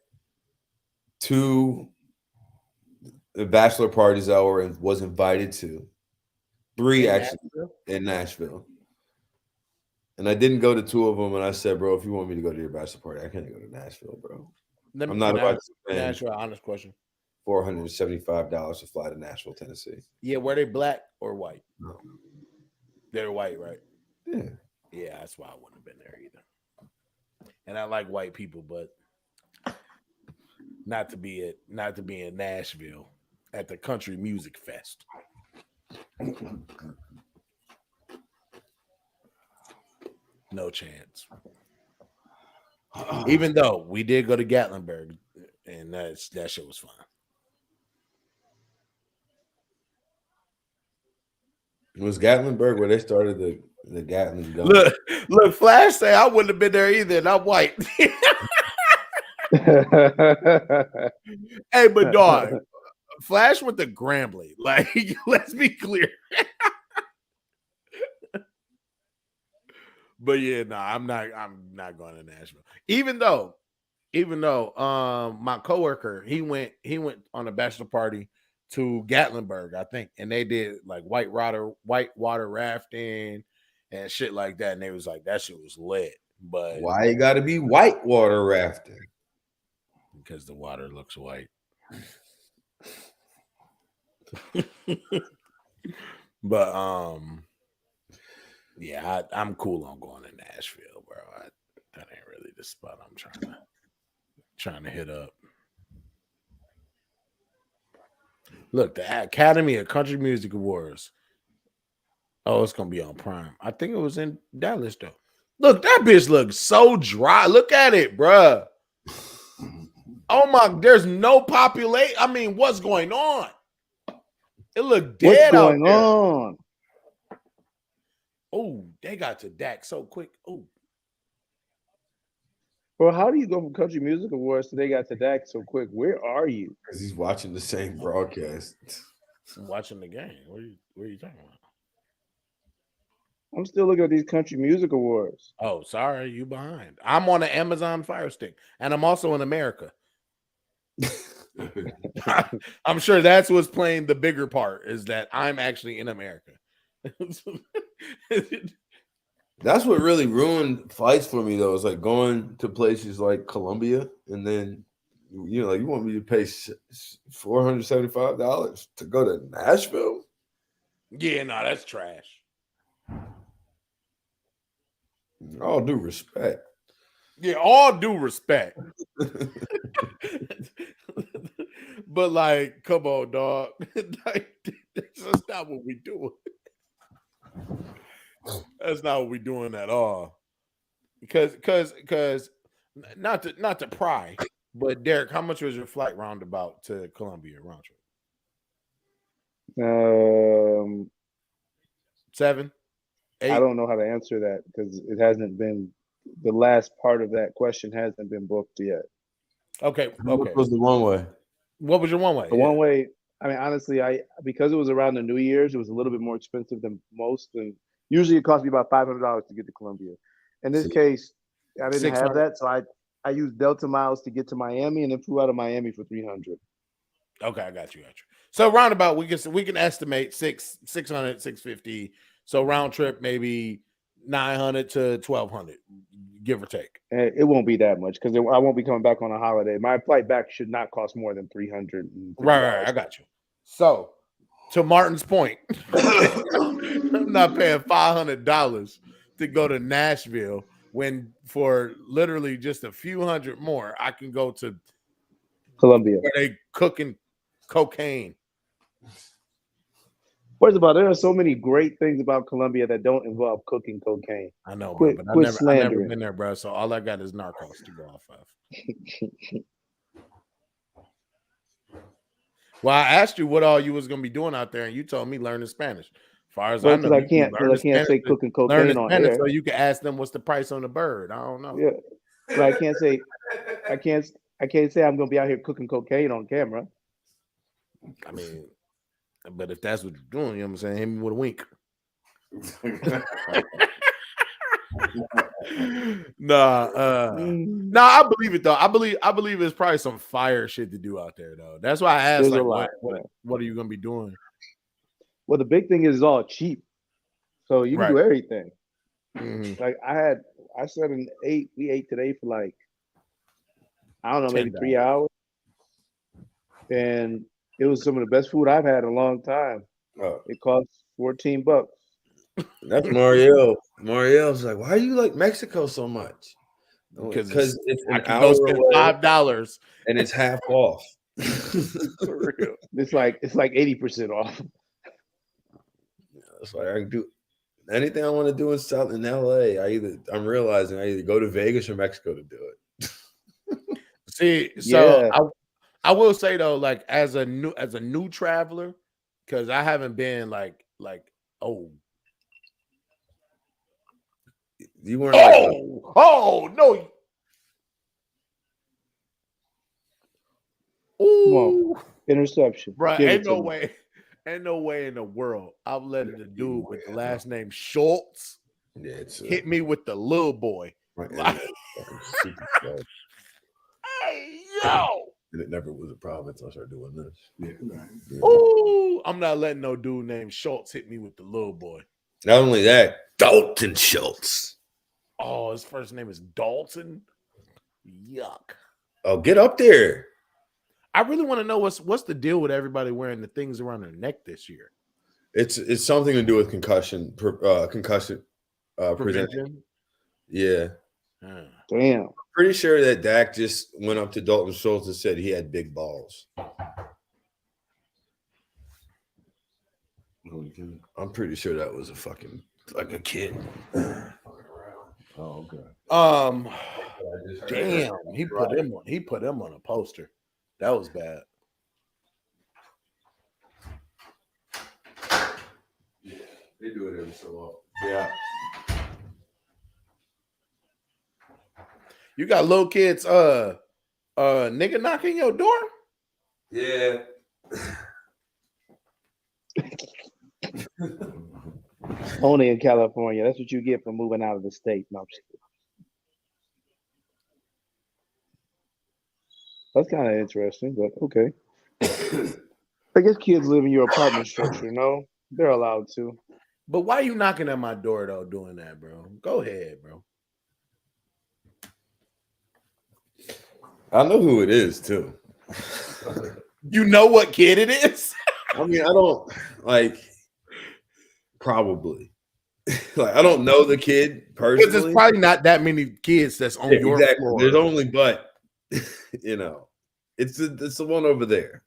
2 bachelor parties I was invited to. 3 actually in Nashville. And I didn't go to 2 of them. And I said, bro, if you want me to go to your bachelor party, I can't go to Nashville, bro. I'm not about to spend Nashville, honest question. $475 to fly to Nashville, Tennessee. Yeah, were they black or white? No. They're white, right? Yeah. Yeah, that's why I wouldn't have been there either. And I like white people, but not to be in Nashville at the Country Music Fest. No chance. Even though we did go to Gatlinburg, and that shit was fun. It was Gatlinburg where they started the Gatling gun. Look, Flash say I wouldn't have been there either, and I'm white. Hey, but dog, Flash went to Grambling. Like, let's be clear. But yeah, no, I'm not going to Nashville. Even though my coworker, he went on a bachelor party to Gatlinburg, I think, and they did like white water rafting and shit like that, and they was like that shit was lit. But why you got to be white water rafting? Because the water looks white. But Yeah, I'm cool on going to Nashville, bro. That ain't really the spot I'm trying to hit up. Look, the Academy of Country Music Awards. Oh, it's gonna be on Prime. I think it was in Dallas though. Look, that bitch looks so dry. Look at it, bruh. Oh my, there's no population. I mean, what's going on? It looked dead out there. What's going on? Oh, they got to Dak so quick. Oh, Bro, how do you go from Country Music Awards to they got to Dak so quick? Where are you? Because he's watching the same broadcast. I'm watching the game. What are you talking about? I'm still looking at these Country Music Awards. Oh, sorry, you behind. I'm on an Amazon Fire Stick, and I'm also in America. I'm sure that's what's playing the bigger part, is that I'm actually in America. That's what really ruined flights for me, though. It's like going to places like Colombia, and then you want me to pay $475 to go to Nashville? Yeah, no, that's trash. All due respect. Yeah, all due respect. But like, come on, dog. That's not what we doing. That's not what we doing at all. Because not to pry, but Derek, how much was your flight roundabout to Columbia round trip? 7, 8? I don't know how to answer that because it hasn't been. The last part of that question hasn't been booked yet. Okay. What was the one way? What was your one way? The one way. I mean, honestly, because it was around the New Year's, it was a little bit more expensive than most, and usually it cost me about $500 to get to Columbia. In this case, I didn't have that, so I used Delta miles to get to Miami, and then flew out of Miami for $300. Okay, I got you. So roundabout, we can estimate 600, 650. So round trip maybe 900 to 1,200, give or take. And it won't be that much because I won't be coming back on a holiday. My flight back should not cost more than $300. Right. I got you. So, to Martin's point, I'm not paying $500 to go to Nashville when for literally just a few hundred more, I can go to Columbia where they cooking cocaine. First of all, there are so many great things about Colombia that don't involve cooking cocaine. I know, quit, but quit I've never been there, bro. So all I got is Narcos to go off of. Well, I asked you what all you was gonna be doing out there, and you told me learning Spanish. As far as I know, I can't say cooking cocaine on air. So you can ask them what's the price on the bird. I don't know. Yeah, but I can't say I'm gonna be out here cooking cocaine on camera. I mean, but if that's what you're doing, you know what I'm saying, hit me with a wink. Nah, I believe it though. I believe it's probably some fire shit to do out there though. That's why I asked, like, what are you gonna be doing? Well, the big thing is it's all cheap, so you can do everything. Mm-hmm. Like I said we ate today for like, I don't know, maybe 3 hours, and it was some of the best food I've had in a long time. It cost $14. That's Mariel. Mariel's like, why do you like Mexico so much? Because it's an hour spend $5 and it's half off. For real. It's like 80% off. It's like I can do anything I want to do in LA. I'm realizing I either go to Vegas or Mexico to do it. See, so I will say though, like as a new traveler, because I haven't been like you weren't no. Ooh, interception. Bro, ain't no way in the world I'm letting the dude with the last name Schultz hit me with the little boy. Right. Hey, yo. And it never was a problem until I started doing this. Yeah. Ooh, I'm not letting no dude named Schultz hit me with the little boy. Not only that, Dalton Schultz. Oh, his first name is Dalton. Yuck. Oh, get up there. I really want to know what's the deal with everybody wearing the things around their neck this year. It's something to do with concussion prevention. Yeah. Damn. Pretty sure that Dak just went up to Dalton Schultz and said he had big balls. I'm pretty sure that was a fucking like a kid. Oh, okay. Damn, he put him on a poster. That was bad. Yeah, they do it every so often. Yeah. You got little kids, nigga knocking your door? Yeah. Only in California. That's what you get for moving out of the state. No, that's kind of interesting, but okay. I guess kids live in your apartment structure, no? They're allowed to. But why you knocking at my door though, doing that, bro? Go ahead, bro. I know who it is too. You know what kid it is? I mean, I don't like probably. Like I don't know the kid personally. Because there's probably not that many kids that's on your floor. There's only but you know, it's the one over there.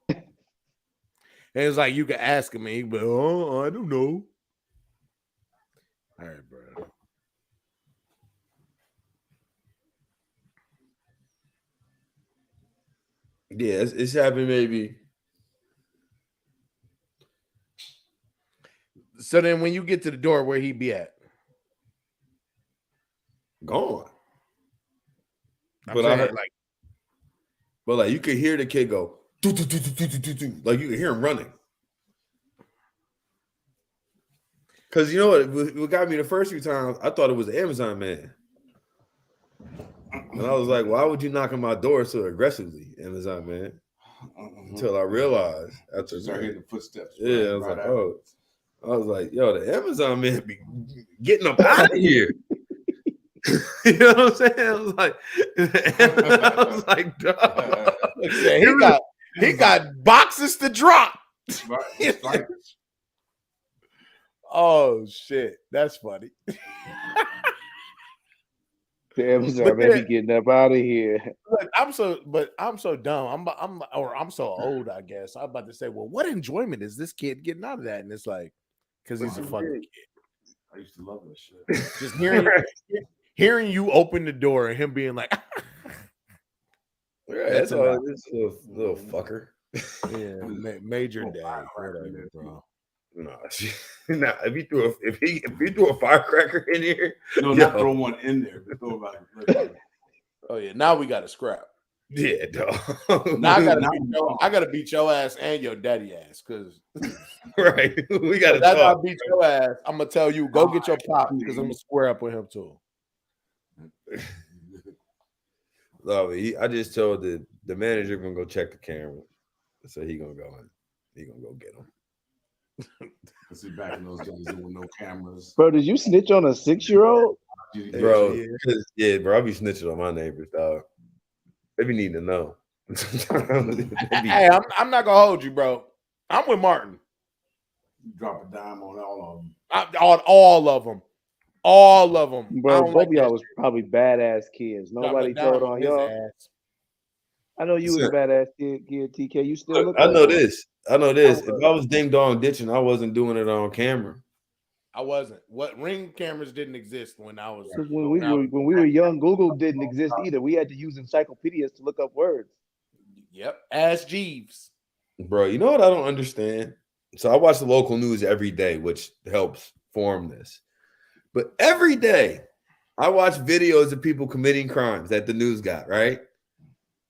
And it's like you can ask him, but oh, I don't know. All right, bro. Yeah, it's happened maybe. So then when you get to the door, where he be at? Gone. But I heard like you could hear the kid go do, do, do, do, do, do, do, do. Like you could hear him running. Cause you know what got me the first few times, I thought it was the Amazon man. And I was like, why would you knock on my door so aggressively, Amazon man? Until I realized after I heard the footsteps. Yeah, I was like, oh. I was like, yo, the Amazon man be getting up out of here. You know what I'm saying? I was like, dog. He got boxes to drop. Right. Oh shit, that's funny. The Amazon man be getting up out of here. Look, I'm so dumb. I'm so old, I guess. I'm about to say, well, what enjoyment is this kid getting out of that? And it's like, because he's a fucking kid. I used to love that shit. Just hearing you open the door and him being like, that's all this little fucker. Yeah, major dad, whatever, bro. No, if he threw a firecracker in here, not throw one in there. Throw it Oh yeah, now we got to scrap. Yeah, dog. Now I gotta beat your ass and your daddy ass, cause right. We gotta. That's how I beat your ass. I'm gonna tell you, go get your pop because I'm gonna square up with him too. No, I just told the manager gonna go check the camera, so he gonna go in. He gonna go get him. See, back in those days, there were no cameras. Bro, did you snitch on a 6-year-old? Bro, bro, I be snitching on my neighbors, dog. They be needing to know. Hey, I'm not gonna hold you, bro. I'm with Martin. You drop a dime on all of them. On all of them. All of them. Bro, both of y'all was probably badass kids. Nobody told on y'all. Ass. I know you was a badass kid, TK. You still look I know this. If I was ding dong ditching, I wasn't doing it on camera. I wasn't. What Ring cameras didn't exist when I was. When we were young, Google didn't exist either. We had to use encyclopedias to look up words. Yep. Ask Jeeves. Bro, you know what I don't understand? So I watch the local news every day, which helps form this. But every day, I watch videos of people committing crimes that the news got, right?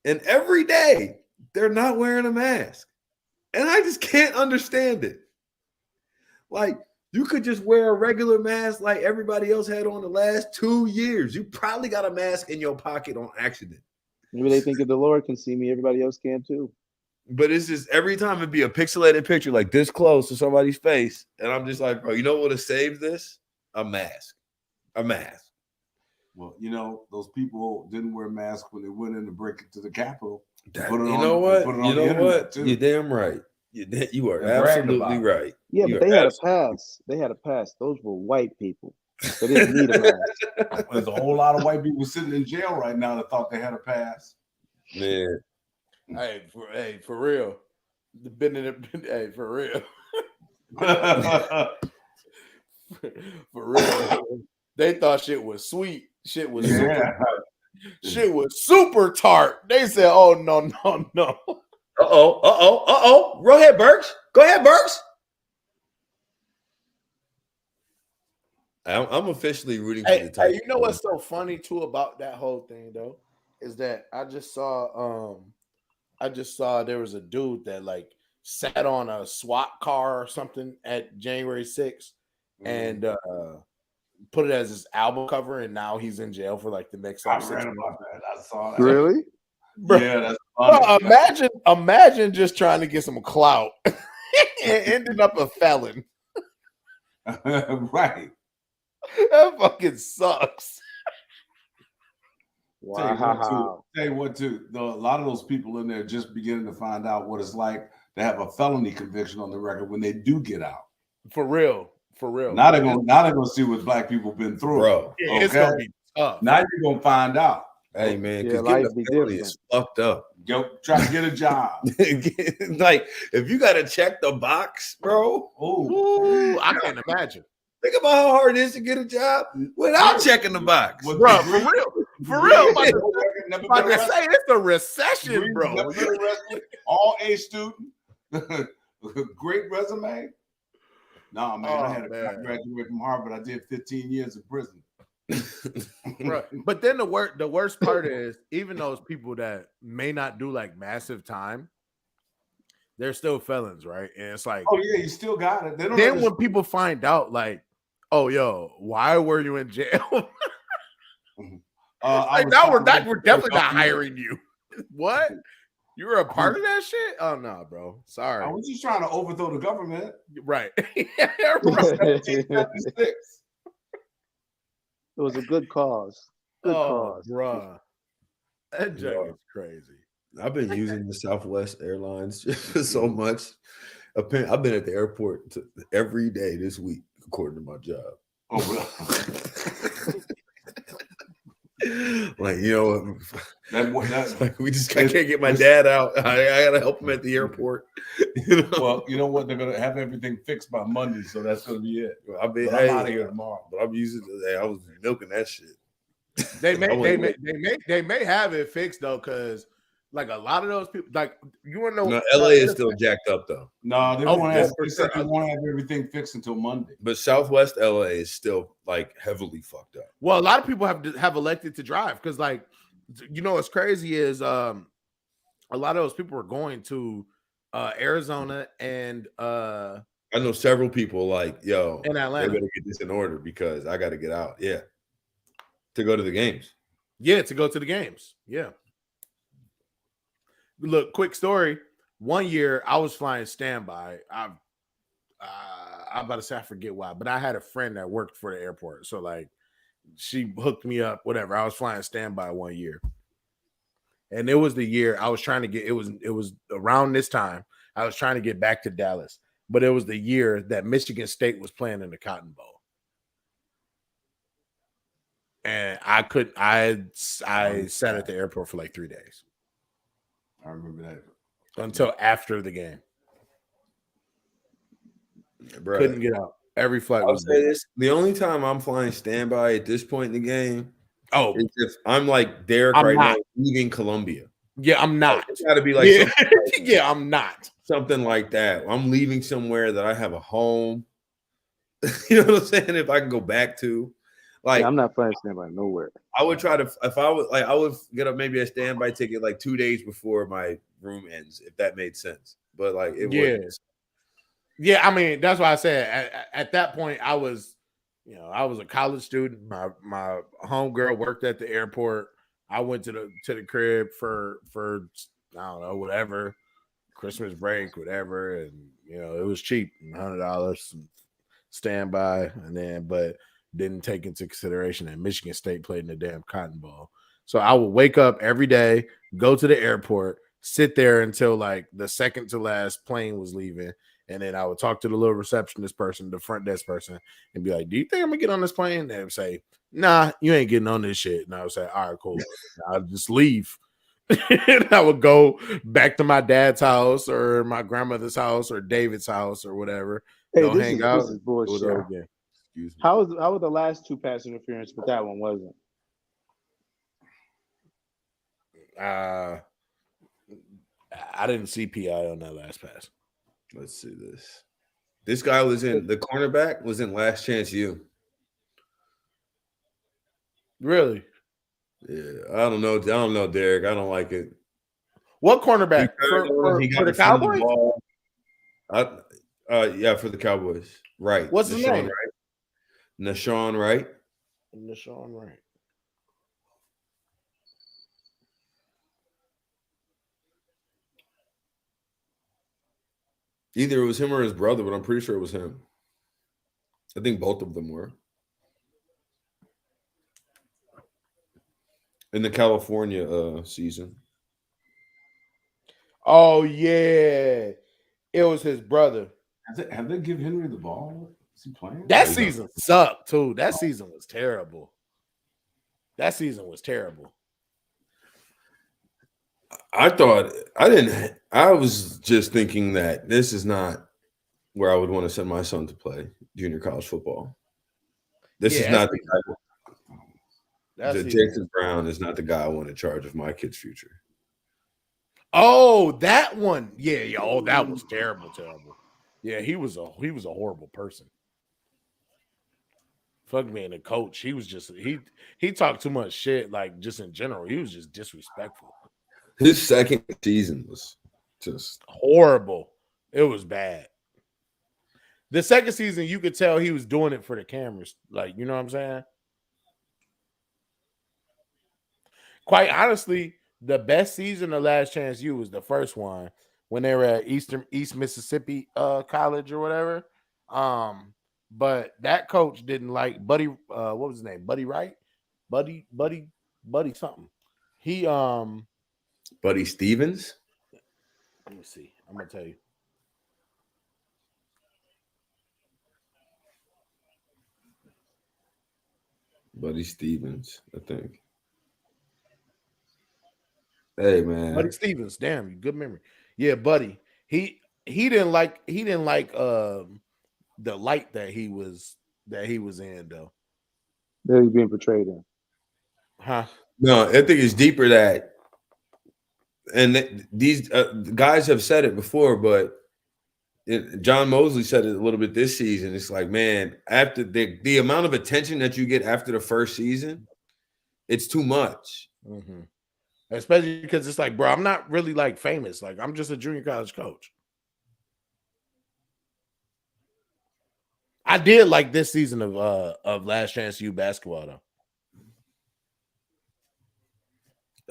And every day, they're not wearing a mask. And I just can't understand it. Like, you could just wear a regular mask like everybody else had on the last 2 years. You probably got a mask in your pocket on accident. Maybe they think if the Lord can see me, everybody else can too. But it's just every time it'd be a pixelated picture like this close to somebody's face. And I'm just like, bro, you know what would have saved this? A mask. A mask. Well, you know, those people didn't wear masks when they went in to break into the Capitol. You know what? You're damn right. You are They're bragging absolutely about it. right. Yeah, You but are they had a absolutely- pass. They had a pass. Those were white people. They didn't need a mask. There's a whole lot of white people sitting in jail right now that thought they had a pass. Man. Hey, for real. Hey, for real. For real. They thought shit was sweet. Shit was shit was super tart. They said, "Oh no." Go ahead, Burks. Go ahead, Burks. I'm officially rooting for the Hey, Titans. you know what's so funny too about that whole thing though is that I just saw there was a dude that like sat on a SWAT car or something at January 6th and put it as his album cover, and now he's in jail for like the next I like 6 read months. about that. I saw that. Really? Bro, Yeah, that's funny. bro, imagine just trying to get some clout and ending up a felon. Right. That fucking sucks. Wow. Tell you what, too. A lot of those people in there just beginning to find out what it's like to have a felony conviction on the record when they do get out. For real. Now they're gonna see what black people been through. Bro. It's gonna be tough. Now you're gonna find out. Hey man, Yeah, because life getting be a felony different. is fucked up. Go try to get a job. Like if you gotta check the box, bro. Ooh, I can't imagine. Think about how hard it is to get a job without checking the box. Bro, for real. I'm about to say it's a recession, bro. Never been arrested. All A student. Great resume. No, man. I graduated from Harvard. I did 15 years in prison. Bro. But then the worst part is even those people that may not do like massive time, they're still felons, right? And it's like, oh yeah, you still got it. Then when people find out, like, oh yo, why were you in jail? Like, we're definitely not hiring you. What? You were a part of that shit? Oh no, bro. Sorry. I was just trying to overthrow the government. Right. It was a good cause. Good cause. Bruh. That joke is crazy. I've been using the Southwest Airlines so much. I've been at the airport every day this week, according to my job. Oh, really? Like, you know, That I can't get my dad out. I gotta help him at the airport. You know? Well, you know what? They're gonna have everything fixed by Monday, so that's gonna be it. I'm out of here tomorrow. But I'm using today. I was milking that shit. They may have it fixed though, because like a lot of those people, like you want to know, No, LA is still jacked up though. No, they won't have. They said they won't have everything fixed until Monday. But Southwest LA is still like heavily fucked up. Well, a lot of people have elected to drive because, like, you know, what's crazy is a lot of those people are going to Arizona and I know several people like, yo, in Atlanta. they better get this in order because I got to get out. Yeah, to go to the games. Yeah, to go to the games. Yeah. Look, quick story. One year I was flying standby. I'm about to say I forget why, but I had a friend that worked for the airport. So like she hooked me up, whatever. I was flying standby one year. And it was the year I was trying to get it was around this time. I was trying to get back to Dallas, but it was the year that Michigan State was playing in the Cotton Bowl. And I sat at the airport for like 3 days. I remember that. Until after the game. Bro, couldn't get out. Every flight I'll was say this. The only time I'm flying standby at this point in the game is if I'm like Derek now leaving Columbia. Yeah, I'm not. It's got to be like yeah, I'm not. Something like that. I'm leaving somewhere that I have a home. You know what I'm saying? If I can go back to. Like, I'm not flying standby nowhere. I would try to, if I would, like, I would get up maybe a standby ticket like 2 days before my room ends, if that made sense. But like, it wouldn't. Yeah, I mean, that's why I said at that point I was, you know, I was a college student. My homegirl worked at the airport. I went to the crib for I don't know, whatever, Christmas break, whatever, and you know, it was cheap, $100 standby, and then but didn't take into consideration that Michigan State played in the damn Cotton Bowl. So I would wake up every day, go to the airport, sit there until like the second to last plane was leaving. And then I would talk to the little receptionist person, the front desk person, and be like, "Do you think I'm gonna get on this plane?" And they would say, "Nah, you ain't getting on this shit." And I would say, "All right, cool." I'll just leave. And I would go back to my dad's house or my grandmother's house or David's house or whatever. Hey, Go this hang is out. this is bullshit. Excuse me. How were the last two pass interference, but that one wasn't? I didn't see PI on that last pass. Let's see this. This guy was in the cornerback was in Last Chance U. Really? Yeah, I don't know, Derek. I don't like it. What cornerback for the Cowboys? Yeah, for the Cowboys. Right. What's his name? Nashawn Wright. Nashawn Wright. Either it was him or his brother, but I'm pretty sure it was him. I think both of them were. In the California season. Oh, yeah. It was his brother. Have they given Henry the ball? Is he playing? That season sucked, too. That season was terrible. I was just thinking that this is not where I would want to send my son to play junior college football. This is not the guy. Jason Brown is not the guy I want in charge of my kid's future. Oh, that one. Yeah. Oh, that was terrible. Yeah, he was a horrible person. Fuck being a coach. He was just he talked too much shit, like just in general. He was just disrespectful. His second season was just horrible. It was bad. The second season, you could tell he was doing it for the cameras. Like, you know what I'm saying? Quite honestly, the best season of Last Chance U was the first one when they were at East Mississippi College or whatever. But that coach didn't like Buddy. What was his name? Buddy Wright? Buddy something. He Buddy Stevens. Let me see. I'm gonna tell you. Buddy Stevens, I think. Hey man, Buddy Stevens. Damn, good memory. Yeah, Buddy. He didn't like the light that he was in though. That he's being portrayed in. Huh? No, I think it's deeper that, and these guys have said it before, but John Mosley said it a little bit this season. It's like, man, after the amount of attention that you get after the first season, it's too much. Mm-hmm. Especially because it's like, bro, I'm not really like famous. Like, I'm just a junior college coach. I did like this season of Last Chance U basketball though.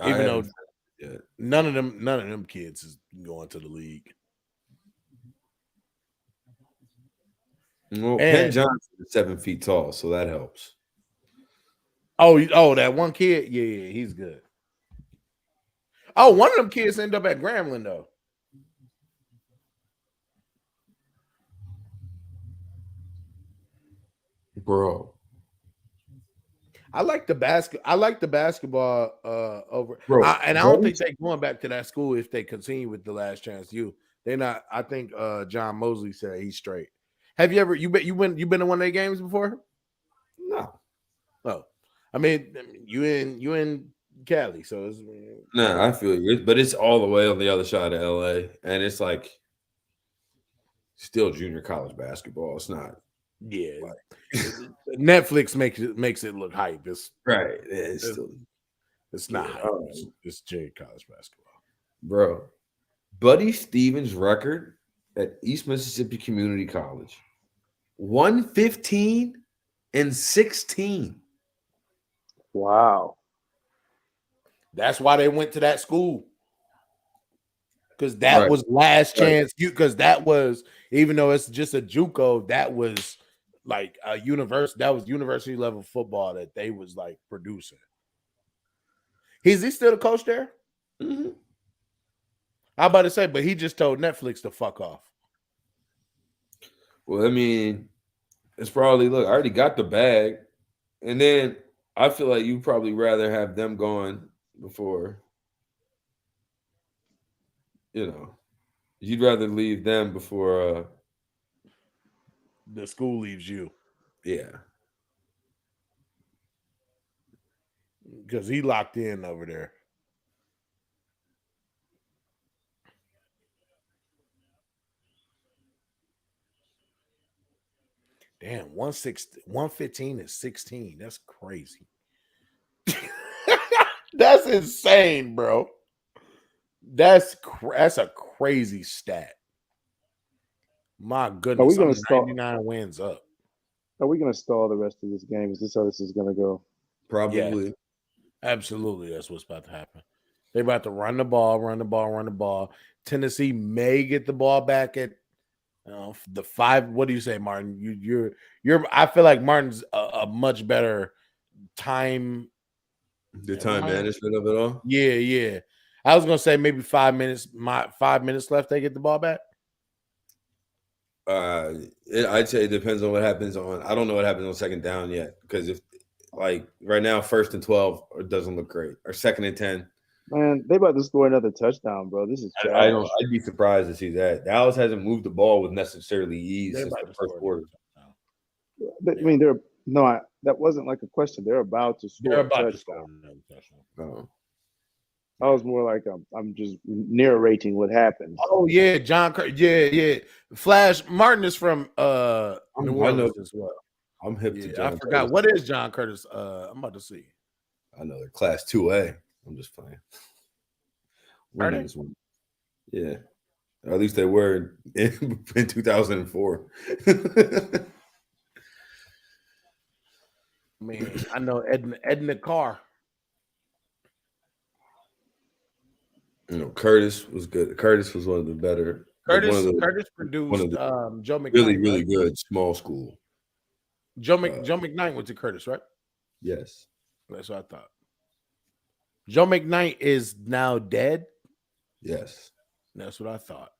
Even though none of them kids is going to the league. Well, Penn Johnson is 7 feet tall, so that helps. Oh, that one kid, yeah, he's good. Oh, one of them kids ended up at Grambling though. Bro. I like the basketball over. Bro, I don't think they're going back to that school if they continue with the Last Chance U. They're not. I think John Mosley said he's straight. Have you ever you been to one of their games before? No. Oh, I mean you in Cali, so it's I feel you, but it's all the way on the other side of LA, and it's like still junior college basketball. It's not. Yeah, Netflix makes it look hype. It's right. It's not hype. It's junior college basketball, bro. Buddy Stevens' record at East Mississippi Community College: 115-16. Wow. That's why they went to that school. Because that was Last Chance U. Because that was, even though it's just a JUCO, that was like a university. That was university level football that they was like producing. Is he still the coach there? Mm-hmm. I'm about to say, but he just told Netflix to fuck off. Well, I mean, it's probably I already got the bag, and then I feel like you probably rather have them going before, you'd rather leave them before the school leaves you. Yeah. Because he locked in over there. Damn, 115 is 16. That's crazy. That's insane, bro. That's a crazy stat. My goodness. Are we going to stall? 99 wins up. Are we going to stall the rest of this game? Is this how this is going to go? Probably. Yeah, absolutely. That's what's about to happen. They're about to run the ball. Tennessee may get the ball back at the 5. What do you say, Martin? You're. I feel like Martin's a much better time. The time management of it all. Yeah. I was gonna say maybe 5 minutes. 5 minutes left. They get the ball back. I'd say it depends on what happens on. I don't know what happens on second down yet, because if right now 1st and 12 doesn't look great, or 2nd and 10. Man, they about to score another touchdown, bro. This is trash. I'd be surprised to see that. Dallas hasn't moved the ball with necessarily ease since the first quarter. I mean, that wasn't like a question. They're about to score a touchdown. No. I was more like I'm just narrating what happened. Oh yeah, John. Yeah. Flash Martin is from New Orleans as well. I'm hip to John. I forgot. What is John Curtis? I'm about to see. I know they're class 2A. I'm just playing. Yeah. Or at least they were in 2004. Man, I know Edna Carr. Curtis was good. Curtis was one of the better. Curtis produced Joe McKnight. Really, really good small school. Joe McKnight went to Curtis, right? Yes. That's what I thought. Joe McKnight is now dead? Yes. That's what I thought.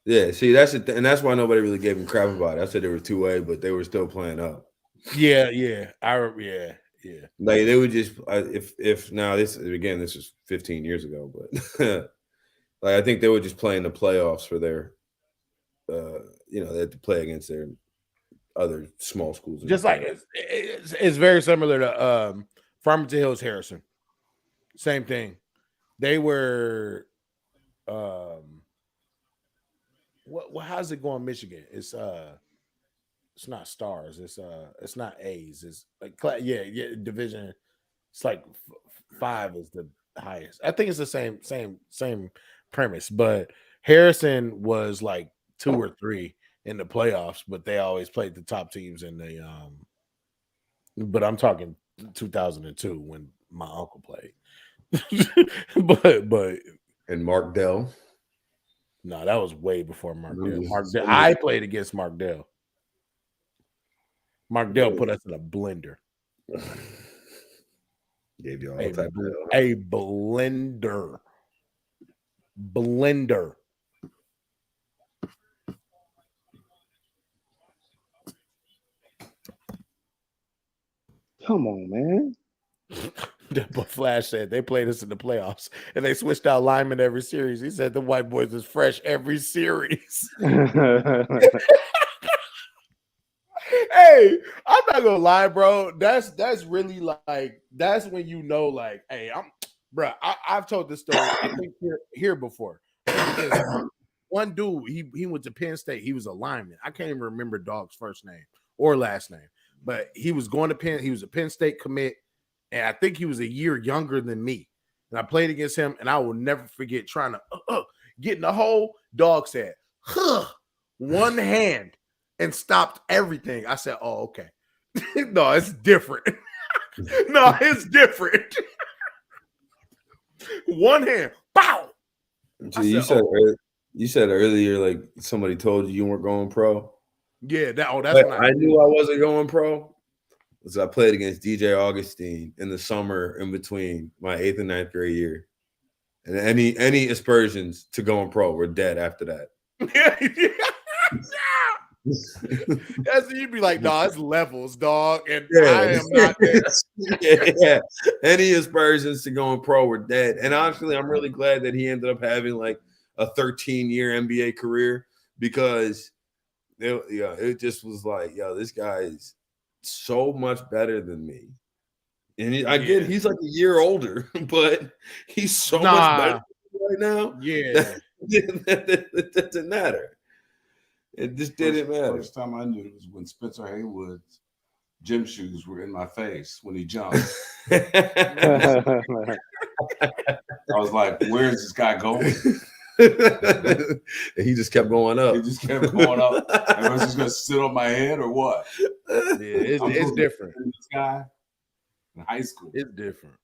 Yeah, see, that's it, and that's why nobody really gave him crap about it. I said they were 2A, but they were still playing up. Yeah. Like they would just if now this is 15 years ago, but I think they were just playing the playoffs for their they had to play against their other small schools. Just like it's very similar to Farmington Hills Harrison. Same thing. They were how's it going, Michigan? It's not stars. It's not A's. It's like division. It's like 5 is the highest. I think it's the same premise. But Harrison was like 2 or 3 in the playoffs, but they always played the top teams in the. But I'm talking 2002 when my uncle played. but and Mark Dell. No, that was way before Mark Dell. I played against Mark Dell. Mark Dell put us in a blender. Gave you all type of a blender. Blender. Come on, man. But Flash said they played us in the playoffs and they switched out linemen every series. He said the white boys is fresh every series. Hey, I'm not gonna lie, bro. That's really like that's when you know, like, hey, I've told this story I think here before. One dude, he went to Penn State. He was a lineman. I can't even remember Dog's first name or last name, but he was going to Penn. He was a Penn State commit, and I think he was a year younger than me. And I played against him, and I will never forget trying to get in the hole. Dog said, one hand. And stopped everything. I said, "Oh, okay. No, it's different. No, it's different." One hand, pow. You said earlier, like somebody told you weren't going pro. Yeah, that's when I knew I wasn't going pro. So I played against DJ Augustine in the summer in between my 8th and 9th grade year. And any aspersions to going pro were dead after that. That's you'd be like, "Dog, it's levels, dog," and I am not there. Yeah. Any aspersions to going pro were dead. And honestly, I'm really glad that he ended up having like a 13-year NBA career because it just was like, yo, this guy is so much better than me. And I get he's like a year older, but he's so much better right now. Yeah, that doesn't matter. It just didn't matter. First time I knew it was when Spencer Haywood's gym shoes were in my face when he jumped. I was like, "Where is this guy going?" And he just kept going up. He just kept going up. And I was just gonna sit on my head or what? Yeah, it's different. This guy in high school, it's different.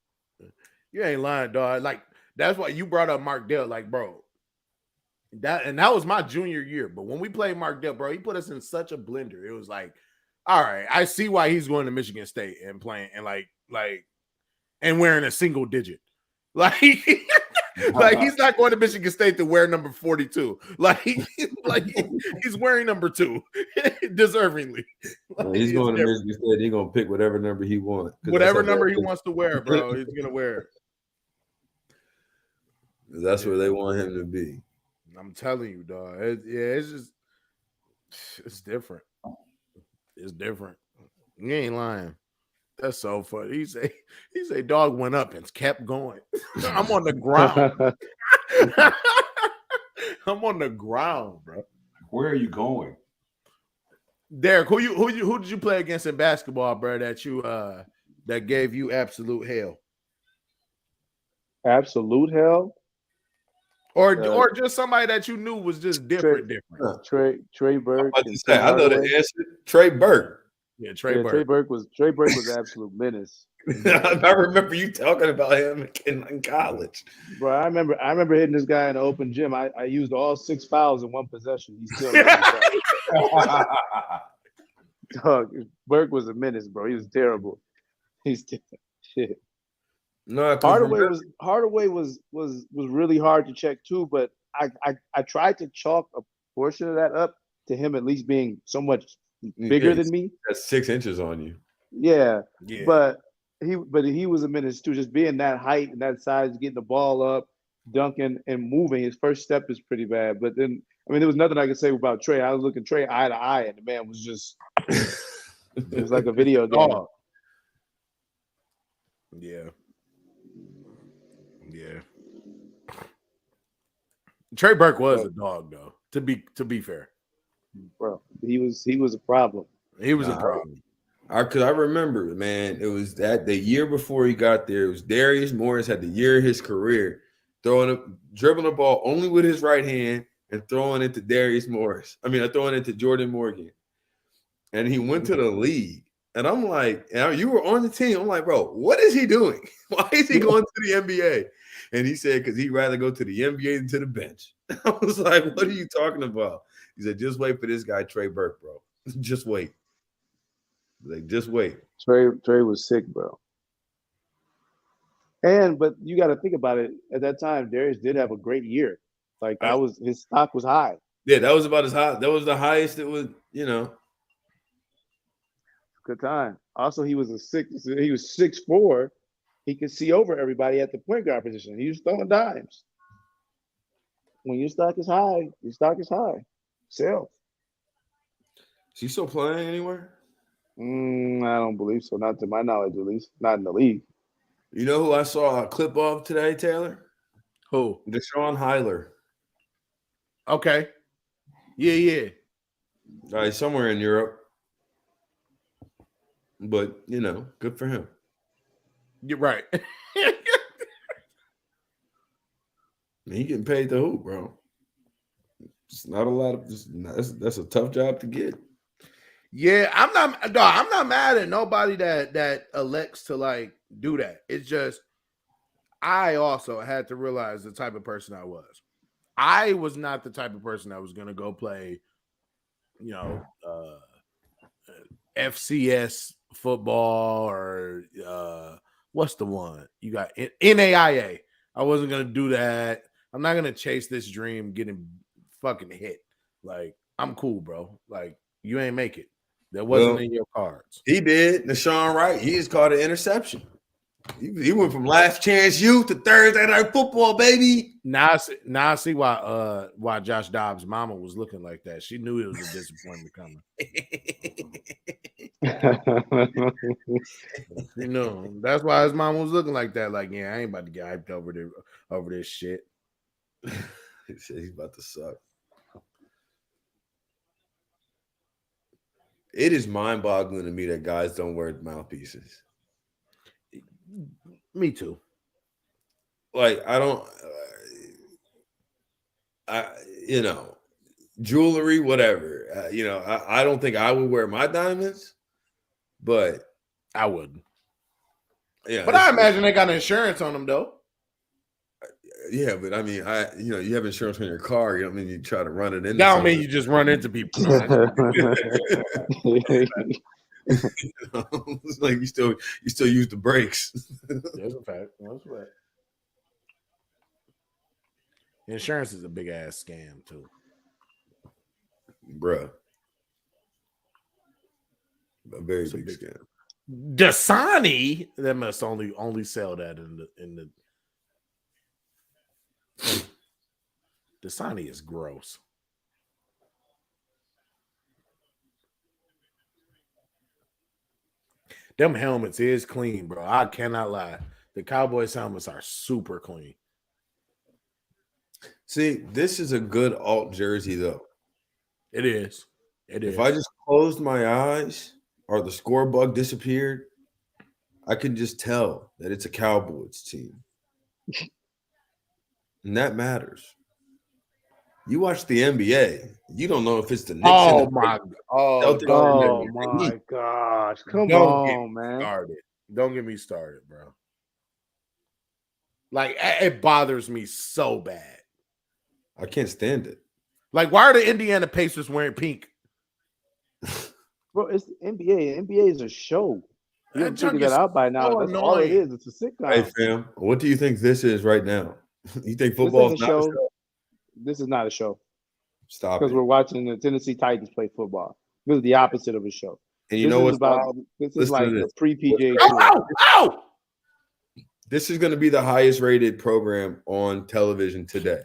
You ain't lying, dog. Like that's why you brought up Mark Dell. Like, bro, that was my junior year. But when we played Mark Dell, bro, he put us in such a blender. It was like, all right, I see why he's going to Michigan State and playing and like and wearing a single digit. Like he's not going to Michigan State to wear number 42. Like he's wearing number 2 deservingly. Like, he's going to Michigan State. He's gonna pick whatever number he wants. Whatever number he wants to wear, bro, he's gonna wear it. That's where they want him to be. I'm telling you, dog. It's different. It's different. You ain't lying. That's so funny. He say dog went up and kept going. I'm on the ground. I'm on the ground, bro. Where are you going? Derek, who did you play against in basketball, bro, that gave you absolute hell? Absolute hell? Or just somebody that you knew was just different. Trey Burke. I know the answer. Trey Burke. Yeah, Trey Burke. Trey Burke was an absolute menace. I remember you talking about him in college. Bro, I remember hitting this guy in the open gym. I used all 6 fouls in one possession. He still Dog, Burke was a menace, bro. He was terrible. He's shit. No, Hardaway was really hard to check too, but I tried to chalk a portion of that up to him at least being so much bigger than me. That's 6 inches on you. Yeah. But he was a menace too, just being that height and that size, getting the ball up, dunking and moving. His first step is pretty bad. But then, I mean, there was nothing I could say about Trey. I was looking Trey eye to eye, and the man was just it was like a video game. Oh. Yeah. Trey Burke was a dog, though. To be fair, bro, he was a problem. He was a problem. Because I remember, man, it was that the year before he got there, it was Darius Morris had the year of his career, dribbling the ball only with his right hand and throwing it to Darius Morris. I mean, throwing it to Jordan Morgan. And he went to the league. And I'm like, you were on the team. I'm like, bro, what is he doing? Why is he going to the NBA? And he said, because he'd rather go to the NBA than to the bench. I was like, what are you talking about? He said, just wait for this guy, Trey Burke, bro. Just wait. Like, just wait. Trey was sick, bro. But you got to think about it. At that time, Darius did have a great year. Like his stock was high. Yeah, that was about as high. That was the highest it was, Good time. Also, he was 6'4". He could see over everybody at the point guard position. He was throwing dimes. When your stock is high, Sell. Is he still playing anywhere? I don't believe so. Not to my knowledge, at least. Not in the league. You know who I saw a clip of today, Taylor? Who? Deshaun Hyler. Okay. Yeah. All right, somewhere in Europe. But, good for him. You're right. He getting paid to hoop, bro. It's not a lot of that's a tough job to get. Yeah, I'm not mad at nobody that elects to like do that. It's just I also had to realize the type of person I was. I was not the type of person that was gonna go play, FCS football or what's the one you got NAIA. I wasn't gonna do that. I'm not gonna chase this dream getting fucking hit. Like, I'm cool, bro. Like, you ain't make it. That wasn't in your cards. He did. Nashawn Wright, he just caught an interception. He went from last chance you to Thursday night football, baby. Now I see why Josh Dobbs' mama was looking like that. She knew it was a disappointment coming. You know, that's why his mom was looking like that. Like, yeah, I ain't about to get hyped over this shit. He said he's about to suck. It is mind-boggling to me that guys don't wear mouthpieces. Me too. Like, I don't, jewelry, whatever. I don't think I would wear my diamonds, but I wouldn't. Yeah, but I imagine they got insurance on them though. Yeah, but I mean, you have insurance on your car. You know what I mean? You try to run it in. That don't mean you just run into people. It's like you still use the brakes. That's a fact. That's right. Insurance is a big ass scam too, bruh. A very big scam. Dasani, that must only sell that in the. Dasani is gross. Them helmets is clean, bro. I cannot lie. The Cowboys helmets are super clean. See, this is a good alt jersey, though. It is. If I just closed my eyes or the score bug disappeared, I can just tell that it's a Cowboys team. And that matters. You watch the NBA, you don't know if it's the Knicks. Oh my gosh. Come on, man. Don't get me started, bro. Like, it bothers me so bad. I can't stand it. Like, why are the Indiana Pacers wearing pink? Bro, it's the NBA. NBA is a show. You haven't figured that out by now. That's all it is. It's a sitcom. Hey, fam, what do you think this is right now? You think football is not a show? This is not a show. Stop it. Because we're watching the Tennessee Titans play football. This is the opposite of a show. And you know what's about? This is like a pre-PGA Tour. This is going to be the highest rated program on television today.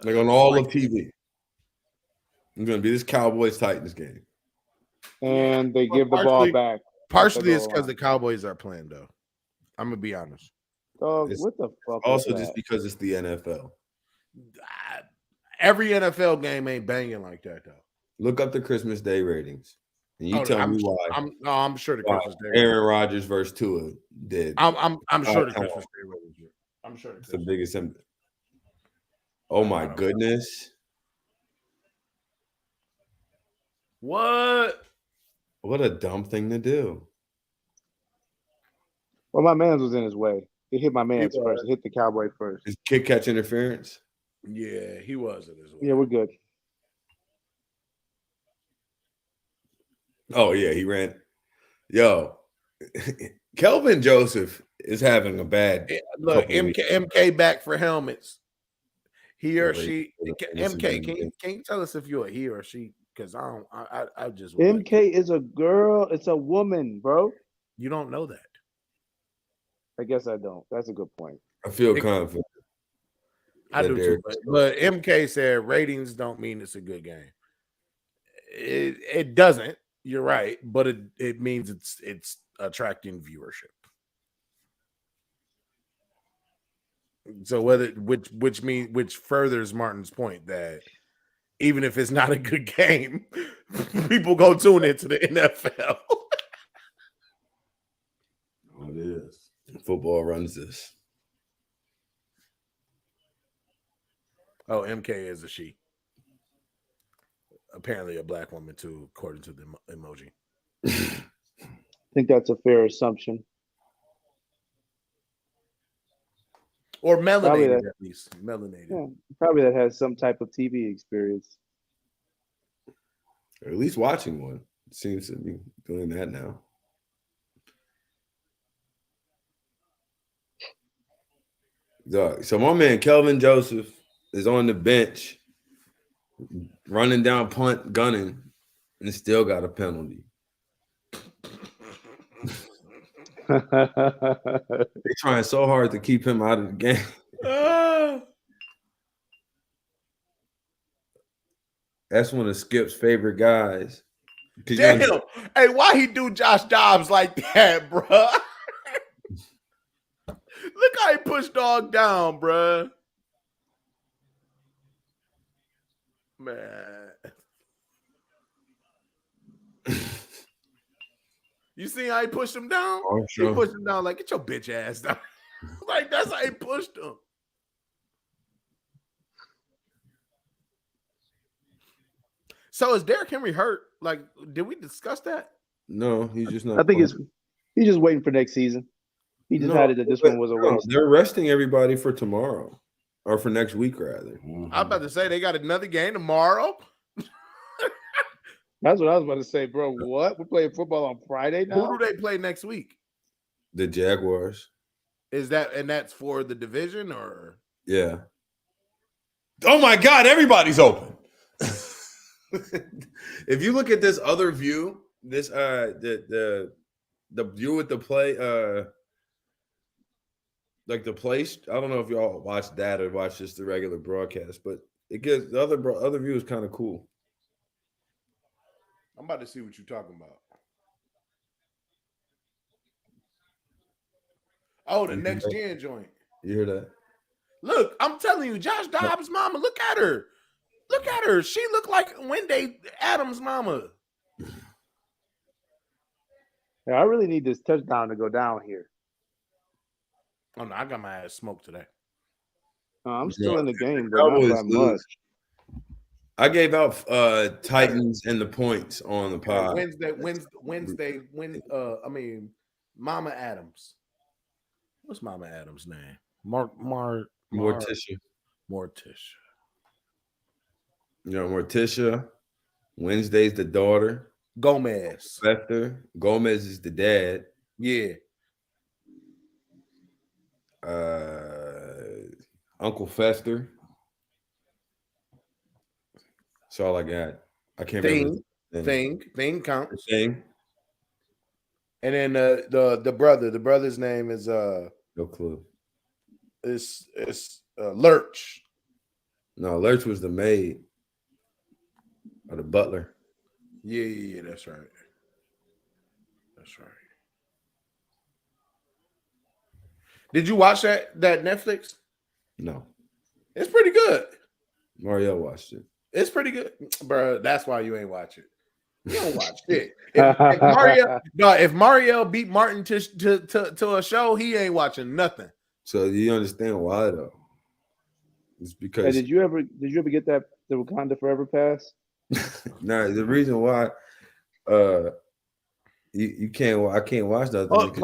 Like on all of TV. It's going to be this Cowboys-Titans game. And they give the ball back. Partially it's because the Cowboys are playing, though. I'm going to be honest. Dog, what the fuck? Also, just because it's the NFL. Every NFL game ain't banging like that, though. Look up the Christmas Day ratings. And you tell me why. I'm sure the Christmas Day. Aaron Rodgers versus Tua did. I'm sure the Christmas Day ratings. I'm sure it's the biggest. Oh my goodness! What? What a dumb thing to do. Well, my man's was in his way. It hit my man's first. It hit the Cowboy first. Is kick catch interference? Yeah, he was in his way. Yeah, we're good. Oh yeah, he ran. Yo, Kelvin Joseph is having a bad. Look, MK back for helmets. He or she. MK, can you tell us if you're a he or she? Because I just. MK is a girl. It's a woman, bro. You don't know that. I guess I don't. That's a good point. I feel confident. I do too. But MK said ratings don't mean it's a good game. It doesn't. You're right, but it means it's attracting viewership. So which furthers Martin's point that even if it's not a good game, people go tune into the NFL. It is. Football runs this. Oh, MK is a she. Apparently a black woman too, according to the emoji. I think that's a fair assumption. Or melanated, at least. Melanated. Yeah, probably that has some type of TV experience. Or at least watching one. It seems to be doing that now. Dog. So my man Kelvin Joseph is on the bench, running down punt, gunning, and still got a penalty. They're trying so hard to keep him out of the game. That's one of Skip's favorite guys. Damn. Hey, why he do Josh Dobbs like that, bro? Look how he pushed dog down, bro. Man. You see how he pushed him down? Oh, sure. He pushed him down like, get your bitch ass down. Like, that's how he pushed him. So is Derrick Henry hurt? Like, did we discuss that? No, he's just not. I think he's just waiting for next season. He decided that this one was a waste. They're resting everybody for tomorrow or for next week, rather. I'm about to say they got another game tomorrow. That's what I was about to say, bro. What? We're playing football on Friday now? Who do they play next week? The Jaguars. Is that and that's for the division or? Yeah. Oh my God! Everybody's open. If you look at this other view, this the view with the play, like the place. I don't know if y'all watch that or watch just the regular broadcast, but it gives the other view is kind of cool. I'm about to see what you're talking about. Oh, the next gen joint. You hear that? Look, I'm telling you, Josh Dobbs' mama. Look at her. Look at her. She looked like Wendy Adams' mama. Yeah, I really need this touchdown to go down here. Oh no, I got my ass smoked today. I'm still in the game, but not by much. I gave out Titans and the points on the pod. Wednesday. Mama Adams. What's Mama Adams' name? Morticia. You know, Morticia. Wednesday's the daughter. Gomez. Fester. Gomez is the dad. Yeah. Uncle Fester. That's all I got. I can't remember. Thing counts. Thing. And then the brother. The brother's name is no clue. It's Lurch. No, Lurch was the maid or the butler. Yeah, that's right. That's right. Did you watch that Netflix? No. It's pretty good. Mario watched it. It's pretty good, bro. That's why you ain't watch it. You don't watch it. If Mario beat Martin to a show, he ain't watching nothing. So you understand why though? It's because. Hey, did you ever get the Wakanda Forever pass? Nah, the reason why you can't. I can't watch that. Oh, like,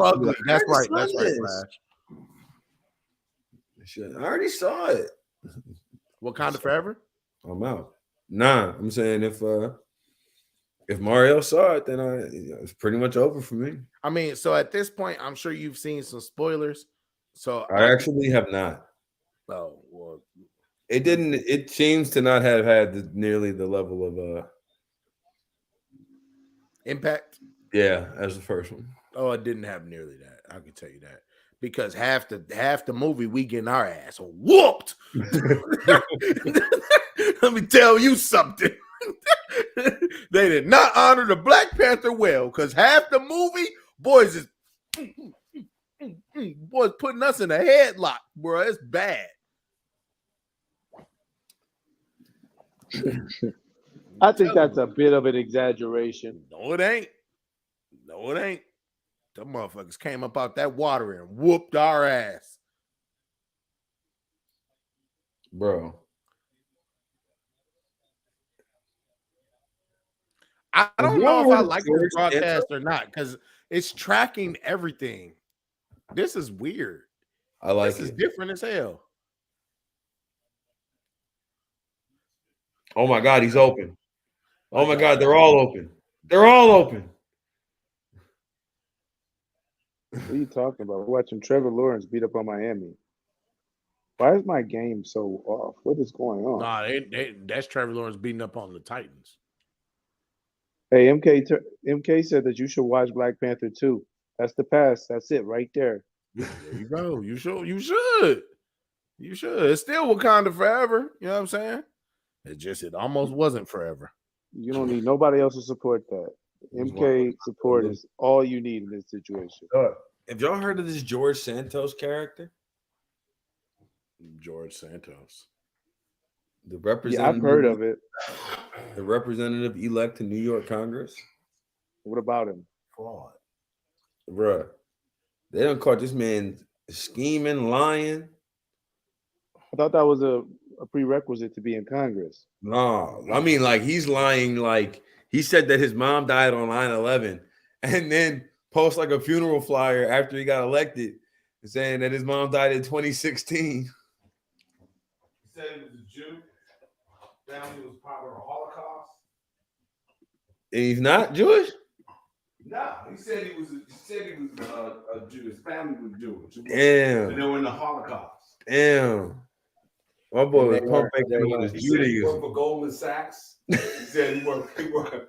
that's right. Flash. I already saw it. Wakanda Forever. I'm out. Nah, I'm saying if Mario saw it, then it's pretty much over for me. I mean, so at this point, I'm sure you've seen some spoilers. So I actually have not. Oh well, it didn't. It seems to not have had nearly the level of impact. Yeah, as the first one. Oh, it didn't have nearly that. I can tell you that. Because half the movie we getting our ass whooped. Let me tell you something. They did not honor the Black Panther well, because half the movie, boys is boys putting us in a headlock, bro. It's bad. I think that's a bit of an exaggeration. No, it ain't. Them motherfuckers came up out that water and whooped our ass. Bro. I don't know if I like this broadcast or not, because it's tracking everything. This is weird. I like this. This is different as hell. Oh my God, he's open. Oh my God, they're all open. They're all open. What are you talking about? We're watching Trevor Lawrence beat up on Miami. Why is my game so off? What is going on? Nah, that's Trevor Lawrence beating up on the Titans. Hey, MK said that you should watch Black Panther 2. That's the pass. That's it right there. There you go. You should. You should. You should. It's still Wakanda forever. You know what I'm saying? It almost wasn't forever. You don't need nobody else to support that. MK support is all you need in this situation. Have y'all heard of this George Santos character? George Santos. The representative. Yeah, I've heard of it. The representative elect to New York Congress. What about him? Fraud. Bruh. They done caught this man scheming, lying. I thought that was a prerequisite to be in Congress. No, I mean, like, he's lying. Like, he said that his mom died on 9/11 and then post like a funeral flyer after he got elected saying that his mom died in 2016. He said he was a Jew. Family was part of the Holocaust. And he's not Jewish? No, he said he was a Jew. His family was Jewish. Damn. And they were in the Holocaust. Damn. My boy was pumping on his He said he Judaism. worked for Goldman Sachs. He said he worked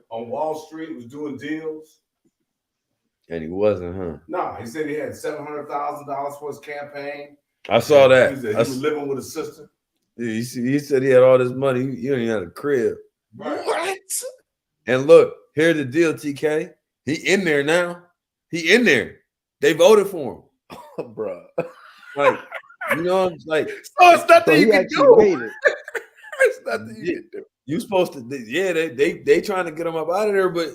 on Wall Street, was doing deals. And he wasn't, huh? No, he said he had $700,000 for his campaign. I saw that. He was living with his sister. He said he had all this money. He don't even have a crib. Right. What? And look, here's the deal, TK. He in there now. He in there. They voted for him. Bro. Like, you know, like, So it's nothing So you he can actually do. made it. It's nothing you can do. you supposed to, yeah, they trying to get him up out of there, but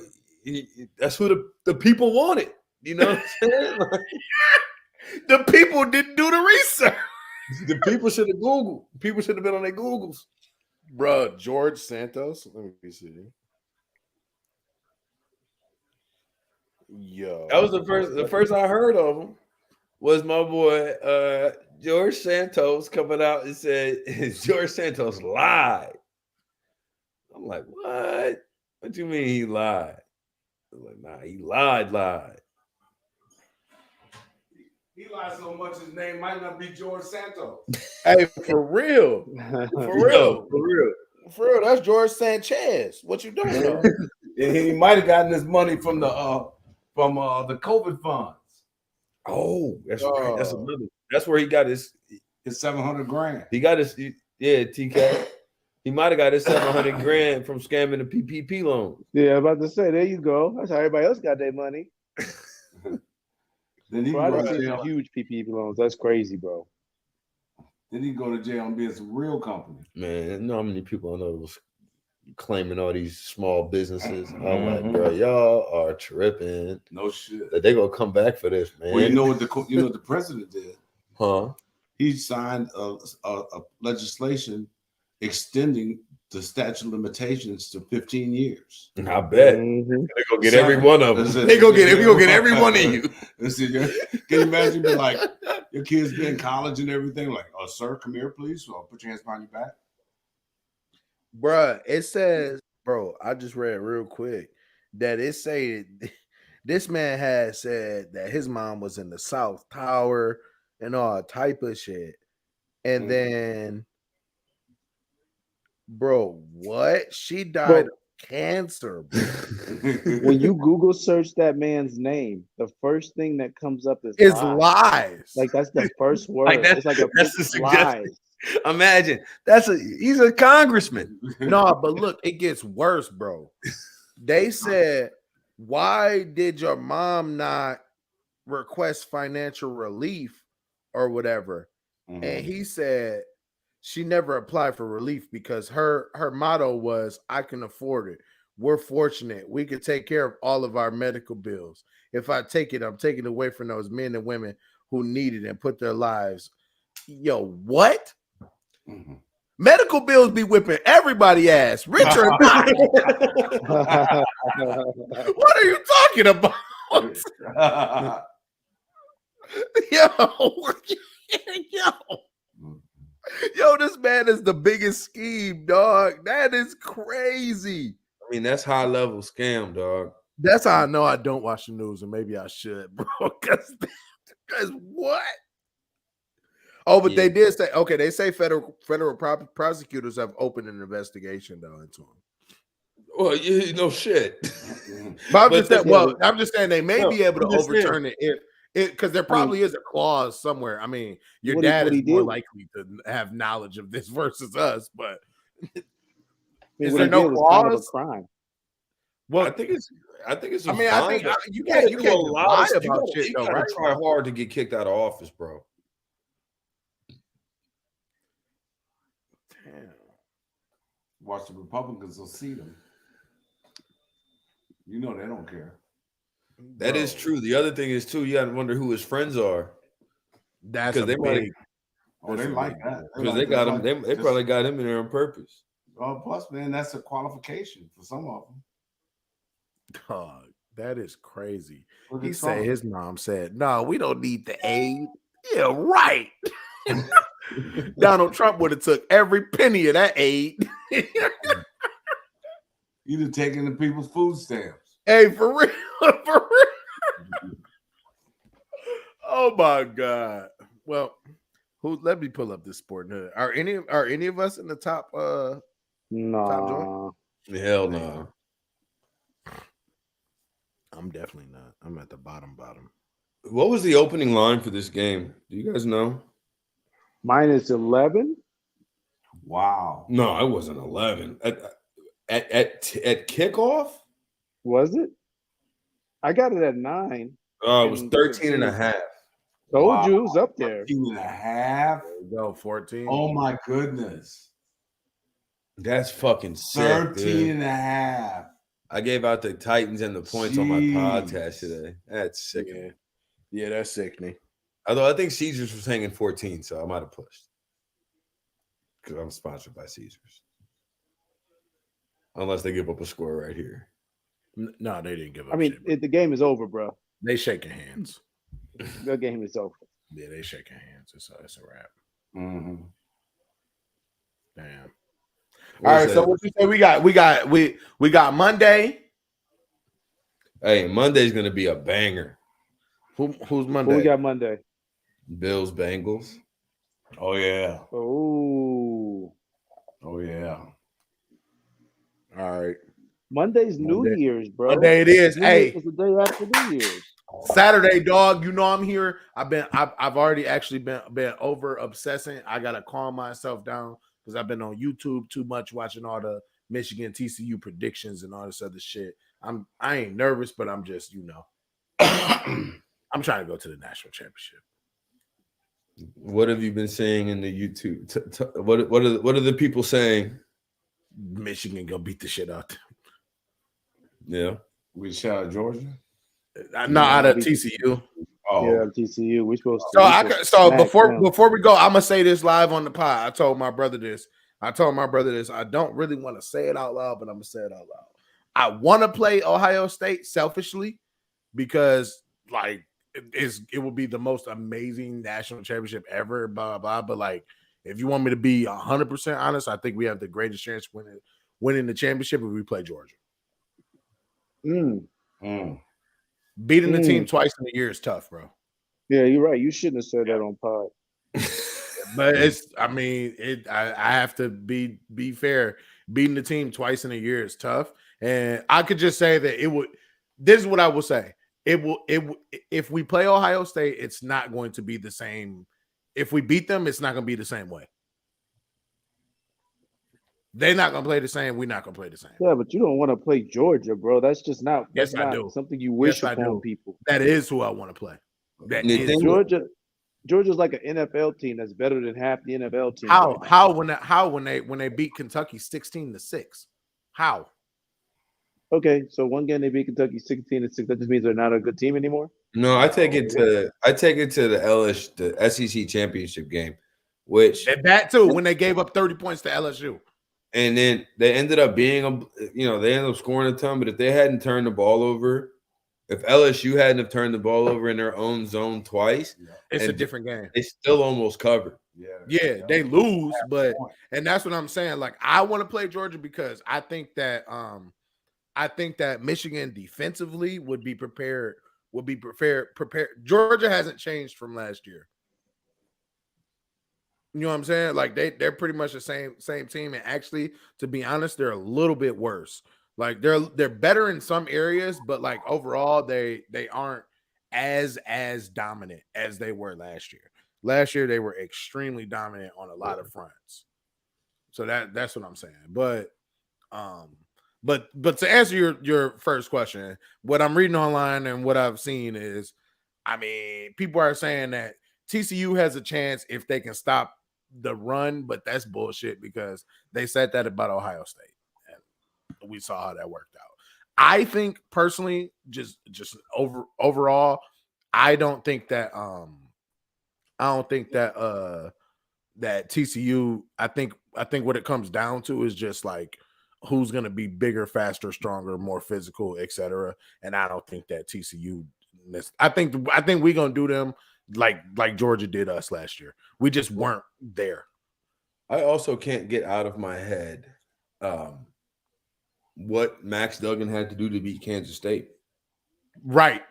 that's who the people wanted. You know what I'm saying? Like, The people didn't do the research. the people should have Googled. People should have been on their Googles. Bro, George Santos. Let me see. Yo. That was the first I heard of him was my boy George Santos coming out and said George Santos lied. I'm like, what? What you mean he lied? I'm like, nah, he lied. He lied so much his name might not be George Santos. Hey, for real. For real. For real. For real. That's George Sanchez. What you doing? Though? And he might have gotten his money from the COVID funds. Oh, that's right. That's another. That's where he got his $700,000. He got his TK. He might have got his $700,000 from scamming the PPP loans. Yeah, I'm about to say, there you go. That's how everybody else got their money. Then he Bro, I go done to seen jail. some huge PPP loans. That's crazy, bro. Then he go to jail and be in some real company. Man, you know how many people I know was claiming all these small businesses. I'm like, bro, y'all are tripping. No shit. They gonna come back for this, man. Well, you know what the president did? Huh? He signed a legislation extending the statute of limitations to 15 years. I bet Mhm. they gonna get every one of them. We gonna get every one of you. Can you imagine be like your kids be in college and everything? Like, oh, sir, come here, please. So put your hands behind your back. Bruh, it says, bro, I just read real quick that it said this man had said that his mom was in the South Tower and all type of shit. And then, bro, what? She died of cancer, bro. When you Google search that man's name, the first thing that comes up is It's lies. lies. Like that's the first word. Like it's like a that's the suggestion. lies. Imagine he's a congressman. No, but look, it gets worse, bro. They said, why did your mom not request financial relief or whatever? Mhm. And he said she never applied for relief because her motto was, I can afford it. We're fortunate. We can take care of all of our medical bills. If I take it, I'm taking it away from those men and women who need it and put their lives. Yo, what? Mhm. Medical bills be whipping everybody ass, rich or not. What are you talking about? Yo, this man is the biggest scheme, dog. That is crazy. I mean, that's high level scam, dog. That's how I know I don't watch the news, and maybe I should, bro. Because what? Oh, but they did say They say federal prosecutors have opened an investigation though into him. Well, shit. But I'm just saying they may be able to overturn it if because there probably is a clause somewhere. I mean, your dad is more likely to have knowledge of this versus us, but is there no clause? Kind of a crime. Well, I think it's. I think you can't lie about shit though, right? Try hard to get kicked out of office, bro. Damn. Watch the Republicans will see them. You know they don't care. That is true. The other thing is too. You got to wonder who his friends are. That's because they like that. Because they got him. They probably got him in there on purpose. Plus, man, that's a qualification for some of them. Dog, that is crazy. He said his mom said, "No, we don't need the aid." Yeah, right. Donald Trump would have took every penny of that aid. You'd have taken the people's food stamps. Hey, for real, for real. Oh my God. Well, let me pull up this Sportinghood. Are any of us in the top? No. Top joint? Hell no. I'm definitely not. I'm at the bottom. What was the opening line for this game? Do you guys know? -11. Wow. No, it wasn't 11. At kickoff? Was it? I got it at 9. Oh, it was 13 and a half. Told you it was up there. 13 and a half. There you go, 14. Oh my goodness. That's fucking sick. 13 and a half. I gave out the Titans and the points on my podcast today. That's sick. Yeah, that's sickening. Although I think Caesars was hanging 14, so I might have pushed. Because I'm sponsored by Caesars. Unless they give up a score right here. No, they didn't give up. I mean, the game is over, bro. They shaking hands. The game is over. Yeah, they shaking hands. It's a wrap. Mm-hmm. Damn. All right, so what you say we got Monday. Hey, Monday's gonna be a banger. Who's Monday? Who we got Monday? Bills, Bengals. Oh yeah. Oh yeah. All right. Monday's New Year's, bro. Monday it is. Hey, it's the day after New Year's. Saturday, dog. You know I'm here. I've already actually been over obsessing. I gotta calm myself down because I've been on YouTube too much watching all the Michigan TCU predictions and all this other shit. I ain't nervous, but I'm just, I'm trying to go to the national championship. What have you been saying in the YouTube? What are the people saying? Michigan gonna beat the shit out them. Yeah. We shout out Georgia. No, out of TCU. Oh yeah, TCU. We supposed to. So before we go, I'm gonna say this live on the pod. I told my brother this. I don't really want to say it out loud, but I'm gonna say it out loud. I want to play Ohio State selfishly because it will be the most amazing national championship ever. Blah blah. But if you want me to be 100% honest, I think we have the greatest chance winning the championship if we play Georgia. Beating the team twice in a year is tough, bro. Yeah, you're right. You shouldn't have said that on pod. But I have to be fair. Beating the team twice in a year is tough. And I could just say that it would. This is what I will say. It will. If we play Ohio State, it's not going to be the same. If we beat them, it's not going to be the same way. They're not going to play the same. We're not going to play the same. Yeah, but you don't want to play Georgia, bro. That's just not. Yes, I do. Something you wish upon people. That is who I want to play. Georgia's like an NFL team that's better than half the NFL team. How when they beat Kentucky 16-6? How? Okay, so one game they beat Kentucky 16-6. That just means they're not a good team anymore. No, I take it to the SEC championship game, which and that too when they gave up 30 points to LSU, and then they ended up being they ended up scoring a ton. But if they hadn't turned the ball over, if LSU hadn't have turned the ball over in their own zone twice, it's a different game. They still almost covered. Yeah, they lose, and that's what I'm saying. I want to play Georgia because I think that Michigan defensively would be prepared. Georgia hasn't changed from last year. You know what I'm saying? Like they're pretty much the same team. And actually, to be honest, they're a little bit worse. Like they're better in some areas, but like overall, they aren't as dominant as they were last year. Last year they were extremely dominant on a lot of fronts. So that's what I'm saying. But to answer your first question, what I'm reading online and what I've seen is, I mean, people are saying that TCU has a chance if they can stop the run, but that's bullshit because they said that about Ohio State, and we saw how that worked out. I think personally, just overall, I don't think that that TCU. I think what it comes down to is just like who's going to be bigger, faster, stronger, more physical, etc. And I don't think that TCU. I think we're gonna do them like Georgia did us last year. We just weren't there. I also can't get out of my head what Max Duggan had to do to beat Kansas State. Right.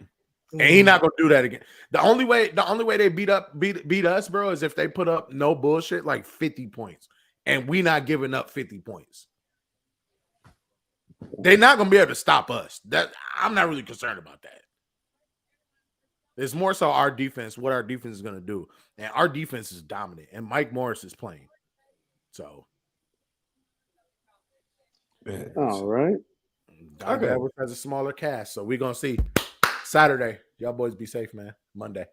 And he's not gonna do that again. The only way they beat us, bro, is if they put up no bullshit like 50 points. And we not giving up 50 points. They're not gonna be able to stop us. That I'm not really concerned about that. It's more so our defense, what our defense is gonna do. And our defense is dominant, and Mike Morris is playing. So all right. Doug Alvarez has a smaller cast, so we're gonna see Saturday. Y'all boys be safe, man. Monday.